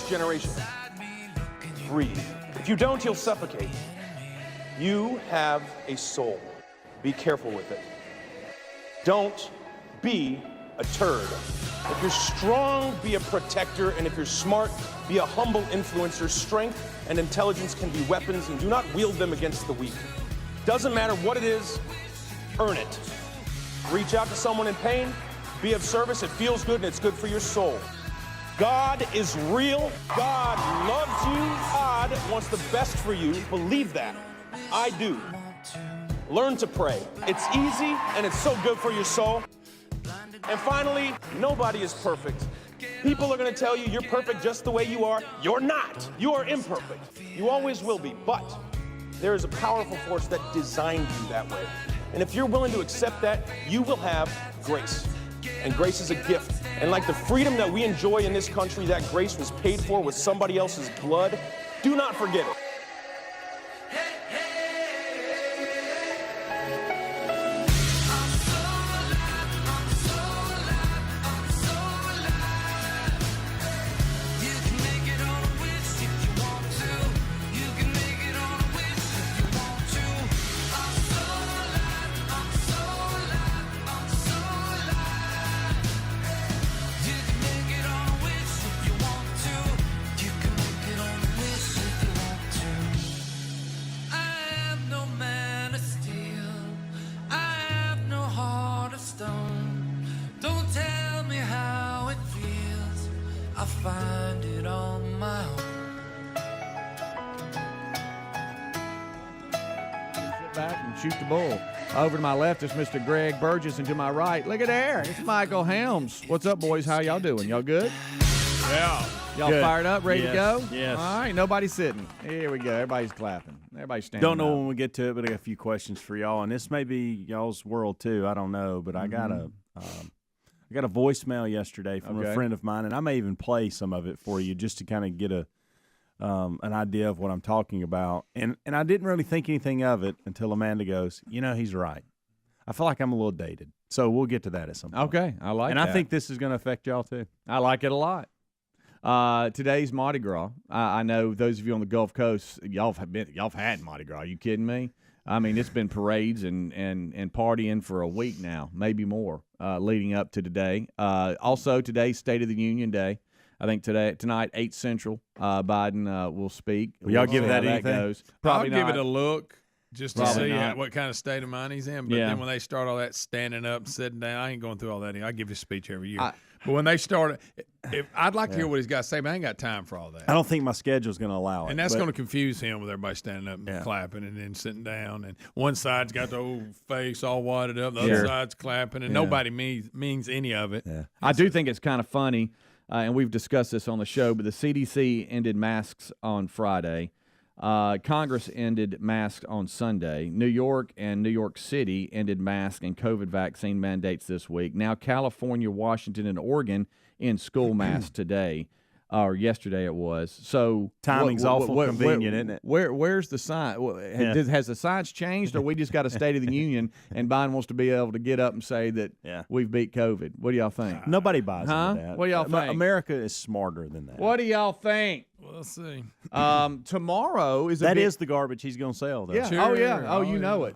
next generation. Breathe. If you don't, you'll suffocate. You have a soul. Be careful with it. Don't be a turd. If you're strong, be a protector, and if you're smart, be a humble influencer. Strength and intelligence can be weapons, and do not wield them against the weak. Doesn't matter what it is, earn it. Reach out to someone in pain, be of service. It feels good and it's good for your soul. God is real. God loves you. God wants the best for you. Believe that. I do. Learn to pray. It's easy and it's so good for your soul. And finally, nobody is perfect. People are going to tell you you're perfect just the way you are. You're not. You are imperfect. You always will be. But there is a powerful force that designed you that way. And if you're willing to accept that, you will have grace. And grace is a gift. And like the freedom that we enjoy in this country, that grace was paid for with somebody else's blood. Do not forget it. Shoot the bull. Over to my left is Mr. Greg Burgess, and to my right, look at there, it's Michael Helms. What's up, boys? How y'all doing? Y'all good? Yeah. Y'all good. fired up, ready to go? Yes. All right, nobody's sitting. Here we go. Everybody's clapping. Everybody's standing Don't know up. when we get to it, but I got a few questions for y'all, and this may be y'all's world too. I don't know, but I got a voicemail yesterday from a friend of mine, and I may even play some of it for you just to kind of get an idea of what I'm talking about. And I didn't really think anything of it until Amanda goes, he's right. I feel like I'm a little dated. So we'll get to that at some point. Okay, I like that. And I think this is going to affect y'all too. I like it a lot. Today's Mardi Gras. I know those of you on the Gulf Coast, y'all have had Mardi Gras. Are you kidding me? I mean, it's been parades and partying for a week now, maybe more, leading up to today. Also, today's State of the Union Day. I think tonight, 8 Central, Biden will speak. Will y'all give that anything? Goes. Probably I'll not. give it a look just to Probably see not. what kind of state of mind he's in. But then when they start all that standing up and sitting down, I ain't going through all that. I give you a speech every year. But when they start, I'd like to hear what he's got to say, but I ain't got time for all that. I don't think my schedule's going to allow it. And that's going to confuse him with everybody standing up and clapping and then sitting down. And one side's got the old face all wadded up, the other side's clapping, and nobody means any of it. Yeah. I do think it's kind of funny. And we've discussed this on the show, but the CDC ended masks on Friday. Congress ended masks on Sunday. New York and New York City ended mask and COVID vaccine mandates this week. Now California, Washington, and Oregon end school masks today. Or yesterday it was. So timing's awful convenient, isn't it? Where's the sign? Has the signs changed, or we just got a State of the Union, and Biden wants to be able to get up and say that we've beat COVID? What do y'all think? Nobody buys into that. What do y'all think? America is smarter than that. What do y'all think? We'll see. Tomorrow is is the garbage he's going to sell, though. Yeah. Sure. Oh yeah. Oh, you know it.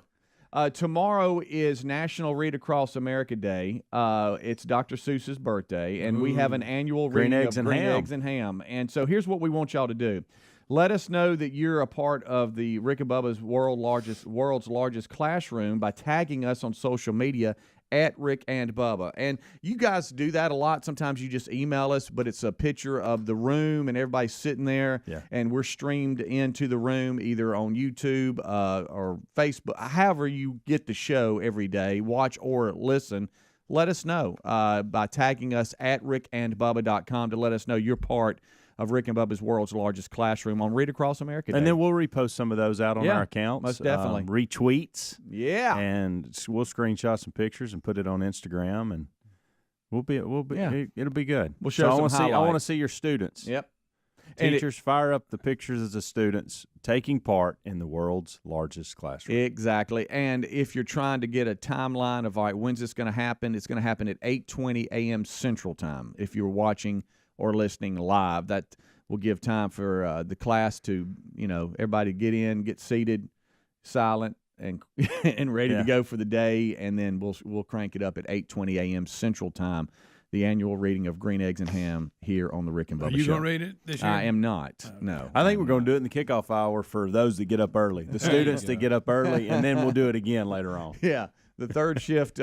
Tomorrow is National Read Across America Day. It's Dr. Seuss's birthday, and we have an annual Green reading Eggs of and Green Ham. Eggs and Ham. And so here's what we want y'all to do. Let us know that you're a part of the Rick and Bubba's world's largest classroom by tagging us on social media at Rick and Bubba. And you guys do that a lot. Sometimes you just email us, but it's a picture of the room and everybody's sitting there, and we're streamed into the room either on YouTube or Facebook. However you get the show every day, watch or listen, let us know by tagging us at rickandbubba.com to let us know you're part of Rick and Bubba's world's largest classroom on Read Across America Day. And then we'll repost some of those out on our accounts. Most definitely. Retweets. Yeah. And we'll screenshot some pictures and put it on Instagram, and it'll be good. We'll show some I want to highlights. see your students. Yep. Teachers, fire up the pictures of the students taking part in the world's largest classroom. Exactly. And if you're trying to get a timeline of, all right, when's this going to happen? It's going to happen at 8:20 a.m. Central Time if you're watching or listening live. we'll give time for the class to, everybody get in, get seated, silent, and and ready to go for the day, and then we'll crank it up at 8:20 a.m. Central Time. The annual reading of Green Eggs and Ham here on the Rick and Bubba Show. Are you going to read it this year? I am not. No. I think we're going to do it in the kickoff hour for those that get up early, the students that get up early, and then we'll do it again later on. Yeah, the third shift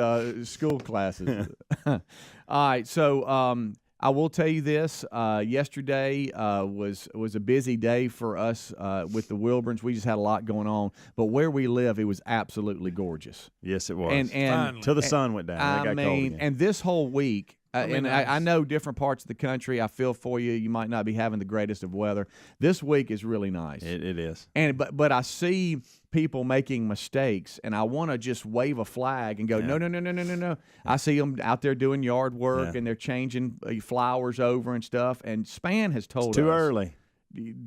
school classes. All right, so I will tell you this. Yesterday was a busy day for us with the Wilburns. We just had a lot going on. But where we live, it was absolutely gorgeous. Yes, it was. And till the sun went down. It got cold again. And this whole week, I know different parts of the country. I feel for you. You might not be having the greatest of weather. This week is really nice. It is. But I see people making mistakes, and I want to just wave a flag and go, no. I see them out there doing yard work, and they're changing flowers over and stuff. And Span has told us. Too early.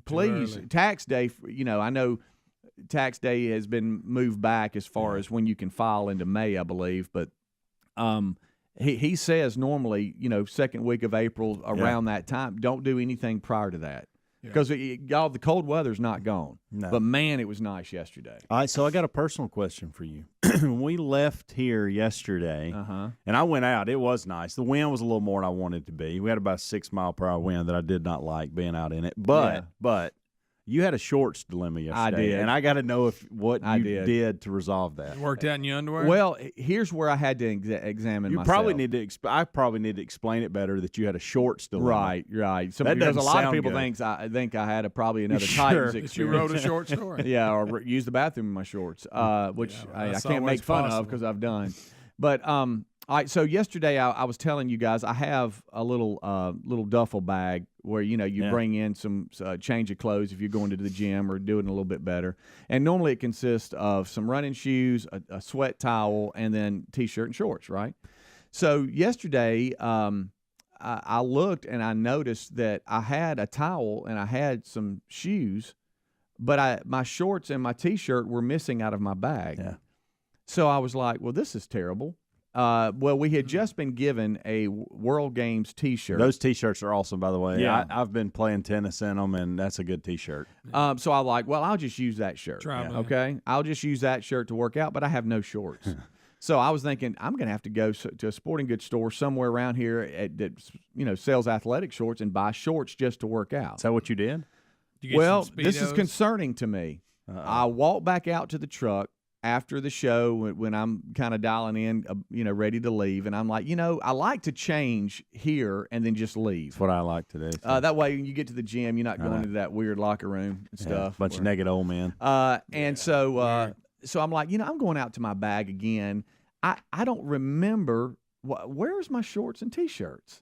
Please, too early. Tax day, I know tax day has been moved back as far as when you can file into May, I believe. But he says normally, second week of April around that time, don't do anything prior to that. Because y'all, the cold weather's not gone. No. But, man, it was nice yesterday. All right, so I got a personal question for you. We left here yesterday, and I went out. It was nice. The wind was a little more than I wanted it to be. We had about a 6-mile-per-hour wind that I did not like being out in it. But you had a shorts dilemma yesterday. I did. And I got to know what you did to resolve that. You worked out in your underwear? Well, here's where I had to examine myself. I probably need to explain it better that you had a shorts dilemma. Right. Because a lot of people think I had probably another Titans experience. You wrote a short story. Yeah, or used the bathroom in my shorts, which I can't make fun of because I've done. But all right, so yesterday I was telling you guys I have a little duffel bag where you bring in some change of clothes if you're going to the gym or doing a little bit better. And normally it consists of some running shoes, a sweat towel, and then T-shirt and shorts, right? So yesterday I looked and I noticed that I had a towel and I had some shoes, but my shorts and my T-shirt were missing out of my bag. Yeah. So I was like, well, this is terrible. Well, we had just been given a World Games T-shirt. Those T-shirts are awesome, by the way. Yeah. I've been playing tennis in them, and that's a good T-shirt. So I'm like, well, I'll just use that shirt. Okay? I'll just use that shirt to work out, but I have no shorts. So I was thinking I'm going to have to go to a sporting goods store somewhere around here that sells athletic shorts and buy shorts just to work out. Is that what you did? Well, this is concerning to me. I walked back out to the truck after the show when I'm kind of dialing in, ready to leave. And I'm like, I like to change here and then just leave. That's what I like to do. That way when you get to the gym, you're not going into that weird locker room and stuff. Bunch of naked old men. So I'm like, I'm going out to my bag again. I don't remember, where's my shorts and T-shirts?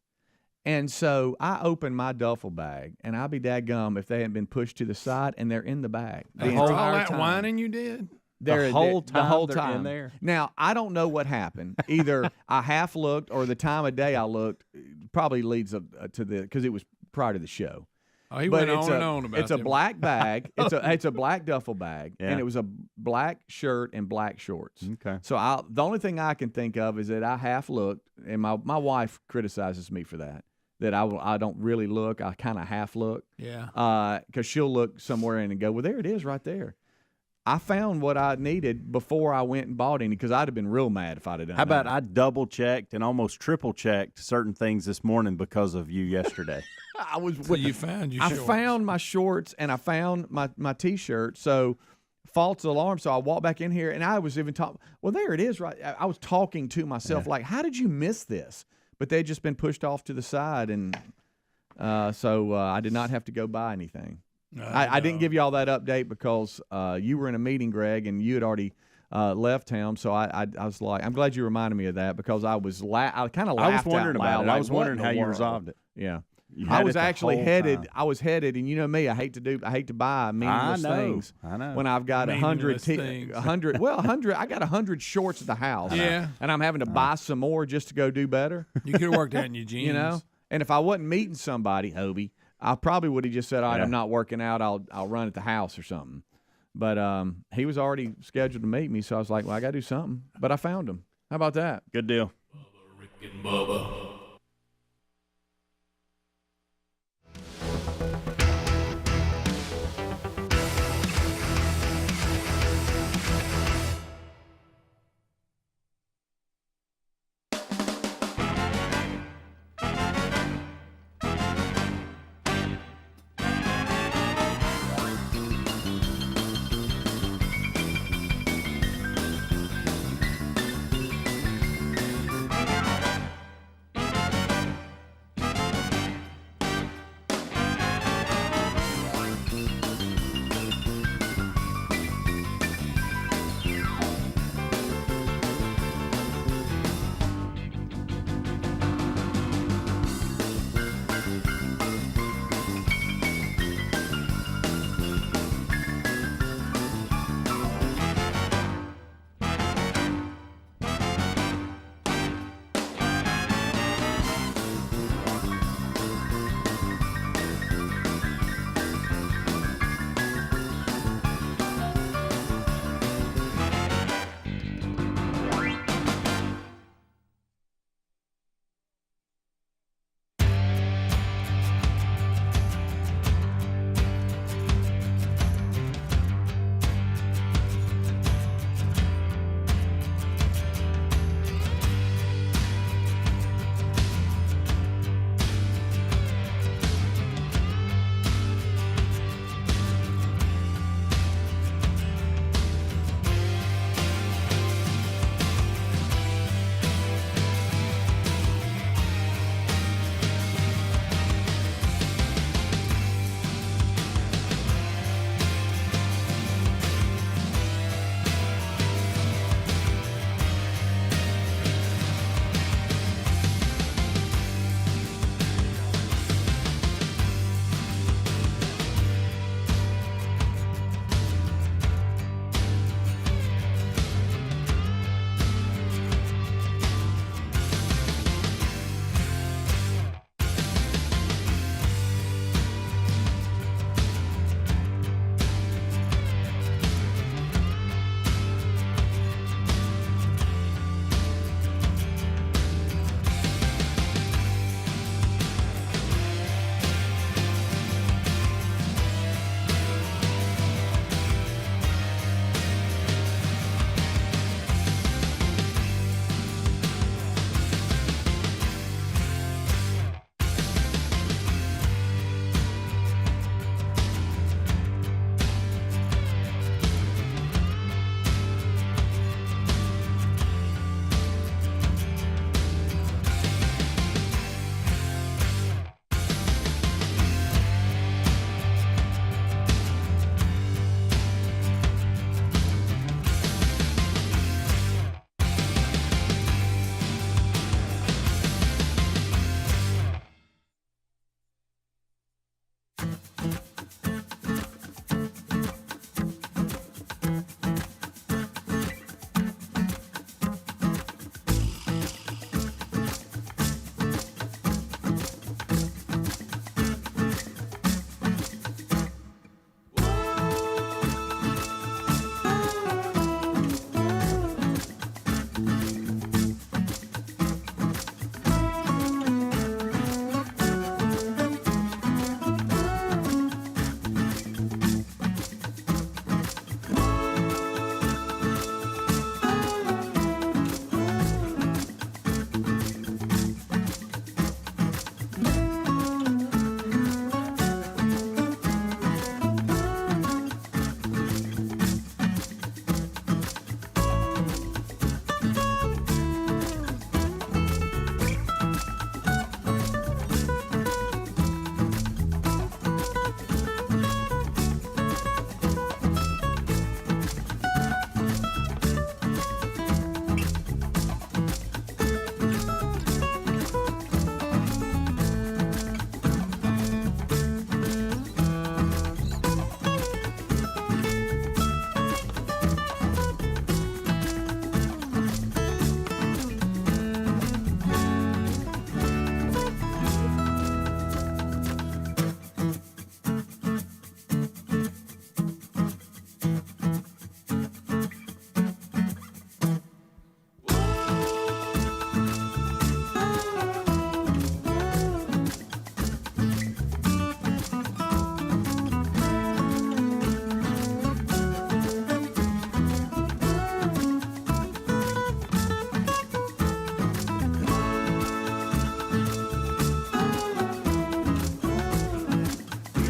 And so I opened my duffel bag, and I'll be dadgum if they hadn't been pushed to the side, and they're in the bag. All that whining you did? The whole time they're in there. Now, I don't know what happened. Either I half looked or the time of day I looked probably leads up to because it was prior to the show. Oh, he went on and on about it. It's a black bag. It's a black duffel bag, and it was a black shirt and black shorts. Okay. So the only thing I can think of is that I half looked, and my wife criticizes me for that. That I don't really look. I kind of half look. Yeah. Because she'll look somewhere in and go, well, there it is right there. I found what I needed before I went and bought any because I'd have been real mad if I'd have done How about that. I double-checked and almost triple-checked certain things this morning because of you yesterday? You found your shorts. I found my shorts and I found my T-shirt. So false alarm. So I walked back in here and I was even talking. Well, there it is. Right. I was talking to myself like, how did you miss this? But they'd just been pushed off to the side. And so I did not have to go buy anything. I didn't give you all that update because you were in a meeting, Greg, and you had already left town. So I was like, I'm glad you reminded me of that because I kind of laughed I was wondering out loud. about it. Like, I was wondering how you resolved it. Yeah. I was actually headed. I was headed, and you know me. I hate to buy meaningless things. I know. When I've got 100. I got 100 shorts at the house. Yeah. And I'm having to buy some more just to go do better. You could have worked out in your jeans. And if I wasn't meeting somebody, Hobie, I probably would have just said, all right, I'm not working out. I'll run at the house or something. But he was already scheduled to meet me, so I was like, well, I got to do something. But I found him. How about that? Good deal. Bubba, Rick and Bubba.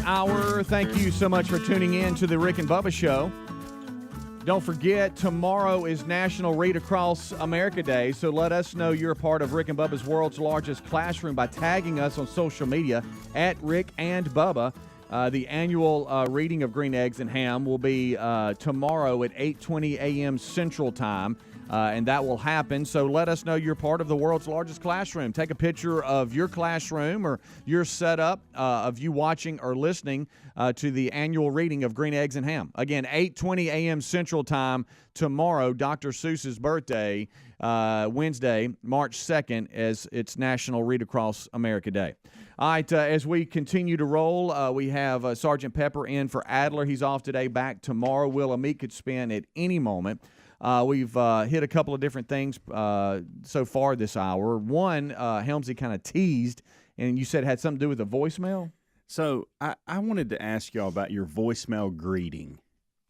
Hour. Thank you so much for tuning in to the Rick and Bubba Show. Don't forget, tomorrow is National Read Across America Day, so let us know you're a part of Rick and Bubba's world's largest classroom by tagging us on social media at Rick and Bubba. The annual reading of Green Eggs and Ham will be tomorrow at 8:20 a.m. Central Time. And that will happen. So let us know you're part of the world's largest classroom. Take a picture of your classroom or your setup of you watching or listening to the annual reading of Green Eggs and Ham. Again, 8:20 a.m. Central Time tomorrow, Dr. Seuss's birthday, Wednesday, March 2nd, as it's National Read Across America Day. All right, as we continue to roll, we have Sergeant Pepper in for Adler. He's off today, back tomorrow. Will Meek could spin at any moment. We've hit a couple of different things so far this hour. One, Helmsy kind of teased, and you said it had something to do with the voicemail? So I wanted to ask y'all about your voicemail greeting.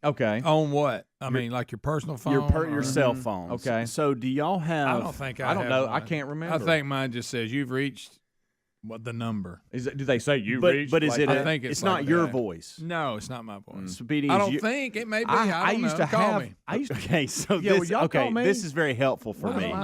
Okay. On what? I mean, like your personal phone? Your cell phones. Okay. So do y'all have... I don't think I don't know. Mine. I can't remember. I think mine just says, you've reached the number. Do they say you reached? But is like it... I think it's not like your that. voice. No, it's not my voice. Speedy, I don't think. It may be. I don't used know. to Call have... me. Okay, so Yeah, will this... y'all Okay, call me? this is very helpful for me.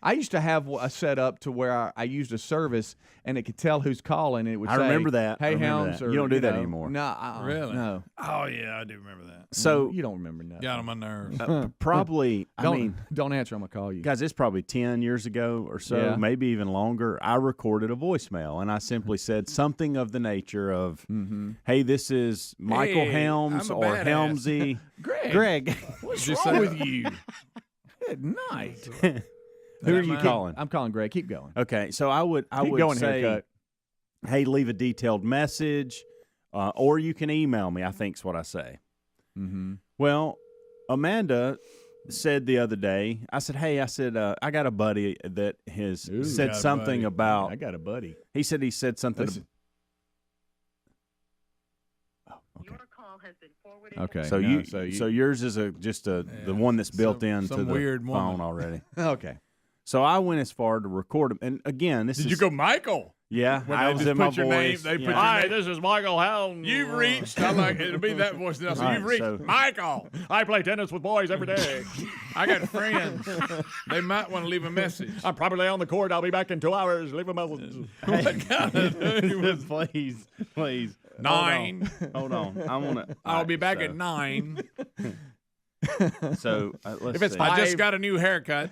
I used to have a setup to where I used a service, and it could tell who's calling, and it would say, remember that. Hey, I remember Helms. that. Or, You don't do that anymore. No. Really? No. Oh, yeah, I do remember that. So... You don't remember nothing. Got on my nerves. Probably... Don't answer. I'm going to call you. Guys, it's probably 10 years ago or so, Yeah. maybe even longer. I recorded a voicemail, and I simply said something of the nature of, hey, this is Michael Hey, Helms I'm a or badass. Helmsy. Greg. What's wrong with you? Good night. Who are you calling? I'm calling Greg. Keep going. Okay, so I would Keep going, say, haircut. hey, leave a detailed message, or you can email me, I think is what I say. Mm-hmm. Well, Amanda said the other day, I said, hey, I got a buddy that has said got a something buddy. about, I got a buddy. he said something. Listen. Your call has been forwarded. Okay. So yours is the one that's built into some the weird phone woman. already. Okay. So I went as far to record him, and again, this Did is you go, Michael? Yeah, When I they was just in my put your name- voice. they put yeah. your Hi, name- this is Michael Helms. You've reached. I like it'll be that voice now. So All you've right, reached so- Michael. I play tennis with boys every day. I got friends. They might want to leave a message. I'm probably on the court. I'll be back in 2 hours. Leave a message. What kind of please. 9? Hold on. I want to. I'll be back at 9. So let's If it's see. I five- just got a new haircut.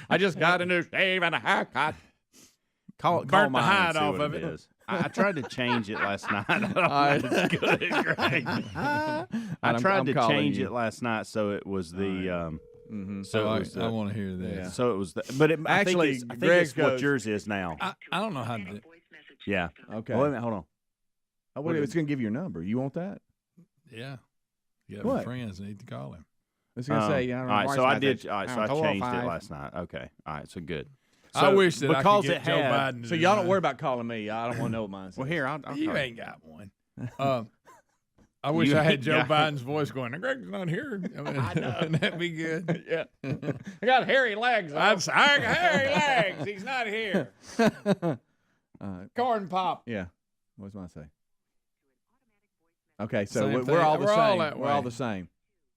I just got a new shave and a haircut. call burnt the mine hide and see off what of it. is. I tried to change it last night. I don't know if it's good, Greg. I tried I'm to calling change you. it last night, so it was the. So I it was want to hear this. yeah. So it was, but it, Actually, I think Greg it's what goes- yours is now. I don't know how to do it. Yeah. Okay. Well, wait a minute, hold on. Oh, wait, it's going to give you your number. You want that? Yeah. You got What? friends need to call him. It's going to say, all right, so I did. All right, so I changed it last night. Okay. All right, so good. I So, wish that because I could it get Joe had, Biden to So do y'all don't mine. worry about calling me. I don't want to know what mine says. Well, here I'll You call ain't got one. I wish You I had ain't Joe got- Biden's voice going. Greg's not here. I mean, wouldn't that be good? Yeah. I got hairy legs. I got hairy legs. He's not here. Corn pop. Yeah. What's mine say? Okay, so Same we're thing. all the We're all same. that We're all way. the same.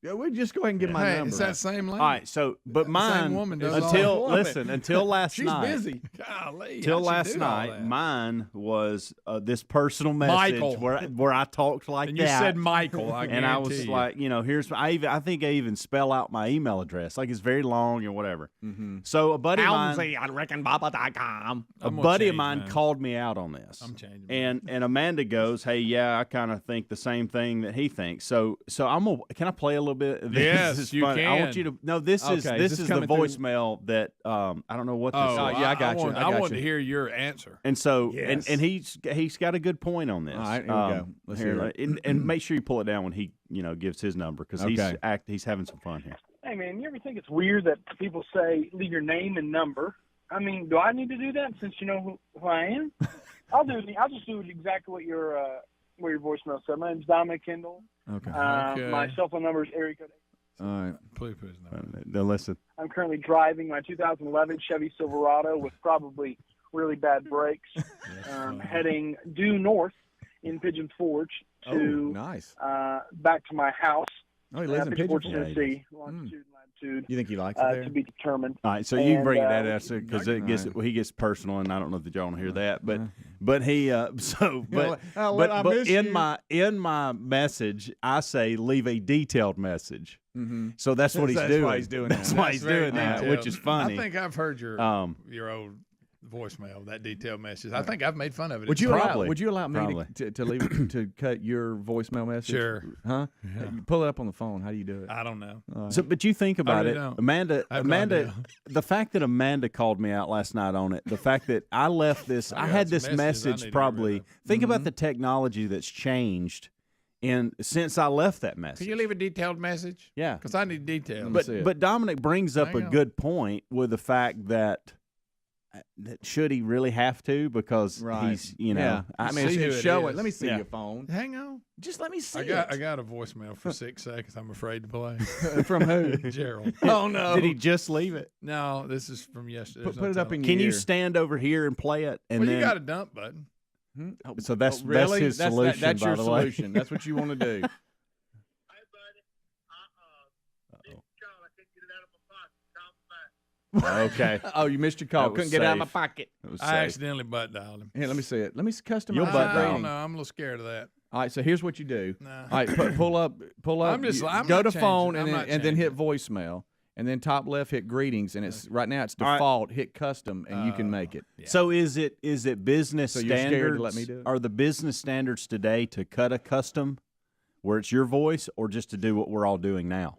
Yeah, we just go ahead and give my Hey, number. it's that same lady. All right, so but mine woman does all until that. listen until last She's night. busy. Golly, Till how'd she last do all night, that? mine was this personal message Michael. where I talked like And that. you said Michael. and I was guarantee you. like, here's I think I even spell out my email address, like it's very long or whatever. Mm-hmm. So a buddy of mine, on RickandBubba.com. a I'm gonna buddy of change mine mine. called me out on this. I'm changing mine. And Amanda goes, "Hey, yeah, I kind of think the same thing that he thinks." So can I play a little bit? Of this? Yes, This is you funny. I want can. you to. No, this is Okay, this is this is the coming through? voicemail that I don't know what this Oh, is. yeah, I got you. I I got want you. to hear your answer. And so, Yes. and he's got a good point on this. All right, here we go. Let's hear it. And make sure you pull it down when he, gives his number because Okay. he's having some fun here. Hey, man, you ever think it's weird that people say leave your name and number? I mean, do I need to do that since you know who I am? I'll just do exactly what your voicemail said. My name's Dominic Kendall. Okay. Okay. My cell phone number is area code. All right. Please, no. Now listen. I'm currently driving my 2011 Chevy Silverado with probably really bad brakes, heading due north in Pigeon Forge Oh, to nice. back to my house. Oh, he lives in Pigeon Forge, Pigeon Forge. Tennessee, longitude, latitude, You think he likes it there? to be determined. All right, so you can bring And, that out because it gets he gets personal, and I don't know that y'all want to hear that, but he but miss in you. my message I say leave a detailed message. Mm-hmm. So that's what he's That's doing. why he's doing That's that. why That's he's very doing that, detailed. which is funny. I think I've heard your old voicemail, that detailed message. I think I've made fun of it. Would It's you Probably. allow me Probably. to leave to cut your voicemail message? Sure. Huh? You pull it up on the phone. How do you do it? I don't know. So, but you think about really it, don't. Amanda. I have no idea. The fact that Amanda called me out last night on it, the fact that I left this, I got had some this messages I need message to get probably. rid of. Think about the technology that's changed, and since I left that message. Can you leave a detailed message? Yeah, Because I need details. but see it. but Dominic brings up Hang a on. good point with the fact that should he really have to because Right. he's Yeah. I mean, See who it's it show is. it. Let me see Yeah. your phone. Hang on. Just let me see I got a voicemail for 6 seconds. I'm afraid to play. it. From who? Gerald. Oh no! Did he just leave it? No, this is from yesterday. put, There's put no it up telling. in Can your you ear. stand over here and play it? And Well, then you got a dump button. so that's really? his That's solution. That's by your the way. solution. That's what you want to do. Hey, buddy. This call, I couldn't get it out of my pocket. Call me back. Okay. Oh, you missed your call. That was Couldn't get it out of my safe. pocket. It was I safe. accidentally butt dialed him. Here, let me see it. Let me customize You'll the butt I dial. don't rating. know. I'm a little scared of that. All right, so here's what you do. Nah. All right, pull up. I'm go not to phone changing. I'm not and then hit changing. voicemail, and then top left hit greetings, and it's right now it's All right. default. Hit custom, and you can make it. Yeah. So is it business So you're standards? scared to let me do it? Are the business standards today to cut a custom where it's your voice, or just to do what we're all doing now?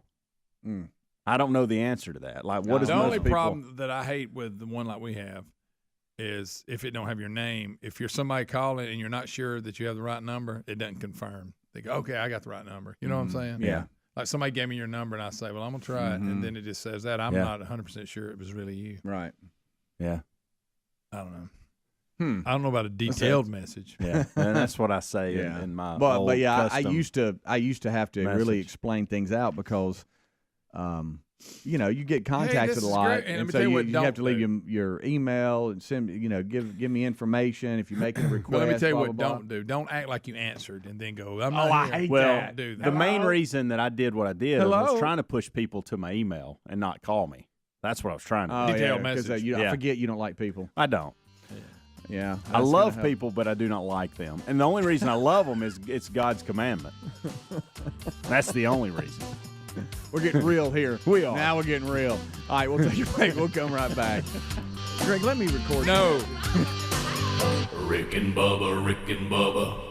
Mm. I don't know the answer to that. Like, what is the most only people? problem that I hate with the one like we have is if it don't have your name. If you're somebody calling and you're not sure that you have the right number, it doesn't confirm. They go, okay, I got the right number. You know what I'm saying? Yeah. Like somebody gave me your number and I say, well, I'm gonna try it, and then it just says that. I'm Yeah. not 100% sure it was really you. Right. Yeah, I don't know. Hmm. I don't know about a detailed message. yeah, and that's what I say Yeah. in my. But old yeah, I custom. used to have to really message. explain things out because, you get contacted this a is lot, great, and let and me so tell you what you have to don't leave do. your email and send give me information if you're making a request. But let me tell you blah, what blah, blah. don't do. Don't act like you answered and then go, I'm Oh, not I here. hate Well, that. do that. the main reason that I did what I did was I Hello? was trying to push people to my email and not call me. That's what I was trying to do. Oh, Detailed yeah, 'cause, message. I Yeah. forget you don't like people. I don't. Yeah, I that's love gonna help. people, but I do not like them. And the only reason I love them is it's God's commandment. That's the only reason. We're getting real here. We are. Now we're getting real. All right, we'll take a break. We'll come right back. Greg, let me record. No. Rick and Bubba, Rick and Bubba.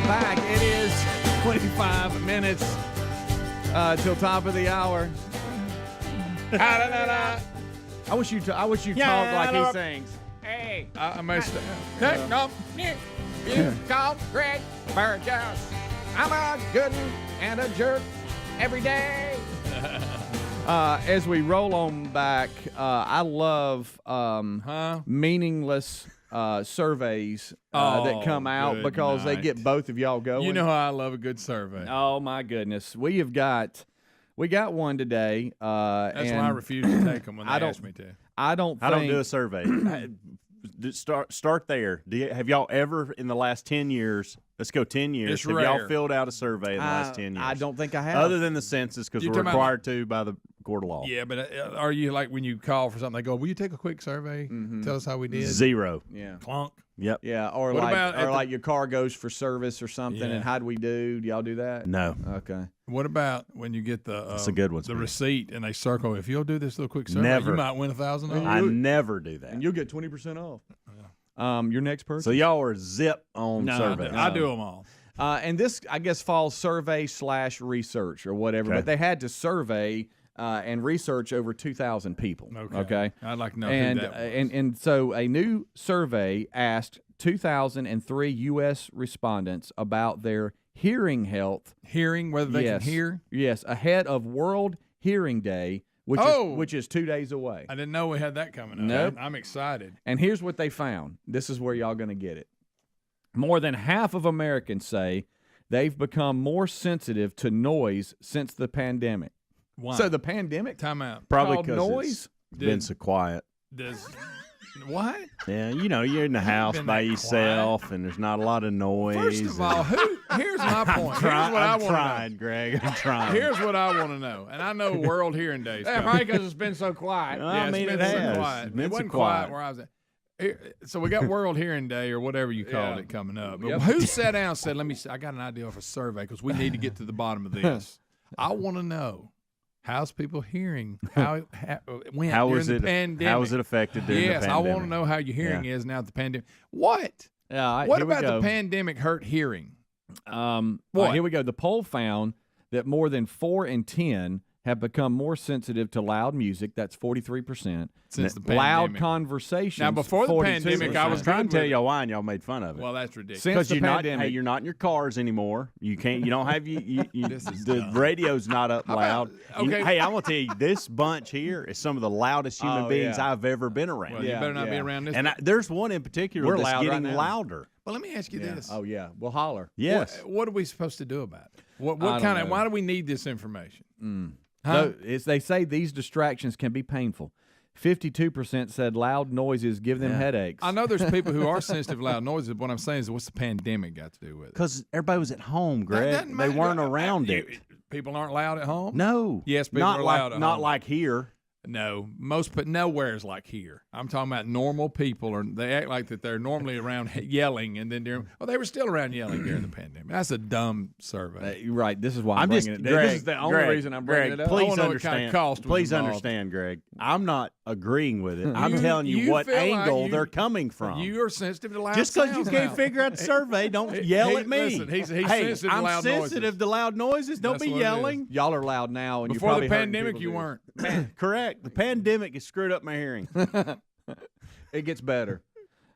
back. It is 25 minutes till top of the hour. I wish you talked like he sings. Hey, I messed up. Hey, no, you call Greg Burgess. I'm a good one and a jerk every day. As we roll on back, I love meaningless surveys that come out because they get both of y'all going. You know how I love a good survey. Oh my goodness, we got one today. That's why I refuse to take them when they ask me to. I don't do a survey. Start there. Have y'all ever in the last 10 years? Let's go 10 years. Have y'all filled out a survey in the last 10 years? I don't think I have. Other than the census, because we're required to by the court of law. Yeah, but are you like when you call for something, they go, will you take a quick survey? Tell us how we did? Zero. Yeah. Clunk. Yep. Yeah, or like your car goes for service or something, and how'd we do? Do y'all do that? No. Okay. What about when you get that's a good one, the receipt and they circle, if you'll do this little quick survey, you might win $1,000? I never do that. And you'll get 20% off. Your next person. So y'all are zip on surveys. I do them all. And this, I guess, falls survey/research or whatever, but they had to survey and research over 2,000 people. Okay. I'd like to know and, who that was. And so a new survey asked 2,003 U.S. respondents about their hearing health. Hearing, whether they can hear? Yes, ahead of World Hearing Day, which is 2 days away. I didn't know we had that coming up. Nope. I'm excited. And here's what they found. This is where y'all going to get it. More than half of Americans say they've become more sensitive to noise since the pandemic. Why? So the pandemic? Time out. Probably called because noise? it's been so quiet. What? Yeah, you're in the house by yourself, and there's not a lot of noise. First of all, here's my point. I'm trying, Greg. I'm trying. Here's what I want to know. And I know World Hearing Day is coming. Probably because it's been so quiet. I mean, it's been so quiet. It wasn't quiet where I was at. So we got World Hearing Day or whatever you called it coming up. But who sat down and said, I got an idea for a survey because we need to get to the bottom of this. I want to know How's people hearing? How it went How during was the it? pandemic? How was it affected during the Yes, pandemic? I want to know how your hearing is now at the pandemic. What? What here we about the go. pandemic hurt hearing? All right, here we go. The poll found that more than 4 in 10 have become more sensitive to loud music. That's 43%. Since the loud pandemic. conversations. Now, before the 42%. pandemic, I was trying good to tell with it. y'all why, and y'all made fun of it. Well, that's ridiculous. Since Because the you're not, pandemic. hey, you're not in your cars anymore. You can't. You don't have This is the dumb. radio's not up loud. okay. Hey, I'm gonna tell you, this bunch here is some of the loudest human beings yeah. I've ever been around. Well, you better not be around this. And there's one in particular We're that's loud getting right now. louder. well, let me ask you this. Oh, yeah. Well, holler. Yes. What are we supposed to do about it? What I don't kind of? know. Why do we need this information? Huh? No, they say these distractions can be painful. 52% said loud noises give them headaches. I know there's people who are sensitive to loud noises. But what I'm saying is, what's the pandemic got to do with it? Because everybody was at home, That Greg. doesn't They matter. weren't around it. People aren't loud at home. No. Yes, people not are like, loud at Not home. like here. No, but nowhere is like here. I'm talking about normal people, or they act like that they're normally around yelling, and then they were still around yelling during the pandemic. That's a dumb survey. You're right. This is why I'm I'm bringing just it. Greg, This is the only Greg, reason I'm bringing Greg, it up. I Please wanna know what kind of understand. cost was Please involved. understand, Greg. I'm not agreeing with it. I'm You- telling you you what feel like angle you- they're coming from. You are sensitive to loud Just because you sounds can't now. figure out the survey, don't yell at me. Listen, he's hey, sensitive to I'm loud sensitive noises. to loud noises. Don't That's be what it is. yelling. Y'all are loud now, and Before you're the probably hurting pandemic, people's you ears. weren't. Correct. The pandemic has screwed up my hearing. It gets better.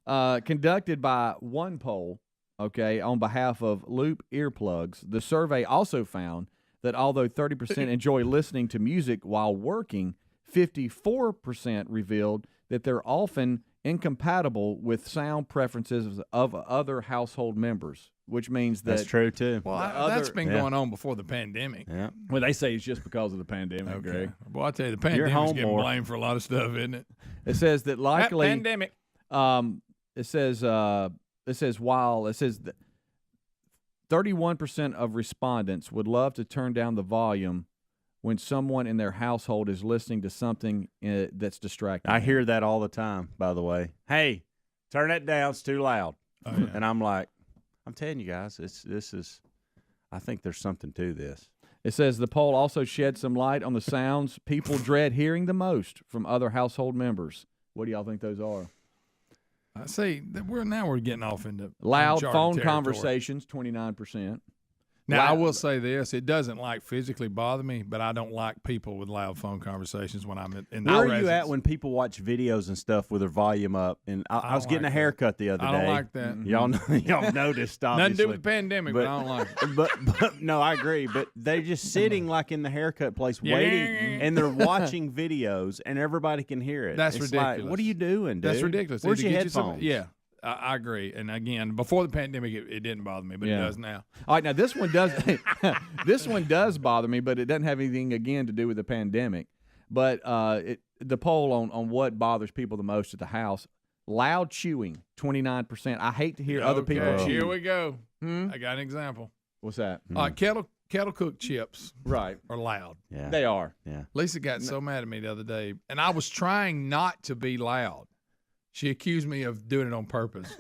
Conducted by one poll, okay, on behalf of Loop Earplugs, the survey also found that although 30% enjoy listening to music while working, 54% revealed that they're often incompatible with sound preferences of other household members, which means that That's true too. Well, other- that's been going on before the pandemic. Yeah. Well, they say it's just because of the pandemic, Okay. Greg. Well, I tell you, the You're pandemic's home getting more. blamed for a lot of stuff, isn't it? It says that likely Pandemic. it says that 31% of respondents would love to turn down the volume when someone in their household is listening to something that's distracting. I hear that all the time, by the way. Hey, turn that down. It's too loud. Oh, yeah. And I'm like, I'm telling you guys, this is, I think there's something to this. It says the poll also shed some light on the sounds people dread hearing the most from other household members. What do y'all think those are? I see that we're getting off into Loud uncharted phone territory. conversations, 29%. Now, I Loud- will say this: it doesn't physically bother me, but I don't like people with loud phone conversations when I'm in the Where are presence. you at when people watch videos and stuff with their volume up? And I was don't getting like a that. haircut the other I day. don't like that. Y'all know, y'all noticed, obviously. Nothing to do with the pandemic, but I don't like it. But no, I agree. But they're just sitting like in the haircut place waiting, and they're watching videos, and everybody can hear it. That's It's ridiculous. Like, what are you doing, dude? That's ridiculous. Where's Either your get some- headphones? yeah, I agree. And again, before the pandemic, it didn't bother me, but it Yeah. does now. All right, now this one does this one does bother me, but it doesn't have anything again to do with the pandemic. But the poll on what bothers people the most at the house: loud chewing, 29%. I hate to hear other people Okay, chew. Here we go. Hmm? I got an example. What's that? Kettle cooked chips Right, are loud. Yeah. they are. Yeah. Lisa got so mad at me the other day, and I was trying not to be loud. She accused me of doing it on purpose,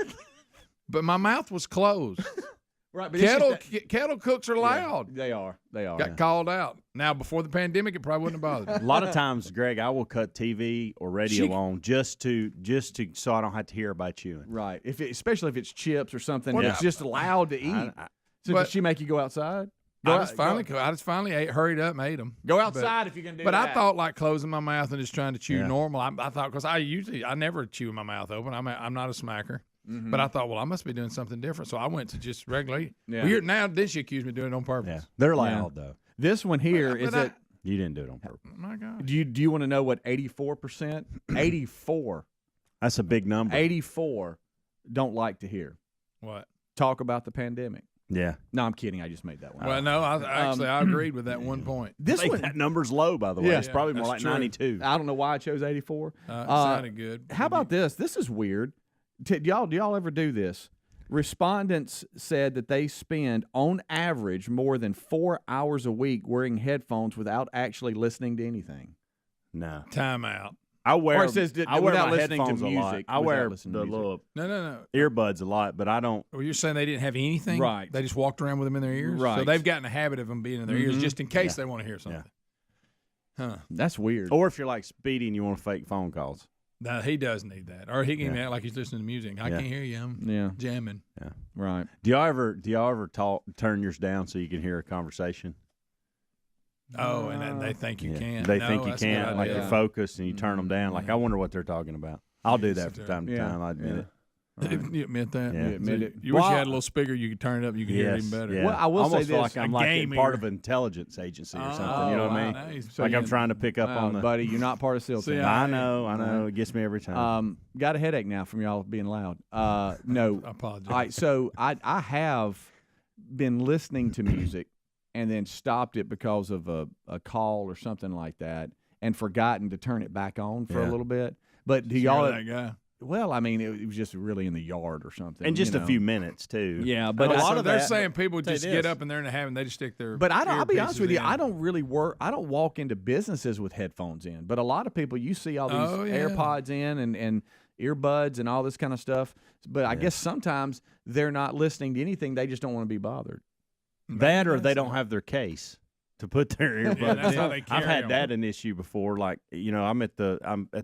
but my mouth was closed. Right, but Kettle cooks are loud. They are. They are. Got called out. Now, before the pandemic, it probably wouldn't have bothered A me. lot of times, Greg, I will cut TV or radio on just to so I don't have to hear about chewing. Right. Especially if it's chips or something Well, that's just loud to eat. So but- does she make you go outside? I just finally hurried up and ate them. Go outside if you can do But that. I thought like closing my mouth and just trying to chew Yeah. normal. I thought because I never chew my mouth open. I'm not a smacker. Mm-hmm. But I thought, well, I must be doing something different. So I went to just regular eat. Yeah. Well, here now, then she accused me of doing it on purpose. Yeah, they're loud though. This one here But is I- that. You didn't do it on purpose. My God. Do you want to know what 84%? 84. That's a big number. 84 don't like to hear. What? Talk about the pandemic. Yeah. No, I'm kidding. I just made that one. Well, no, I agreed with that one point. I This think one, that number's low, by the way. Yeah. It's probably more That's like true. 92. I don't know why I chose 84. It sounded good. How about this? This is weird. Do y'all ever do this? Respondents said that they spend, on average, more than 4 hours a week wearing headphones without actually listening to anything. No. Time out. I wear, Or it says I wear without my listening to headphones a lot. music, I without wear listening to the music. little No. earbuds a lot, but I don't. Well, you're saying they didn't have anything? Right. They just walked around with them in their ears? So Right. they've gotten a habit of them being in their ears just in case they want to hear something. That's weird. Or if you're like Speedy and you want to fake phone calls. No, he does need that. Or he can act like he's listening to music. I can't hear you. I'm jamming. Yeah. Right. Do y'all ever turn yours down so you can hear a conversation? Oh, and they think you can't. They No, think you that's a good can't. Like idea. you're focused and you turn them down. Like I wonder what they're talking about. I'll do that from time to time. I admit it. You admit that? Yeah. You admit it. You wish you had a little speaker you could turn it up. You could hear it even better. Yeah. Well, I will almost say feel this, like I'm a like game part ear. of an intelligence agency or something. Oh, You know what I mean? nice. So Like I'm you- trying to pick up on the. buddy, you're not part of SEAL See, team. I- I know. It gets me every time. Got a headache now from y'all being loud. No. I apologize. All right, so I have been listening to music and then stopped it because of a call or something like that and forgotten to turn it back on for a little bit. But do You're y'all that guy. Well, I mean, it was just really in the yard or something. and just you a know. few minutes too. Yeah, But but a I- lot So of they're that. saying people say just this. get up and they're in a habit and they just stick their. But I'll be honest with you, earpieces I in. don't really work. I don't walk into businesses with headphones in. But a lot of people, you see all these Oh, yeah. AirPods in and earbuds and all this kind of stuff. But I guess sometimes they're not listening to anything. They just don't want to be bothered. That or they don't have their case to put their earbuds that's in. how they I've carry had 'em. that an issue before. Like I'm at the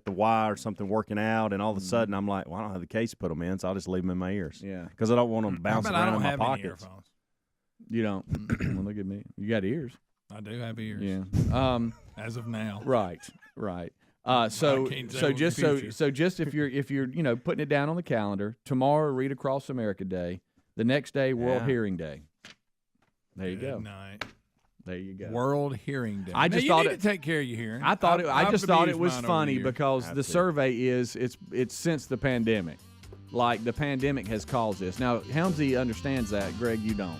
Y or something working out, and all of a sudden I'm like, well, I don't have the case to put them in, so I'll just leave them in my ears. Yeah, because I don't want them I bouncing bet I around don't in my have any pockets. earphones. you don't. Well, look at me. You got ears. I do have ears. Yeah. As of now. Right. So I can't say so with just the so future. so just if you're putting it down on the calendar, tomorrow Read Across America Day, the next day World Yeah. Hearing Day. There you go. Good night. There you go. World Hearing Day. I just you thought need it- to take care of your hearing. I thought I just thought it abused was mine over funny the years. because Have the to. survey is it's since the pandemic. Like the pandemic has caused this. Now Helmsy understands that. Greg, you don't.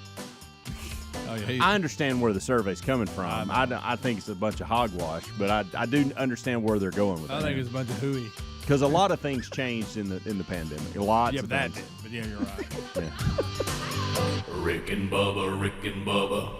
Oh, yeah, I understand where the survey's coming from. I think it's a bunch of hogwash, but I do understand where they're going with I that. think it's a bunch of hooey. Because a lot of things changed in the pandemic. Lots Yeah, of but that things. did. But yeah, you're right. Yeah. Rick and Bubba.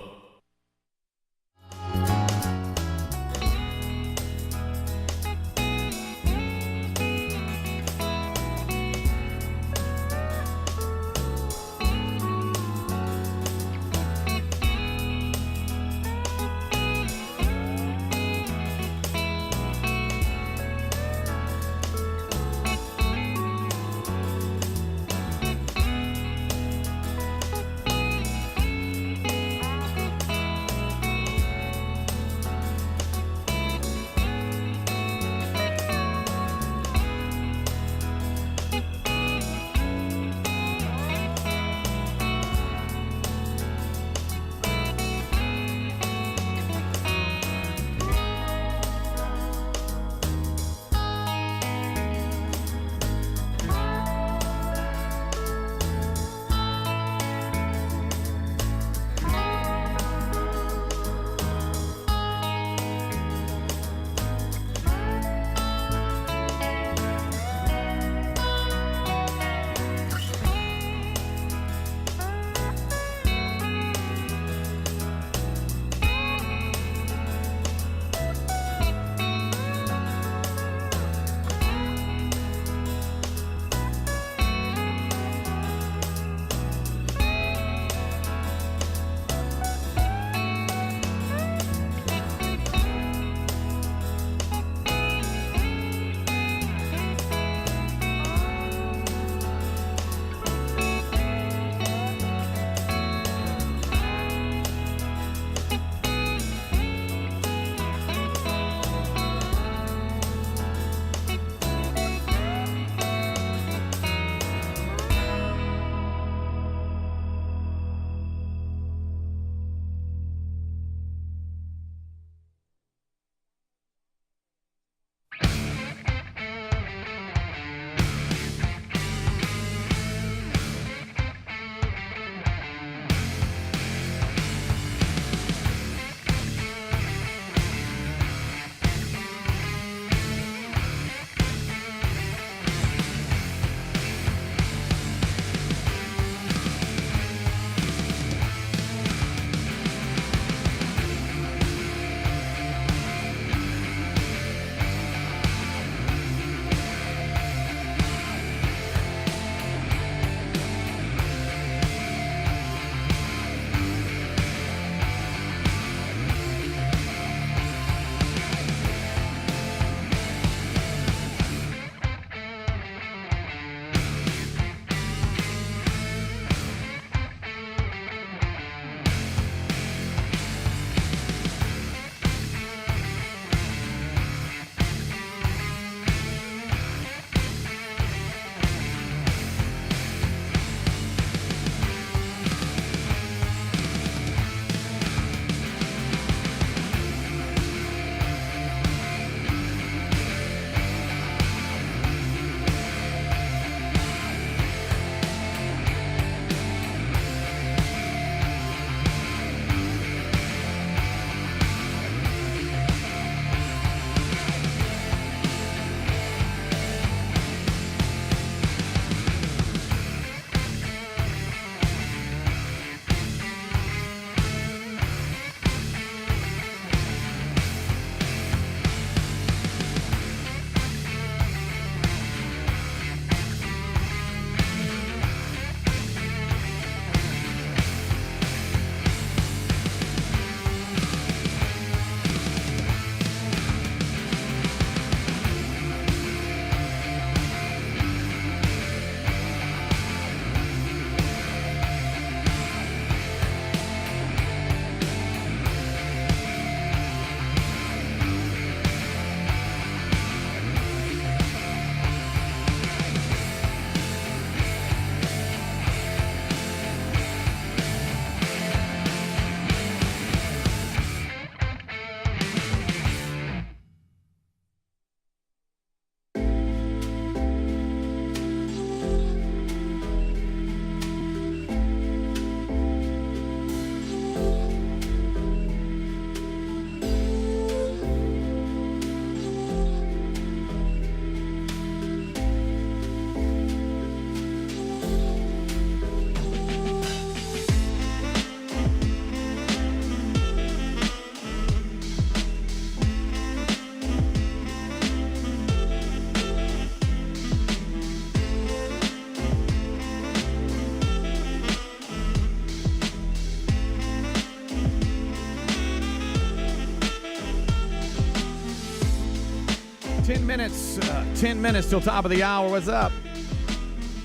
10 minutes. 10 minutes till top of the hour. What's up?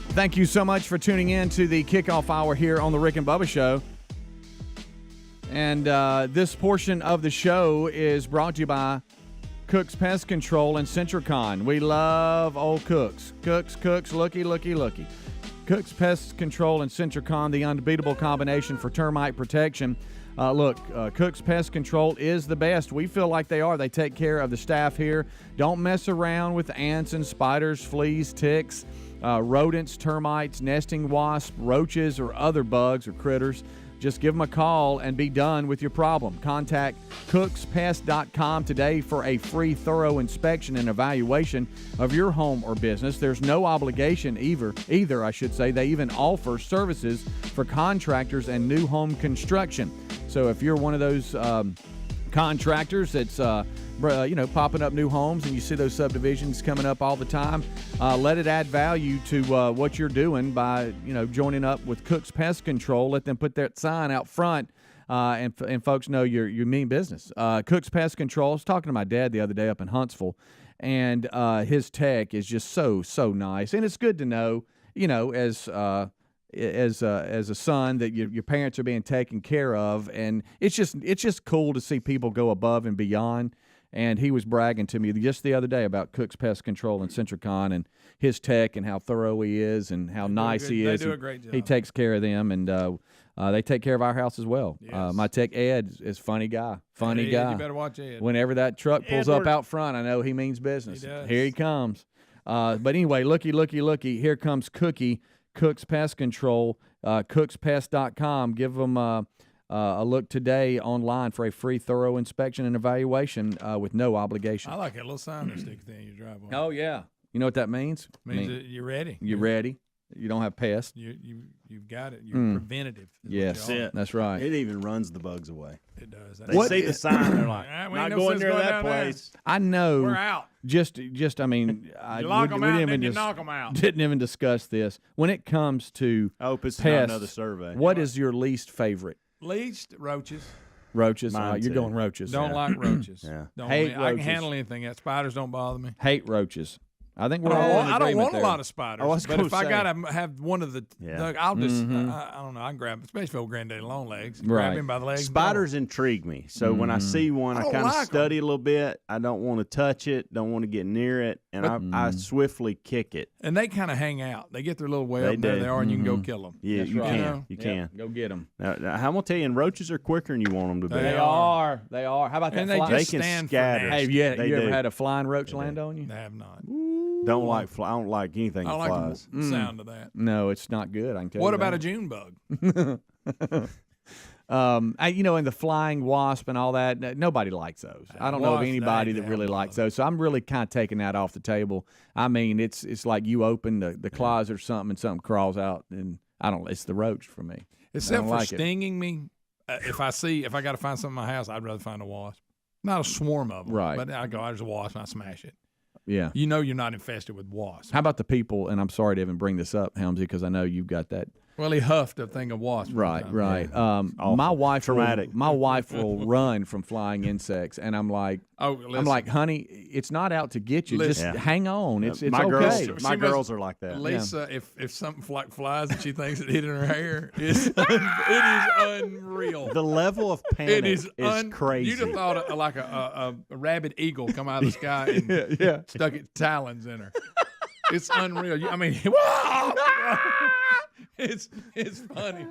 Thank you so much for tuning in to the kickoff hour here on the Rick and Bubba Show. And this portion of the show is brought to you by Cook's Pest Control and Centricon. We love old Cooks. Cooks, looky. Cook's Pest Control and Centricon, the unbeatable combination for termite protection. Cook's Pest Control is the best. We feel like they are. They take care of the staff here. Don't mess around with ants and spiders, fleas, ticks, rodents, termites, nesting wasps, roaches, or other bugs or critters. Just give them a call and be done with your problem. Contact cookspest.com today for a free, thorough inspection and evaluation of your home or business. There's no obligation either. They even offer services for contractors and new home construction. So if you're one of those contractors that's popping up new homes and you see those subdivisions coming up all the time, let it add value to what you're doing by joining up with Cook's Pest Control. Let them put that sign out front and folks know you mean business. Cook's Pest Control. I was talking to my dad the other day up in Huntsville, and his tech is just so nice, and it's good to know as a son that your parents are being taken care of, and it's just cool to see people go above and beyond. And he was bragging to me just the other day about Cook's Pest Control and Centricon and his tech and how thorough he is and how nice he is. They do a great job. He takes care of them, and they take care of our house as well. Yes. My tech Ed is funny guy. Funny guy. You better watch Ed. Whenever that truck pulls up out front, I know he means business. He does. Here he comes. But anyway, looky. Here comes Cookie. Cook's Pest Control, cookspest.com. Give them a look today online for a free, thorough inspection and evaluation with no obligation. I like that little sign that sticks there in your driveway. Oh, yeah. You know what that means? Means that you're ready. You're ready. You don't have pests. You've got it. You're preventative. Yes, that's right. It even runs the bugs away. It does. They see the sign, they're like, we ain't not no going sense near going that down there. place. I know. We're out. I mean, You lock them out, and then you knock them out. Didn't even discuss this. When it comes to I hope it's not pests, another survey. what is your least favorite? Least roaches. Roaches. Mine You're too. going roaches. Don't like roaches. Yeah. Hate I can roaches. handle anything else. Spiders don't bother me. Hate roaches. I think we're I all in don't agreement want there. a lot of spiders. I was but gonna if I say. gotta have one of the, I'll just Mm-hmm. I don't know. I can grab, especially old granddaddy long legs. Right. Grab him by the legs. and Spiders intrigue me. So when I see one, I I don't kind of like study a little bit. I don't want to touch it, don't want to get near it, and I swiftly kick it. and they kind of hang out. They get their little way They up and there do. they are, and you can go kill them. Yeah, That's you right. can. You can. Go get them. Now, I'm gonna tell you, and roaches are quicker than you want them to be. They They are. are. How about that And they fly? just They can stand scatter. for Hey, nasty. you They ever do. had a flying roach land on you? They have not. Don't like I don't like anything I that like flies. the sound of that. No, it's not good. I can tell What you about that. a June bug? And the flying wasp and all that, nobody likes those. I don't know of Wasp, anybody they that really don't likes bother. those. So I'm really kind of taking that off the table. I mean, it's like you open the closet or something and something crawls out, and it's the roach for me. Except for like it. stinging me. If I got to find something in my house, I'd rather find a wasp. Not a swarm of them. Right. But there's a wasp, and I smash it. Yeah. You know you're not infested with wasps. How about the people? And I'm sorry to even bring this up, Helmsy, because I know you've got that. Well, he huffed a thing of wasps. Right. Awful. My wife Traumatic. my wife will run from flying insects, and I'm like, Oh, listen. I'm like, honey, it's not out to get you. Listen. Just hang on. It's my okay. girls, She my must- girls are like that. Lisa, if something flies and she thinks it hit in her hair, it is unreal. The level of panic It is crazy. You'd have thought like a rabid eagle come out of the sky and stuck its talons in her. It's unreal. I mean, it's funny.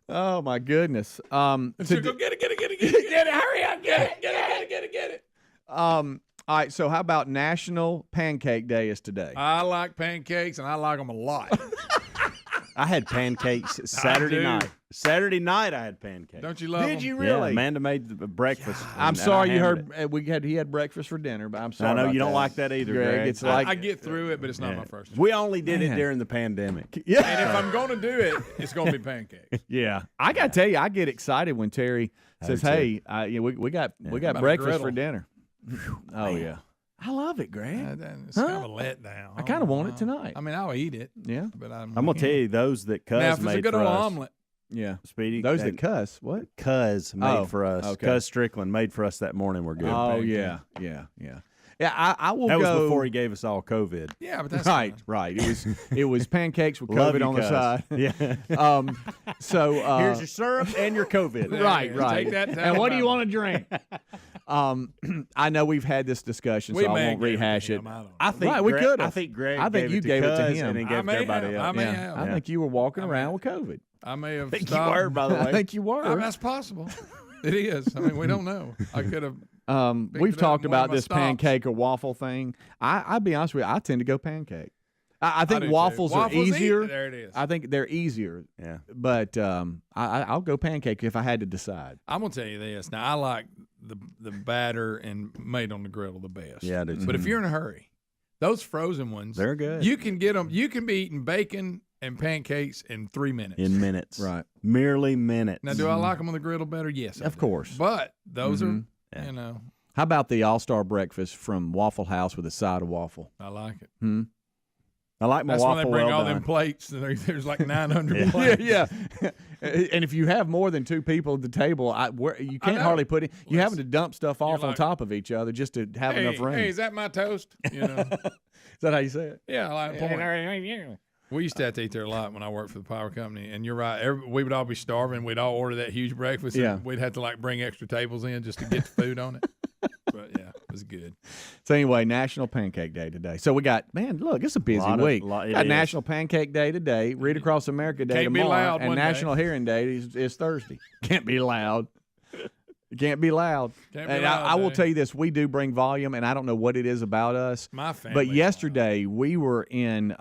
Oh my goodness. She'll go get it, hurry up, get it. All right. So how about National Pancake Day is today? I like pancakes and I like them a lot. I had pancakes Saturday do. night. Saturday night I had pancakes. Don't you love them? Did you Yeah, really? Amanda made the breakfast. I'm and sorry I you hammered heard he had breakfast for dinner, but I'm sorry. I know about you don't that. like that either, Greg. It's like I get through it, but it's not Yeah. my first. We only did Man. it during the pandemic. And if I'm going to do it, it's going to be pancakes. Yeah. I got to tell you, I get excited when Terry says, too. "Hey, we got About a breakfast for griddle. dinner." Oh yeah, I love it, Greg. It's kind of a letdown. I kinda want it tonight. I mean, I'll eat it, Yeah, but I'm gonna tell you those that Cuz now if it's made a good for old us. omelet. yeah. Speedy, Those and that cuss, what? Cuz made Oh, for us. okay. Cuz Strickland made for us that morning. We're good. Oh yeah. Yeah, I will That go. was before he gave us all COVID. Yeah, but that's Right, fine. right. It was pancakes with Love COVID you, on the cuz. side. Yeah. So Here's your syrup and your COVID. right, Yeah, right. take that to And what do you Alabama. want to drink? I know we've had this discussion, We so I may won't have gave rehash to it. him, I don't know. I think Right, we Greg, could've. I think Greg. I think you gave it to Cuz him. and then I gave it to may everybody have. else. I may Yeah, have. I think you were walking around with COVID. I may have I think you stopped. were, by the way. I think you were. That's possible. It is. I mean, we don't know. I could have. We've it up talked in one of about my this stops. pancake or waffle thing. I'll be honest with you. I tend to go pancake. I think do too. waffles are Waffles easier. there it is. I think they're easier. Yeah. But I'll go pancake if I had to decide. I'm gonna tell you this. Now, I like the batter and made on the griddle the best. Yeah, I do too. But if you're in a hurry, those frozen ones, They're good. You can get them. You can be eating bacon and pancakes in 3 minutes. In minutes. Right. Merely minutes. Now, do I like them on the griddle better? Yes, I Of do. course. But those are, Yeah. you know, How about the All-Star breakfast from Waffle House with a side of waffle? I like it. I like my That's when waffle they bring well all done. them plates. And there's like 900 Yeah. plates. Yeah. And if you have more than two people at the table, you can't know. hardly put it. You're Well, having to dump stuff off on like- top of each other just to have Hey, enough room. hey, is that my toast? You know. Is that how you say it? Yeah, I like point. We used to have to eat there a lot when I worked for the power company, and you're right. We would all be starving. We'd all order that huge breakfast. Yeah. And we'd have to like bring extra tables in just to get the food on it. But yeah, it was good. So anyway, National Pancake Day today. So we got, man, look, it's a busy week. it Got is. National Pancake Day today, Read Across America Day Can't be tomorrow, loud and one day. National Hearing Day is Thursday. Can't be loud. You can't be loud. Can't be And loud, I will Dave. tell you this: we do bring volume, and I don't know what it is about us. My family. But yesterday we were in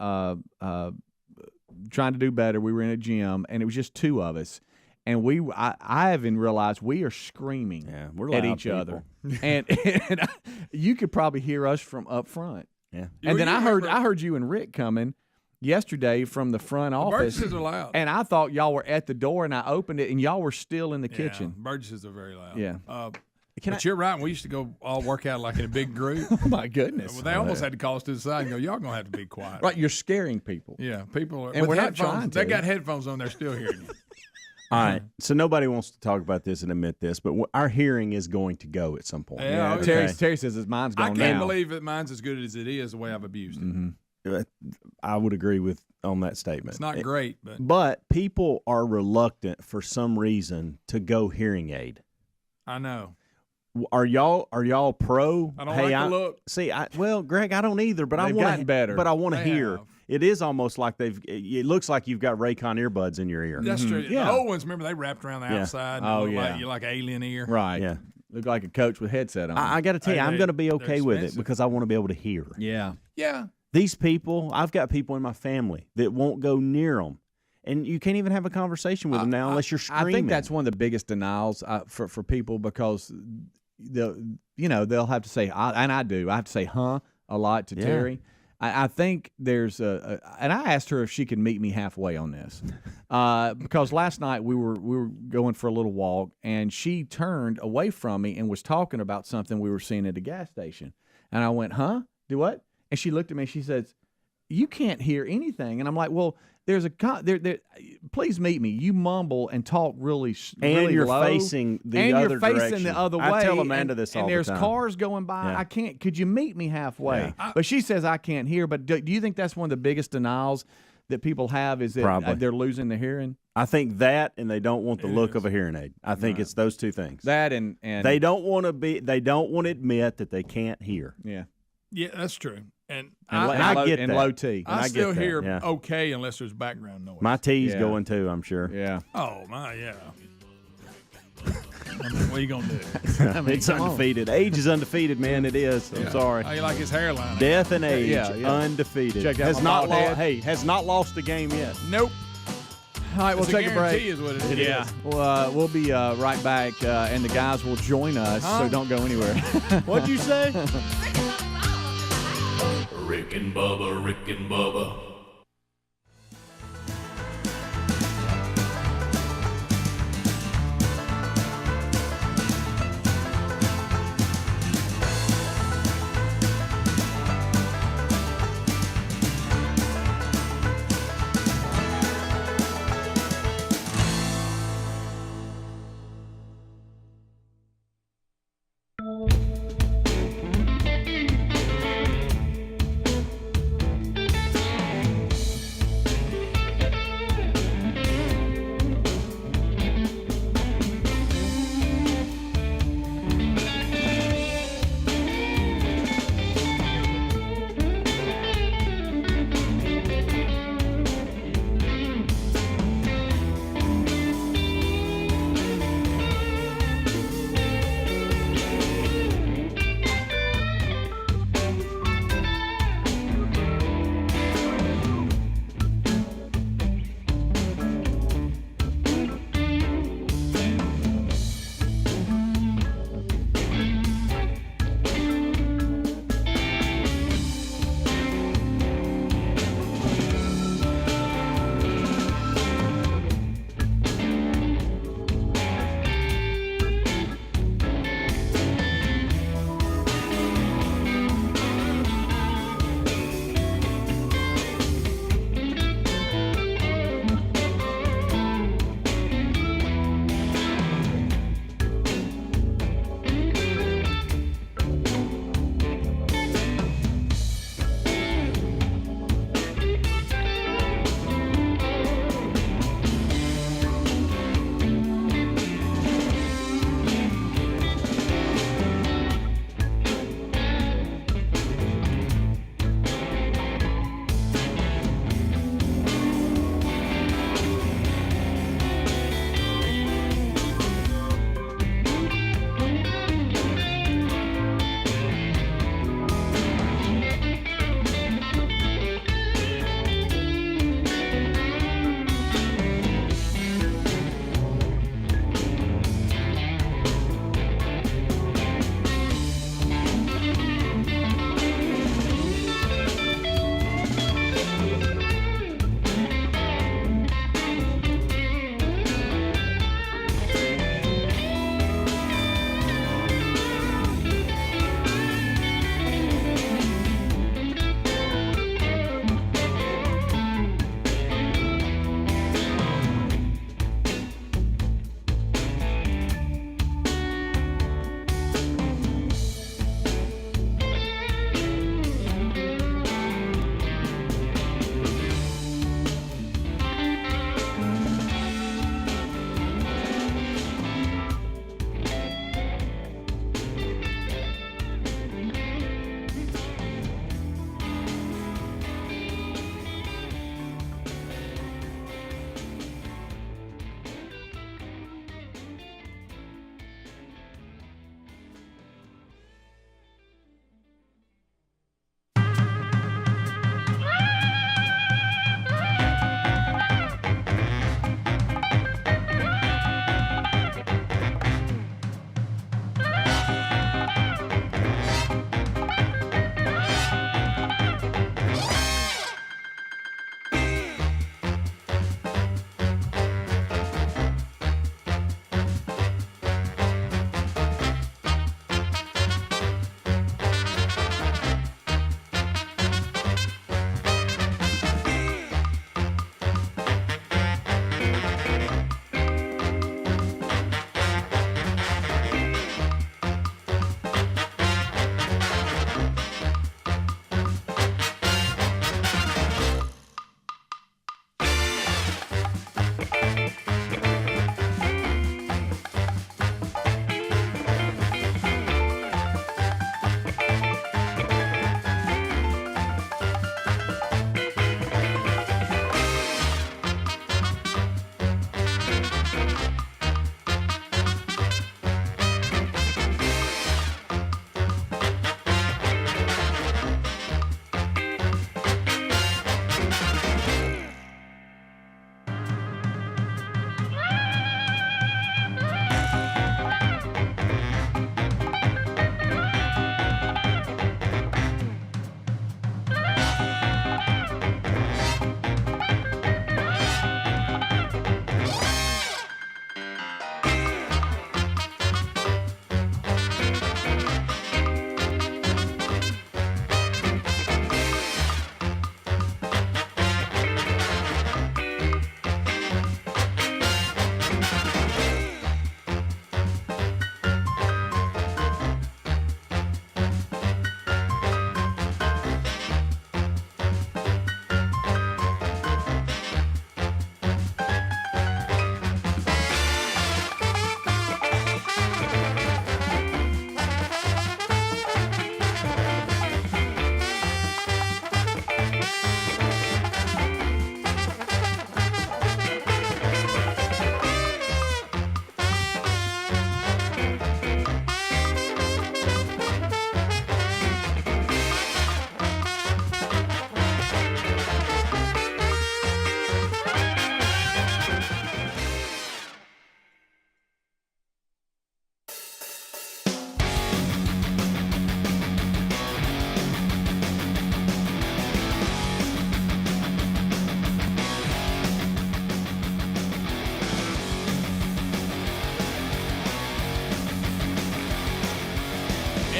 trying to do better. We were in a gym, and it was just two of us. And I haven't realized we are screaming Yeah, we're at loud each people. other, and you could probably hear us from up front. Yeah. And then You I remember- heard you and Rick coming yesterday from the front office, Burgesses are loud. and I thought y'all were at the door, and I opened it, and y'all were still in the kitchen. Burgesses are very loud. Yeah. But you're right. We used to go all work out like in a big group. Oh my goodness! Well, they almost had to call us to the side and go, "Y'all gonna have to be quiet." Right, you're scaring people. Yeah, people are. And with we're not headphones, trying to. They got headphones on. They're still hearing you. All right. So nobody wants to talk about this and admit this, but our hearing is going to go at some point. Yeah, okay. Terry says his mind's I gone can't now. believe that mine's as good as it is the way I've abused it. I would agree with on that statement. It's not great, but But people are reluctant for some reason to go hearing aid. I know. Are y'all pro? I don't like the look. See, well, Greg, I don't either. But I They've want gotten better. But I want to They hear. have. It is almost like it looks like you've got Raycon earbuds in your ear. That's true. Yeah. The old ones, remember, they wrapped around the Yeah. outside. And Oh, looked yeah. like, you're like alien ear. Right. Yeah. Look like a coach with headset on. I got to tell you, Hey, I'm going to be they're okay with it expensive. because I want to be able to hear. yeah. Yeah. These people, I've got people in my family that won't go near them. And you can't even have a conversation with them now unless you're screaming. I think that's one of the biggest denials for people because they'll have to say, and I do. I have to say, huh, a lot to Yeah. Terry. I think there's and I asked her if she could meet me halfway on this, because last night we were going for a little walk, and she turned away from me and was talking about something we were seeing at a gas station, and I went, huh, do what? And she looked at me and she says, you can't hear anything, and I'm like, well, there's please meet me. You mumble and talk really and you're low, facing the and other you're facing direction. the other way. I tell Amanda and, this and all there's the time. cars going by. Yeah. I can't. Could you meet me halfway? Yeah. But she says I can't hear. But do you think that's one of the biggest denials that people have is that Probably. they're losing their hearing? I think that, and they don't want the look of a hearing aid. I think it's those two things. That and They don't want to admit that they can't hear. yeah. Yeah, that's true. And And, I low, get and that. low T. I I get still that, hear yeah. okay unless there's background noise. My T's Yeah. going too, I'm sure. Yeah. Oh, my, yeah. I mean, what are you going to do? It's undefeated. Age is undefeated, man. It is. I'm sorry. How you like his hairline? Death and age, Yeah, yeah. undefeated. Check out has my not bald head. has not lost a game yet. Nope. All right, we'll It's take a break. guarantee is what it is. Yeah. We'll be right back, and the guys will join us, so don't go anywhere. What'd you say? Rick and Bubba, Rick and Bubba.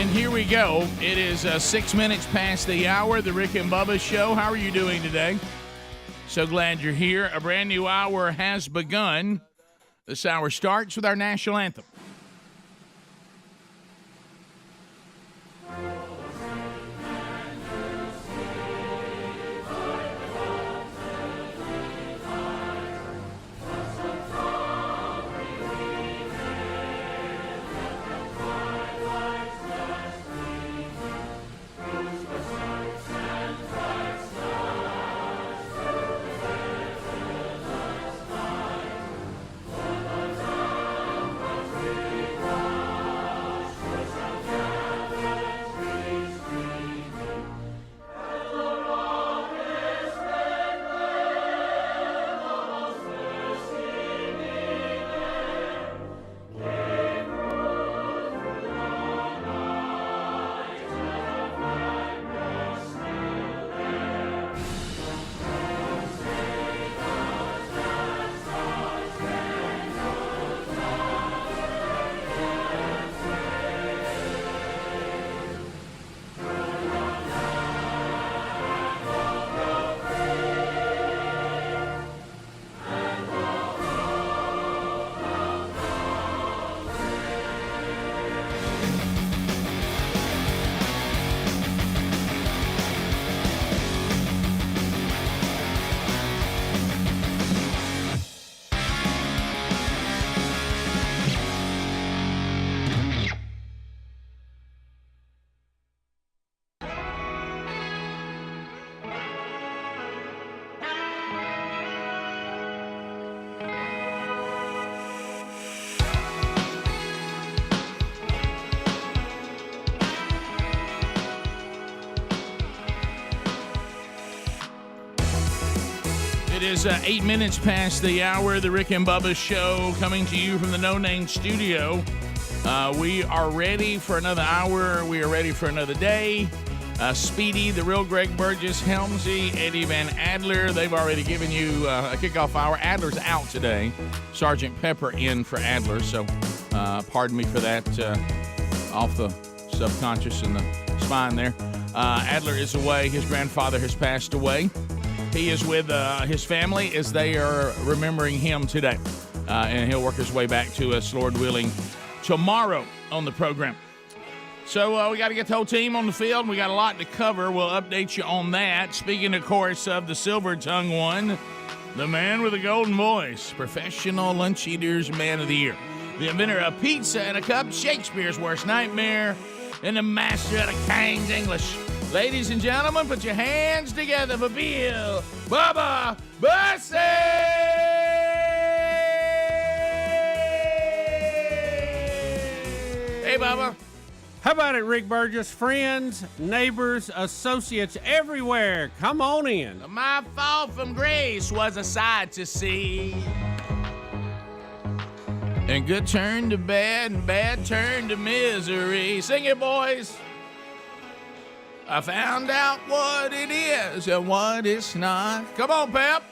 And here we go. It is 6 minutes past the hour, the Rick and Bubba Show. How are you doing today? So glad you're here. A brand new hour has begun. This hour starts with our national anthem. It is 8 minutes past the hour, the Rick and Bubba Show, coming to you from the No Name Studio. We are ready for another hour. We are ready for another day. Speedy, the real Greg Burgess, Helmsy, Eddie Van Adler, they've already given you a kickoff hour. Adler's out today. Sergeant Pepper in for Adler, so pardon me for that, off the subconscious and the spine there. Adler is away. His grandfather has passed away. He is with his family as they are remembering him today. And he'll work his way back to us, Lord willing, tomorrow on the program. So we got to get the whole team on the field. We got a lot to cover. We'll update you on that. Speaking, of course, of the Silver Tongue one, the man with the golden voice, Professional Lunch Eaters Man of the Year, the inventor of pizza and a cup, Shakespeare's worst nightmare, and the master of the King's English. Ladies and gentlemen, put your hands together for Bill Bubba Bussey! Hey, Bubba. How about it, Rick Burgess? Friends, neighbors, associates everywhere. Come on in. My fall from grace was a sight to see. And good turn to bad, and bad turn to misery. Sing it, boys. I found out what it is and what it's not. Come on, Pep.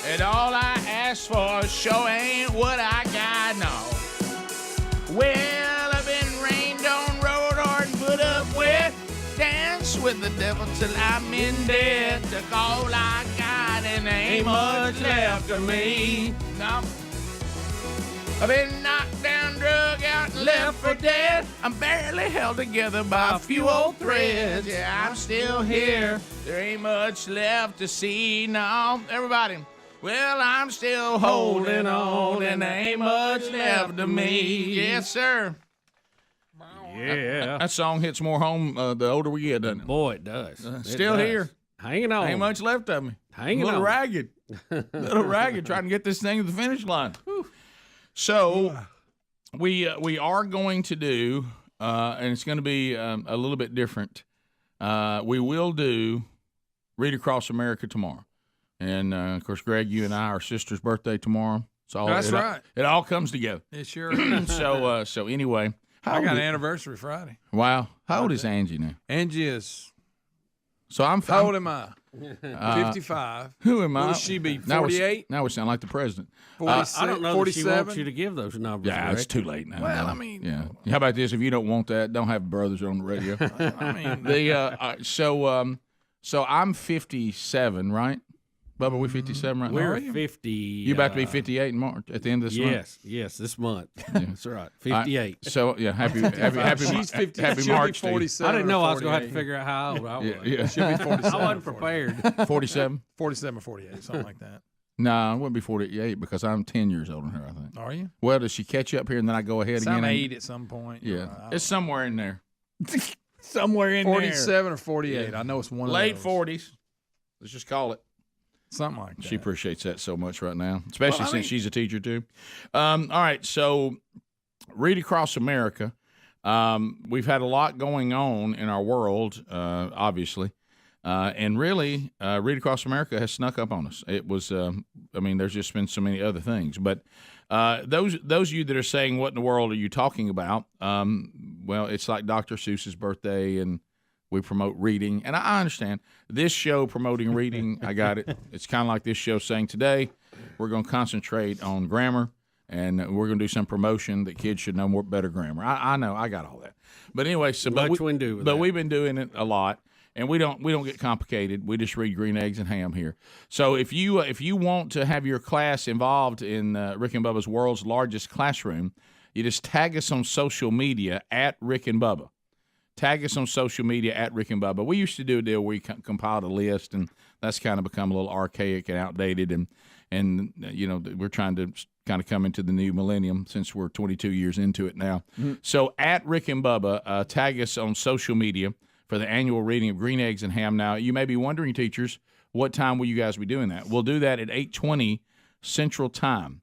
And all I ask for sure ain't what I got, no. Well, I've been rained on, rode hard, and put up with. Dance with the devil till I'm in debt. Took all I got and there ain't much left of me. No. I've been knocked down, drug out, and left for dead. I'm barely held together by a few old threads. Yeah, I'm still here. There ain't much left to see. No, everybody. Well, I'm still holding on, and there ain't much left of me. Yes, sir. Yeah. That song hits more home the older we get, doesn't it? Boy, it does. Still does. Here. Hanging on. Ain't much left of me. Hanging a little on. ragged. Little ragged trying to get this thing to the finish line. So we are going to do, and it's going to be a little bit different. We will do Read Across America tomorrow. And, of course, Greg, you and I, our sister's birthday tomorrow. So That's right. It all comes together. It sure is. So anyway. I got an anniversary Friday. Wow. How old is Angie now? Angie is So I'm How old am I? 55. Who am I? Will she be Now 48? Now we sound like the president. 46, I don't know that 47? she wants you to give those numbers. Yeah, it's Rick. too late now. Well, bro. I mean- yeah. How about this? If you don't want that, don't have brothers on the radio. I mean, So I'm 57, right? Bubba, we 57 right now. We're 50. You about to be 58 in March at the end of this month? Yes, this month. That's right. 58. So yeah, happy she's 50. happy she'll March be to you. 47. I didn't know or I was going to have to 48. figure out how old I was. Yeah. She'll be 47. I wasn't prepared. 47? 47 or 48, something like that. No, I wouldn't be 48 because I'm 10 years older than her, I think. Are you? Well, does she catch up here and then I go ahead Some again? 8 at some point. Yeah. It's somewhere in there. somewhere in 47 or 48. I know it's one Late of those. 40s. Let's just call it. Something like that. She appreciates that so much right now, especially Well, I since mean- she's a teacher too. All right, so read across America. We've had a lot going on in our world, obviously, and really, read across America has snuck up on us. It was, there's just been so many other things. But those of you that are saying, "What in the world are you talking about?" Well, it's like Dr. Seuss's birthday and. We promote reading, and I understand this show promoting reading. I got it. It's kind of like this show saying today we're going to concentrate on grammar, and we're going to do some promotion that kids should know better grammar. I know, I got all that. But anyway, so Much we can do with that. we've been doing it a lot, and we don't get complicated. We just read green eggs and ham here. So if you want to have your class involved in Rick and Bubba's world's largest classroom, you just tag us on social media at Rick and Bubba. Tag us on social media at Rick and Bubba. We used to do a deal where we compiled a list, and that's kind of become a little archaic and outdated. And we're trying to kind of come into the new millennium since we're 22 years into it now. Mm-hmm. So at Rick and Bubba, tag us on social media for the annual reading of Green Eggs and Ham. Now, you may be wondering, teachers, what time will you guys be doing that? We'll do that at 8:20 Central Time.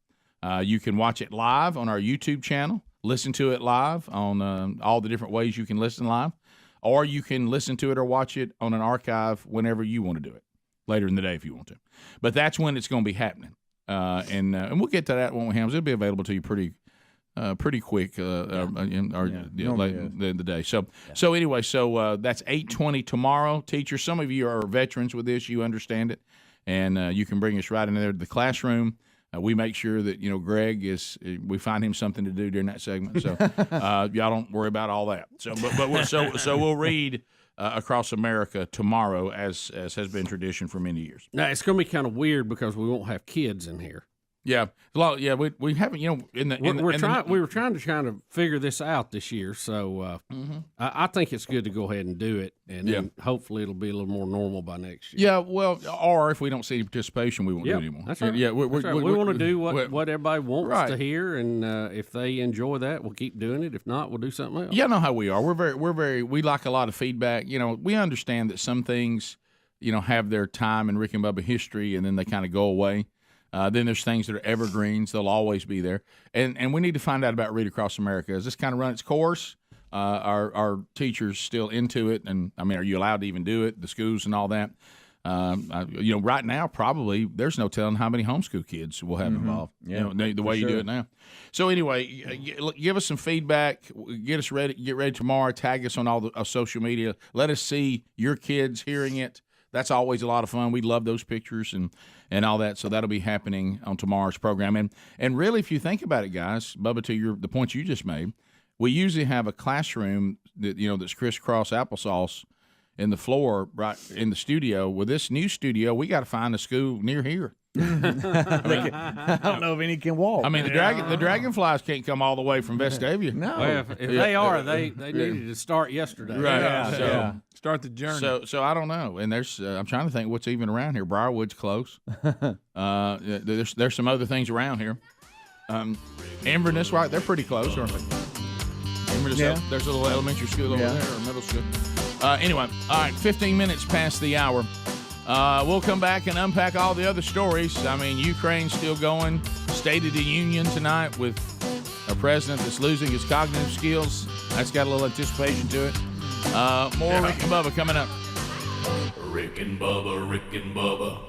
You can watch it live on our YouTube channel. Listen to it live on all the different ways you can listen live, or you can listen to it or watch it on an archive whenever you want to do it, later in the day if you want to. But that's when it's going to be happening, and we'll get to that when we have. It'll be available to you pretty quick, late in the day. So anyway, that's 8:20 tomorrow. Teachers, some of you are veterans with this; you understand it, and you can bring us right in there to the classroom. We make sure that Greg we find him something to do during that segment. So y'all don't worry about all that. So we'll read across America tomorrow as has been tradition for many years. Now it's going to be kind of weird because we won't have kids in here. Yeah, we haven't. We were trying to kind of figure this out this year, so I think it's good to go ahead and do it, and then hopefully it'll be a little more normal by next year. Yeah, well, or if we don't see any participation, we won't do it anymore. That's right. Yeah, we want to do what everybody wants to hear, and if they enjoy that, we'll keep doing it. If not, we'll do something else. Yeah, I know how we are. We like a lot of feedback. We understand that some things, have their time in Rick and Bubba history, and then they kind of go away. Then there's things that are evergreens. They'll always be there. And we need to find out about Read Across America. Has this kind of run its course? Are teachers still into it? And, are you allowed to even do it, the schools and all that? Right now, probably there's no telling how many homeschool kids we'll have involved, the way you do it now. So anyway, give us some feedback. Get ready tomorrow. Tag us on all the social media. Let us see your kids hearing it. That's always a lot of fun. We love those pictures and all that. So that'll be happening on tomorrow's program. And really, if you think about it, guys, Bubba, to the point you just made, we usually have a classroom that that's crisscross applesauce in the floor right in the studio. With this new studio, we got to find a school near here. I don't know if any can walk. The dragonflies can't come all the way from Vestavia. No. Well, if they are, they needed to start yesterday. Right. Start the journey. So I don't know. And there's I'm trying to think what's even around here. Briarwood's close. There's some other things around here. Inverness, right? They're pretty close, aren't they? Inverness, there's a little elementary school over there or middle school. Anyway, all right, 15 minutes past the hour. We'll come back and unpack all the other stories. Ukraine's still going. State of the Union tonight with a president that's losing his cognitive skills. That's got a little anticipation to it. More Rick and Bubba coming up. Rick and Bubba, Rick and Bubba.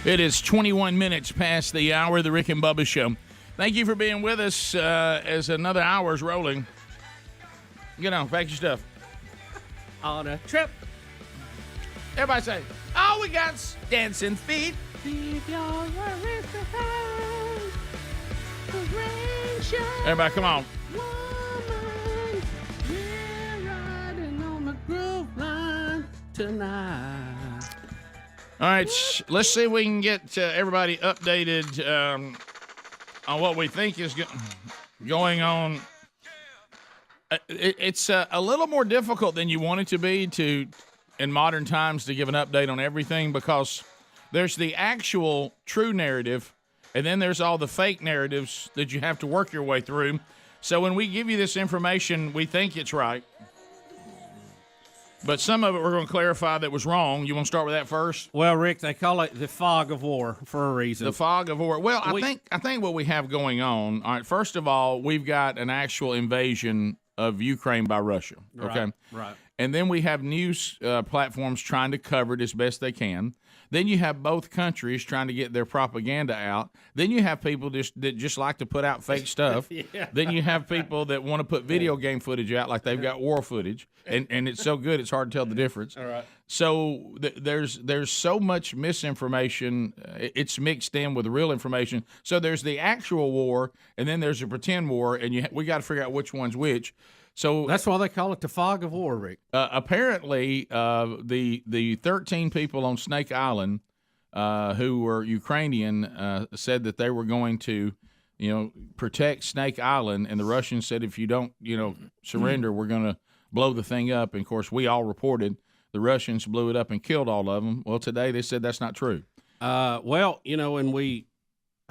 It is 21 minutes past the hour of the Rick and Bubba Show. Thank you for being with us as another hour is rolling. Get on, pack your stuff. On a trip. Everybody say, all we got's dancing feet. Everybody, come on. Woman, we're riding on the groove line tonight. All right, let's see if we can get everybody updated on what we think is going on. It's a little more difficult than you want it to be in modern times to give an update on everything, because there's the actual true narrative, and then there's all the fake narratives that you have to work your way through. So when we give you this information, we think it's right. But some of it we're going to clarify that was wrong. You want to start with that first? Well, Rick, they call it the fog of war for a reason. The fog of war. Well, I think what we have going on, all right, first of all, we've got an actual invasion of Ukraine by Russia. Okay? Right. And then we have news platforms trying to cover it as best they can. Then you have both countries trying to get their propaganda out. Then you have people that just like to put out fake stuff. Yeah. Then you have people that want to put video game footage out like they've got war footage, and it's so good it's hard to tell the difference. All right. So there's so much misinformation. It's mixed in with real information. So there's the actual war, and then there's a pretend war, and we got to figure out which one's which. So that's why they call it the fog of war, Rick. Apparently, the 13 people on Snake Island who were Ukrainian said that they were going to, protect Snake Island, and the Russians said if you don't, surrender, we're going to blow the thing up. And of course, we all reported the Russians blew it up and killed all of them. Well, today they said that's not true. And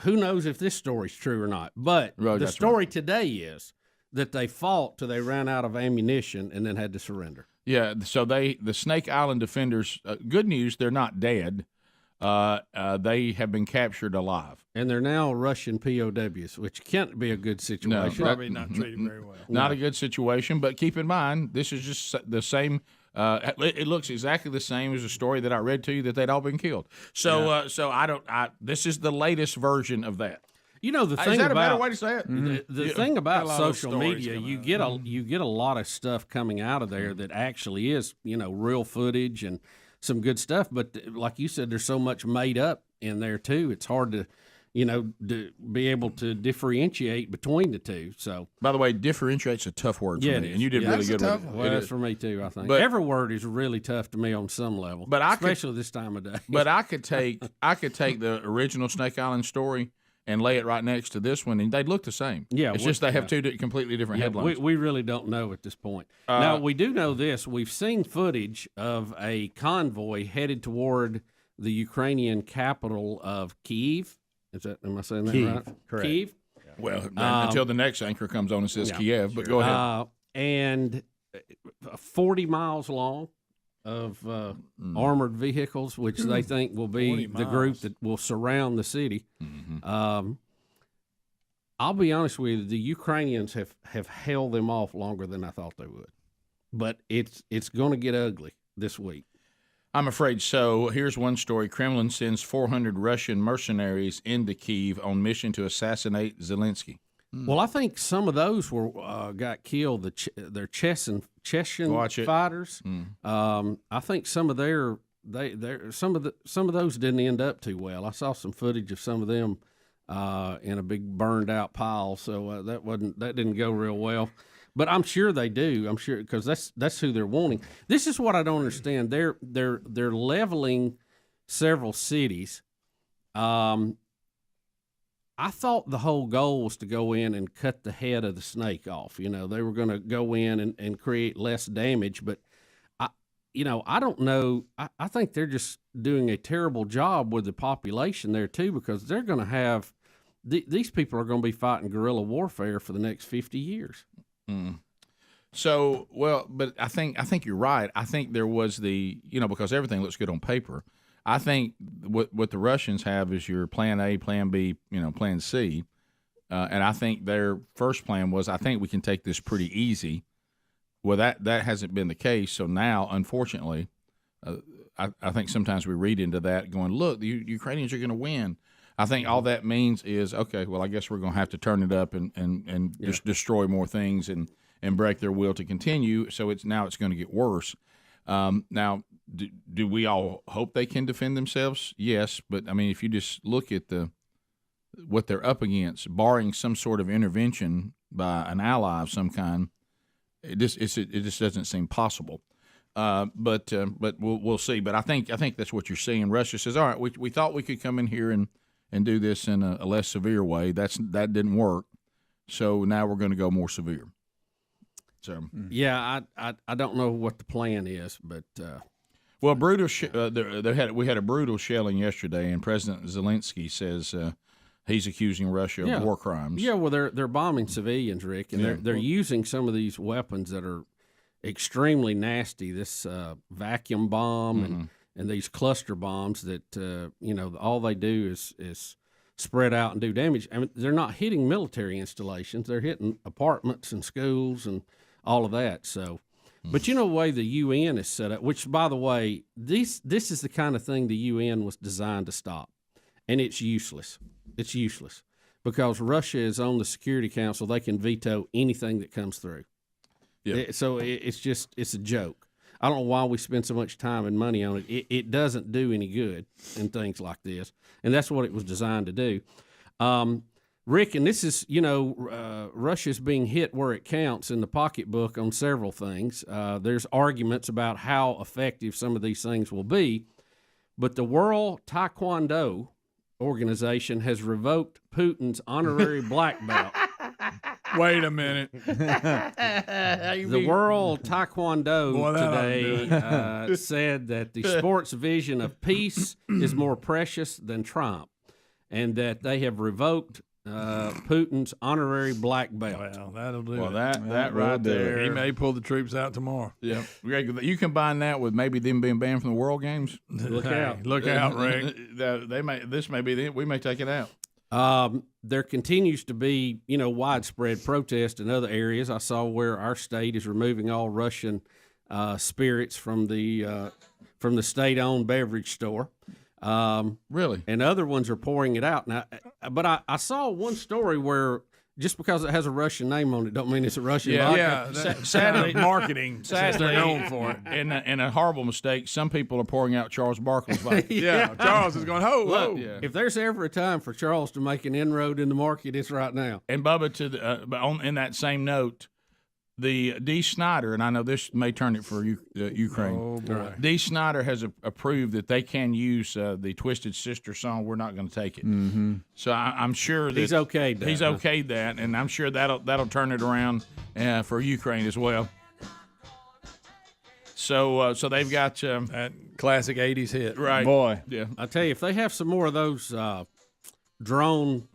who knows if this story's true or not? But the story today is that they fought till they ran out of ammunition and then had to surrender. Yeah, so the Snake Island defenders, good news, they're not dead. They have been captured alive. And they're now Russian POWs, which can't be a good situation. No, probably not treated very well. Not a good situation, but keep in mind, this is just the same. It looks exactly the same as the story that I read to you that they'd all been killed. So, this is the latest version of that. The thing is that about, a better way to say it? The thing about social media, you get a lot of stuff coming out of there that actually is, real footage and some good stuff. But like you said, there's so much made up in there too. It's hard to, to be able to differentiate between the two. So, by the way, differentiate's a tough word for me, and you did really good with it. Well, that's for me too. I think every word is really tough to me on some level, but especially this time of day. But I could take the original Snake Island story and lay it right next to this one, and they'd look the same. Yeah, it's just they have two completely different headlines. We really don't know at this point. Now, we do know this. We've seen footage of a convoy headed toward the Ukrainian capital of Kyiv. Am I saying that right? Correct. Kyiv? Yeah. Well, until the next anchor comes on and says Kiev, but go ahead. And 40 miles long of armored vehicles, which they think will be the group that will surround the city. Mm-hmm. I'll be honest with you, the Ukrainians have held them off longer than I thought they would. But it's going to get ugly this week. I'm afraid so. Here's one story. Kremlin sends 400 Russian mercenaries into Kyiv on mission to assassinate Zelensky. Well, I think some of those got killed. They're Chechen fighters. I think some of some of those didn't end up too well. I saw some footage of some of them in a big burned out pile. So that didn't go real well. But I'm sure they do. I'm sure because that's who they're wanting. This is what I don't understand. They're leveling several cities. I thought the whole goal was to go in and cut the head of the snake off. They were going to go in and create less damage. But I don't know. I think they're just doing a terrible job with the population there too, because they're going to have these people are going to be fighting guerrilla warfare for the next 50 years. Mm. So, but I think you're right. I think there was because everything looks good on paper. I think what the Russians have is your plan A, plan B, plan C. And I think their first plan was, I think we can take this pretty easy. Well, that hasn't been the case. So now, unfortunately, I think sometimes we read into that going, look, the Ukrainians are going to win. I think all that means is, okay, well, I guess we're going to have to turn it up and just destroy more things and break their will to continue. So it's going to get worse. Now, do we all hope they can defend themselves? Yes, but I mean, if you just look at what they're up against, barring some sort of intervention by an ally of some kind, it just doesn't seem possible. But we'll see. But I think that's what you're seeing. Russia says, all right, we thought we could come in here and do this in a less severe way. That didn't work. So now we're going to go more severe. So yeah, I don't know what the plan is, but well, brutal. We had a brutal shelling yesterday, and President Zelensky says he's accusing Russia of war crimes. Yeah, well, they're bombing civilians, Rick, and they're using some of these weapons that are extremely nasty. This vacuum bomb and these cluster bombs that all they do is spread out and do damage. I mean, they're not hitting military installations; they're hitting apartments and schools and all of that. So, but the way the UN is set up, which, by the way, this is the kind of thing the UN was designed to stop, and it's useless. It's useless because Russia is on the Security Council. They can veto anything that comes through. Yeah. So it's a joke. I don't know why we spend so much time and money on it. It doesn't do any good in things like this, and that's what it was designed to do. Rick, and this is, Russia's being hit where it counts in the pocketbook on several things. There's arguments about how effective some of these things will be, but the World Taekwondo organization has revoked Putin's honorary black belt. Wait a minute. The World Taekwondo today said that the sports vision of peace is more precious than triumph, and that they have revoked Putin's honorary black belt. Well, that'll do. Well, that right there. He may pull the troops out tomorrow. Yeah, you combine that with maybe them being banned from the World Games. Look out! Look out, Rick. We may take it out. There continues to be, widespread protest in other areas. I saw where our state is removing all Russian spirits from the state-owned beverage store. Really? And other ones are pouring it out now. But I saw one story where just because it has a Russian name on it, don't mean it's a Russian vodka. Yeah. Sadly, marketing. Sadly, they're known for it. And a horrible mistake. Some people are pouring out Charles Barkley's vodka. Yeah, Charles is going, ho, Look, ho. Yeah. If there's ever a time for Charles to make an inroad in the market, it's right now. And Bubba, in that same note, the D. Snyder, and I know this may turn it for Ukraine. Oh, boy. D. Snyder has approved that they can use the Twisted Sister song, We're Not Going to Take It. Mm-hmm. So I'm sure that he's okayed that. He's okayed that, and I'm sure that'll turn it around for Ukraine as well. So they've got that classic 80s hit. Right. Boy. Yeah. I tell you, if they have some more of those drone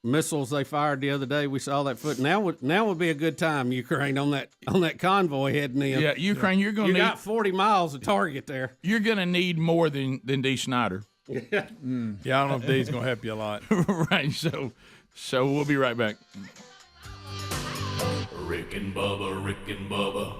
missiles they fired the other day, we saw that foot. Now would be a good time, Ukraine, on that convoy heading in. Yeah, Ukraine, you're going to need. You got 40 miles of target there. You're going to need more than D. Snyder. Yeah, I don't know if D's going to help you a lot. Right. So we'll be right back. Rick and Bubba.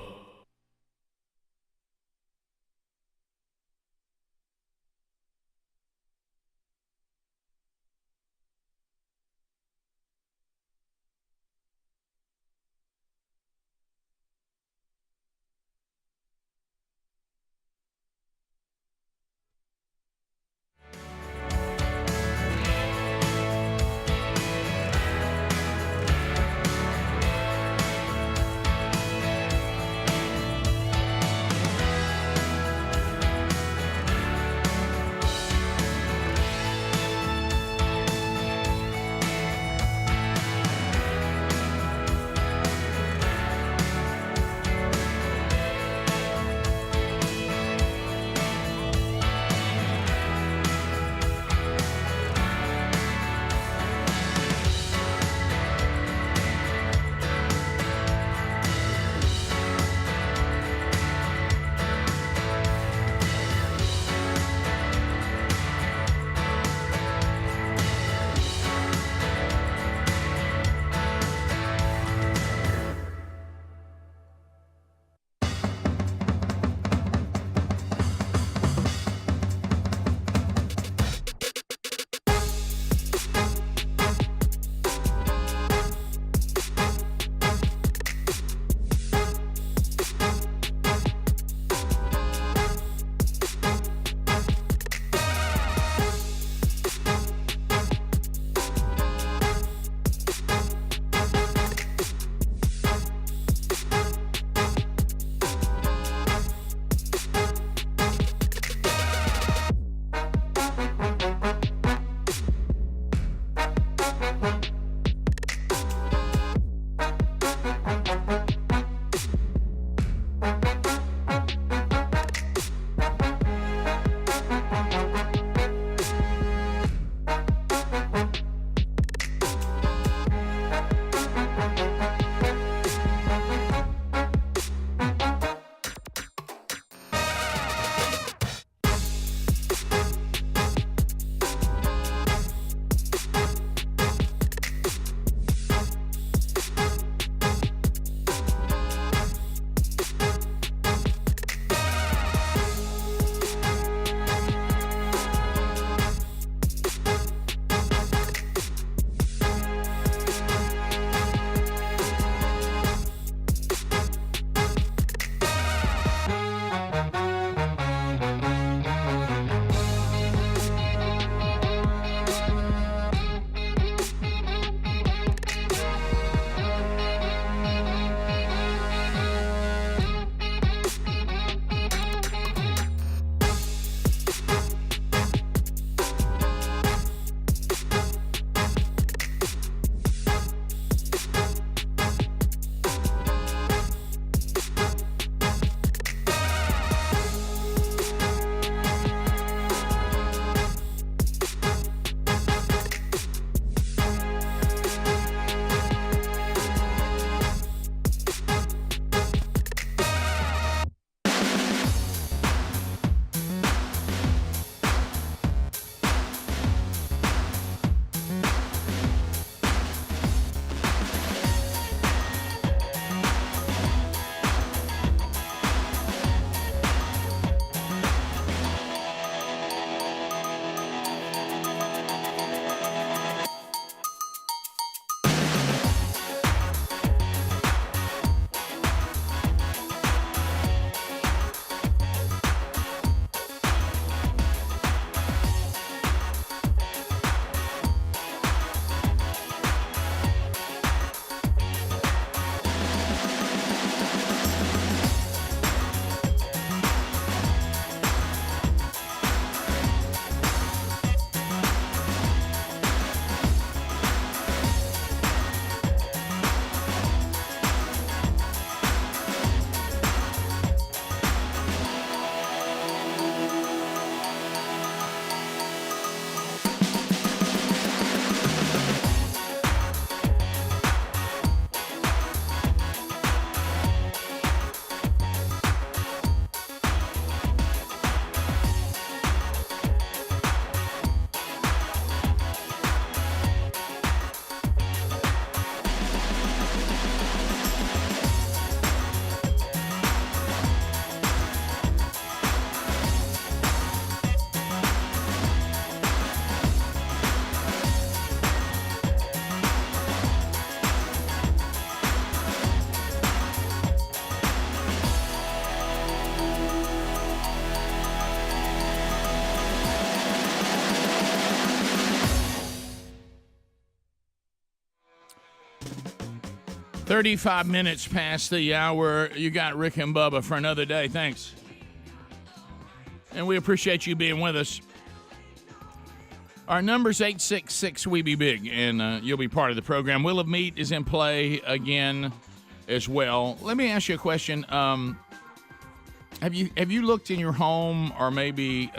35 minutes past the hour. You got Rick and Bubba for another day. Thanks. And we appreciate you being with us. Our number's 866-WE-BE-BIG, and you'll be part of the program. Wheel of Meat is in play again as well. Let me ask you a question. Have you looked in your home or maybe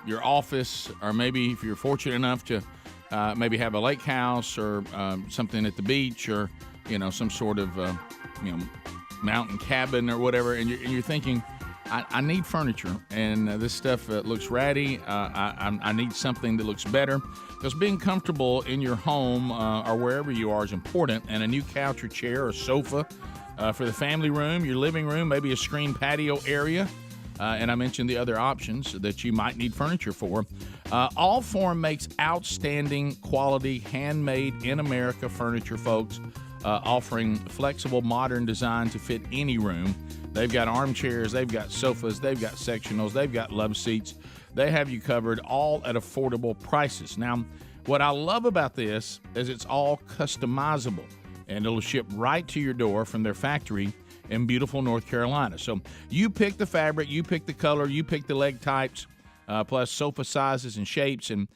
your office, or maybe if you're fortunate enough to maybe have a lake house or something at the beach, or some sort of mountain cabin or whatever, and you're thinking, I need furniture, and this stuff looks ratty. I need something that looks better, because being comfortable in your home or wherever you are is important, and a new couch or chair or sofa for the family room, your living room, maybe a screen patio area, and I mentioned the other options that you might need furniture for. Allform makes outstanding quality, handmade, in America furniture, folks, offering flexible, modern design to fit any room. They've got armchairs, they've got sofas, they've got sectionals, they've got love seats. They have you covered, all at affordable prices. Now, what I love about this is it's all customizable, and it'll ship right to your door from their factory in beautiful North Carolina. So you pick the fabric, you pick the color, you pick the leg types, plus sofa sizes and shapes, and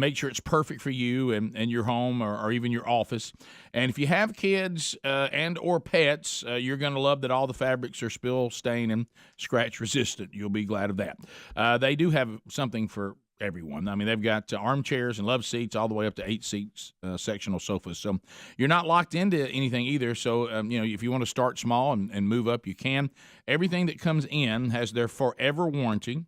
make sure it's perfect for you and your home or even your office. And if you have kids and or pets, you're going to love that all the fabrics are spill, stain, and scratch resistant. You'll be glad of that. They do have something for everyone. I mean, they've got armchairs and love seats all the way up to 8 seats, sectional sofas. So you're not locked into anything either. So, if you want to start small and move up, you can. Everything that comes in has their forever warranty.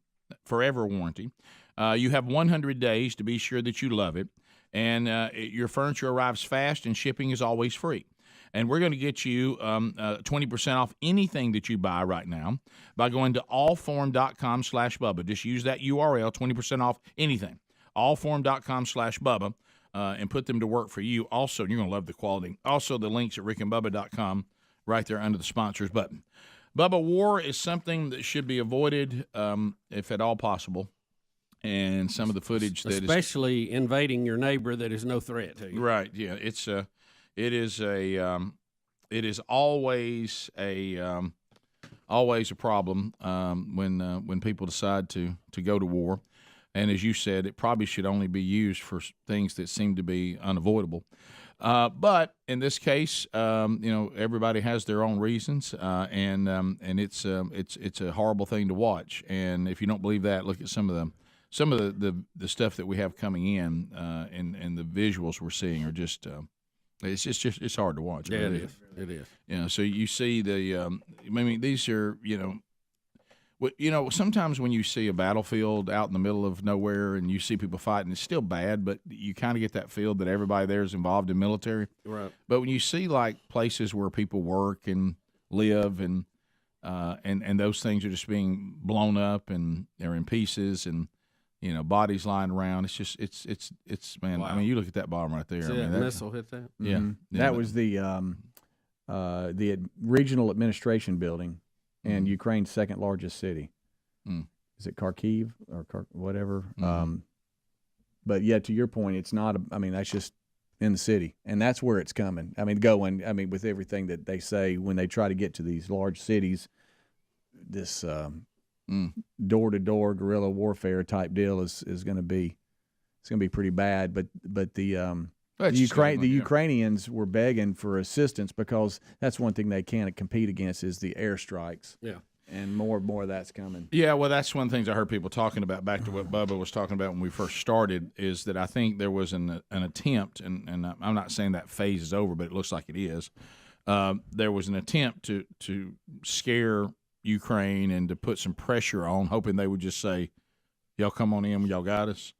You have 100 days to be sure that you love it. And your furniture arrives fast, and shipping is always free. And we're going to get you 20% off anything that you buy right now by going to allform.com/Bubba. Just use that URL, 20% off anything. Allform.com/Bubba, and put them to work for you. Also, you're going to love the quality. Also, the links at rickandbubba.com right there under the sponsors button. Bubba, war is something that should be avoided if at all possible. And some of the footage that especially invading your neighbor that is no threat to you. Right. Yeah. It is always a problem when people decide to go to war. And as you said, it probably should only be used for things that seem to be unavoidable. But in this case, everybody has their own reasons, and it's a horrible thing to watch. And if you don't believe that, look at some of the stuff that we have coming in, and the visuals we're seeing are just it's hard to watch. Yeah, it is. So you see these are sometimes when you see a battlefield out in the middle of nowhere and you see people fighting, it's still bad, but you kind of get that feel that everybody there is involved in military. Right. But when you see like places where people work and live and those things are just being blown up and they're in pieces and bodies lying around, it's just it's man. Wow. I mean, you look at that bomb right there. See that missile hit that? Yeah. Mm-hmm. That was the regional administration building. And Ukraine's second largest city. Is it Kharkiv or whatever? Mm-hmm. But yeah, to your point, it's not. That's just in the city, and that's where it's coming. With everything that they say when they try to get to these large cities, this door-to-door guerrilla warfare type deal is going to be pretty bad. But the Ukrainians were begging for assistance because that's one thing they can't compete against is the airstrikes. Yeah. And more of that's coming. Yeah, well, that's one of the things I heard people talking about, back to what Bubba was talking about when we first started, is that I think there was an attempt, and I'm not saying that phase is over, but it looks like it is. There was an attempt to scare Ukraine and to put some pressure on, hoping they would just say, y'all come on in, y'all got us.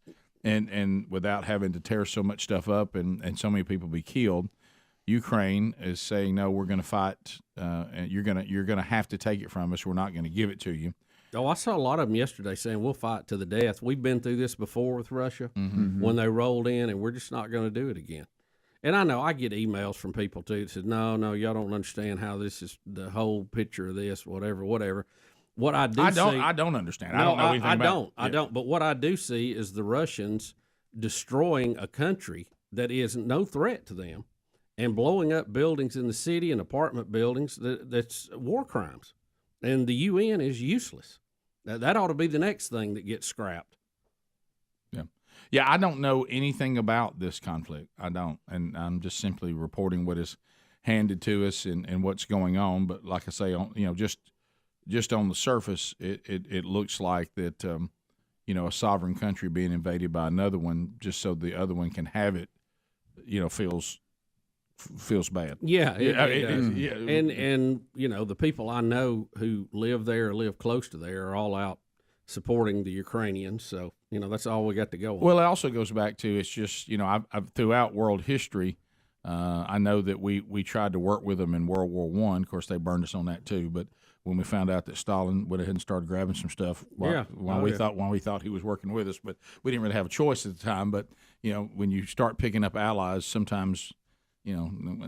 And without having to tear so much stuff up and so many people be killed, Ukraine is saying, no, we're going to fight, and you're gonna have to take it from us. We're not going to give it to you. Oh, I saw a lot of them yesterday saying we'll fight to the death. We've been through this before with Russia when they rolled in, and we're just not going to do it again. And I know I get emails from people too that said, no, y'all don't understand how this is the whole picture of this, whatever. What I don't understand. I don't know anything about it. I don't. But what I do see is the Russians destroying a country that is no threat to them, and blowing up buildings in the city and apartment buildings, that's war crimes. And the UN is useless. That ought to be the next thing that gets scrapped. Yeah, I don't know anything about this conflict. I don't, and I'm just simply reporting what is handed to us and what's going on. But like I say, just on the surface, it looks like that a sovereign country being invaded by another one just so the other one can have it, feels bad. Yeah, and the people I know who live there or live close to there are all out supporting the Ukrainians. So that's all we got to go on. Well, it also goes back to it's just I've throughout world history, I know that we tried to work with them in World War I. Of course, they burned us on that too. But when we found out that Stalin went ahead and started grabbing some stuff, while we thought he was working with us, but we didn't really have a choice at the time. But when you start picking up allies, sometimes.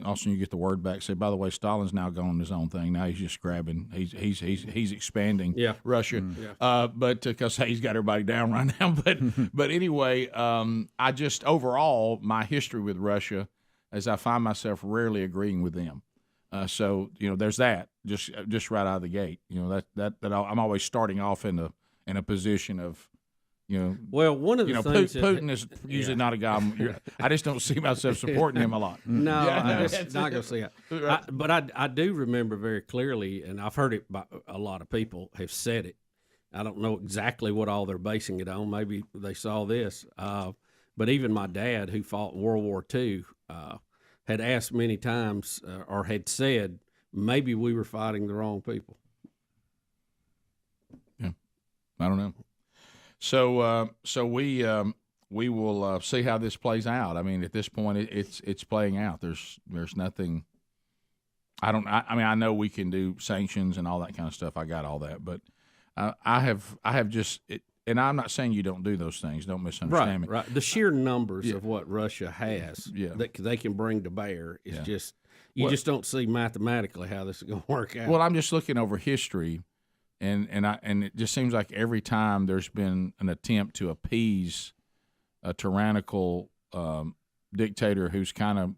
Also you get the word back. Say, by the way, Stalin's now going on his own thing. Now he's just grabbing. He's expanding Russia. But because he's got everybody down right now. But anyway, I just overall my history with Russia, as I find myself rarely agreeing with them. So there's that just right out of the gate. That I'm always starting off in a position of. Well, one of the things Putin is usually not a guy. I just don't see myself supporting him a lot. No, I'm just not going to see it. But I do remember very clearly, and I've heard it by a lot of people have said it. I don't know exactly what all they're basing it on. Maybe they saw this. But even my dad, who fought in World War II, had asked many times or had said, maybe we were fighting the wrong people. Yeah, I don't know. So we will see how this plays out. I mean, at this point, it's playing out. There's nothing. I know we can do sanctions and all that kind of stuff. I got all that, but I have just. And I'm not saying you don't do those things. Don't misunderstand me. Right. The sheer numbers of what Russia has that they can bring to bear is just you just don't see mathematically how this is going to work out. Well, I'm just looking over history. And it just seems like every time there's been an attempt to appease a tyrannical dictator who's kind of,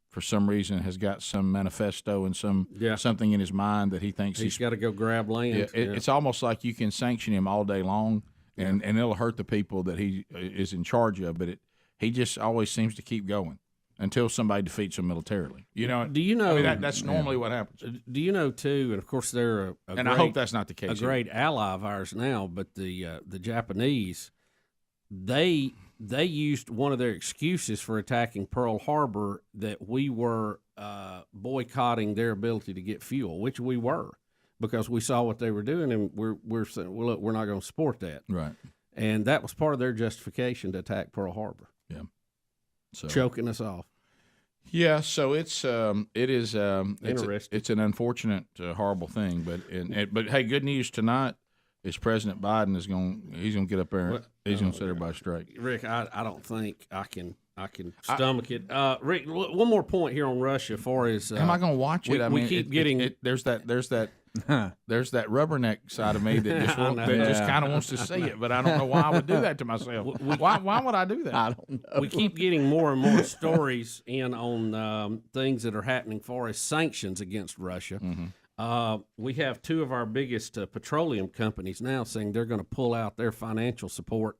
for some reason, has got some manifesto and something in his mind that he thinks he's got to go grab land. It's almost like you can sanction him all day long, and it'll hurt the people that he is in charge of. But he just always seems to keep going. Until somebody defeats them militarily, Do you know? I mean, that's normally what happens. Do you know too? And of course, they're I hope that's not the case. A great ally of ours now, but the Japanese, they used one of their excuses for attacking Pearl Harbor that we were boycotting their ability to get fuel, which we were, because we saw what they were doing, and we're saying, well, look, we're not going to support that. Right. And that was part of their justification to attack Pearl Harbor. Yeah. So choking us off. Yeah, so it is interesting. It's an unfortunate, horrible thing, but hey, good news tonight is President Biden he's going to get up there and he's going to set everybody straight. Rick, I don't think I can stomach it. Rick, one more point here on Russia. Far as am I going to watch it? We keep getting there's that rubberneck side of me that just kind of wants to see it, but I don't know why I would do that to myself. Why would I do that? I don't know. We keep getting more and more stories in on things that are happening far as sanctions against Russia. Mm-hmm. We have two of our biggest petroleum companies now saying they're going to pull out their financial support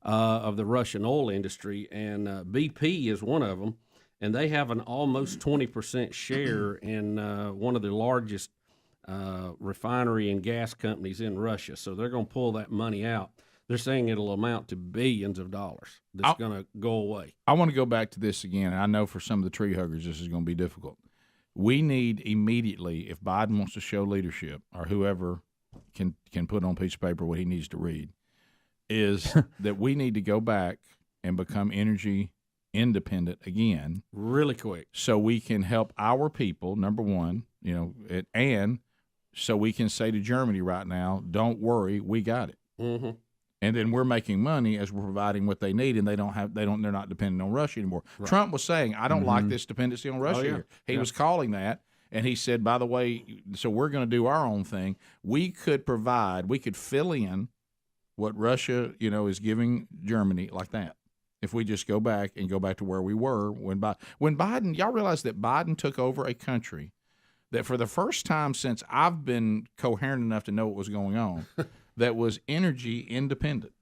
of the Russian oil industry, and BP is one of them, and they have an almost 20% share in one of the largest refinery and gas companies in Russia. So they're going to pull that money out. They're saying it'll amount to billions of dollars that's going to go away. I want to go back to this again. I know for some of the tree huggers this is going to be difficult. We need immediately, if Biden wants to show leadership, or whoever can put on a piece of paper what he needs to read, is that we need to go back and become energy independent again. Really quick. So we can help our people, number one, and so we can say to Germany right now, don't worry, we got it. Mm-hmm. And then we're making money as we're providing what they need, and they're not dependent on Russia anymore. Right. Trump was saying, I don't like this dependency on Russia here. He was calling that, and he said, by the way, so we're going to do our own thing. We could fill in what Russia, is giving Germany like that. if we just go back to where we were when Biden. Y'all realize that Biden took over a country that for the first time since I've been coherent enough to know what was going on, that was energy independent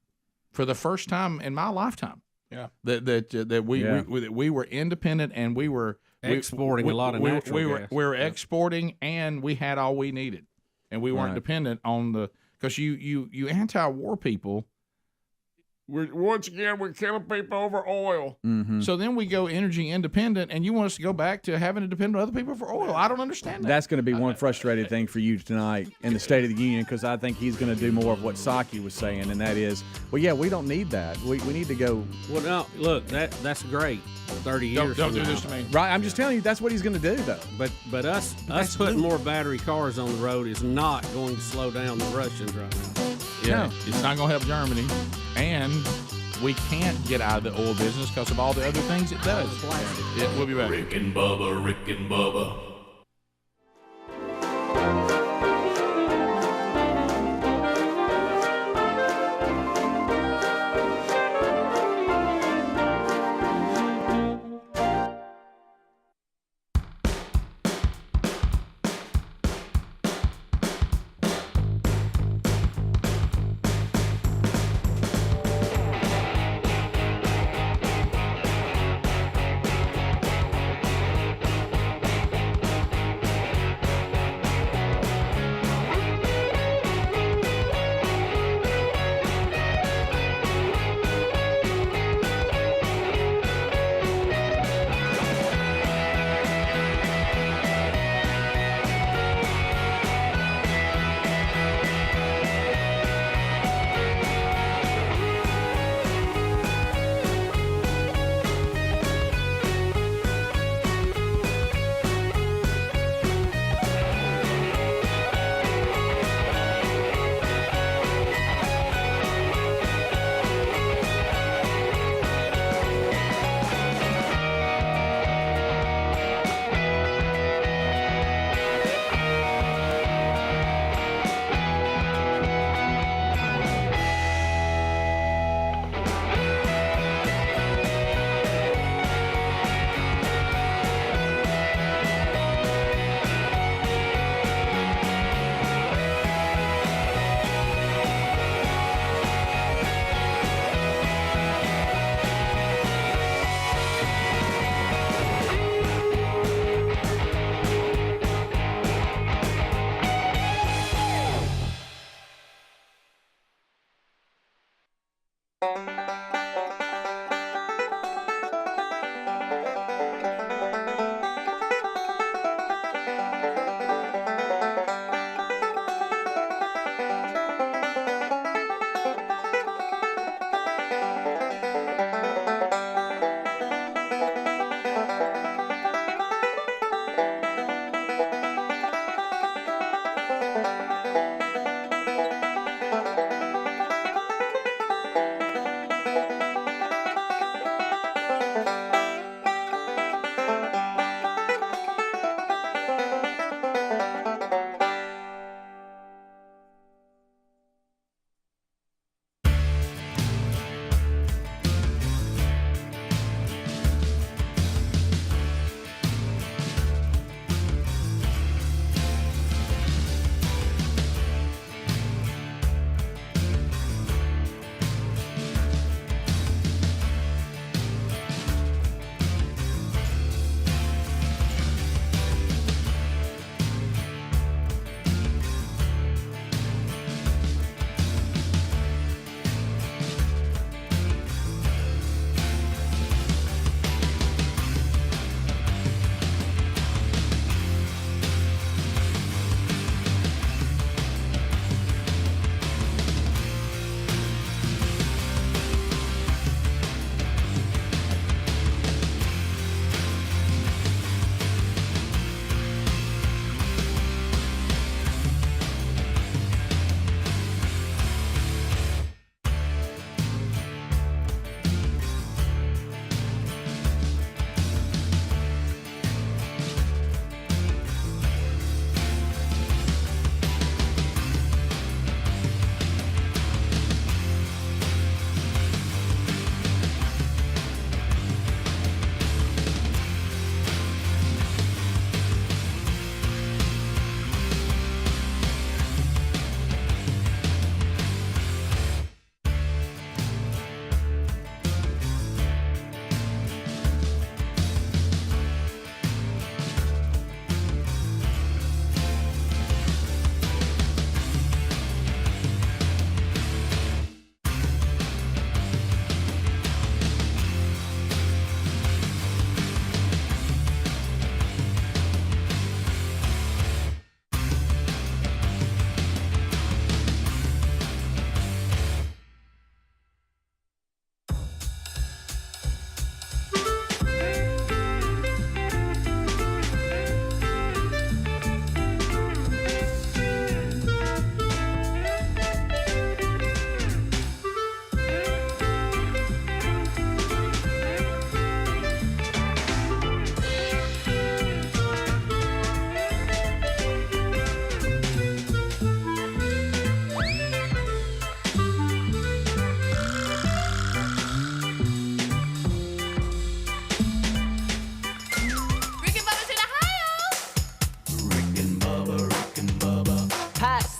for the first time in my lifetime. Yeah, that we were independent and we were exporting a lot of natural gas. We were exporting and we had all we needed, and we weren't dependent on because you anti-war people. Once again, we're killing people over oil. Mm-hmm. So then we go energy independent, and you want us to go back to having to depend on other people for oil. I don't understand that. That's going to be one frustrating thing for you tonight in the State of the Union, because I think he's going to do more of what Psaki was saying, and that is, well, yeah, we don't need that. We need to go. Well, no, look, that's great. 30 years. Don't do this to me. Right, I'm just telling you, that's what he's going to do, though. But us putting more battery cars on the road is not going to slow down the Russians right now. Yeah, it's not going to help Germany, and we can't get out of the oil business because of all the other things it does. We'll be back. Rick and Bubba.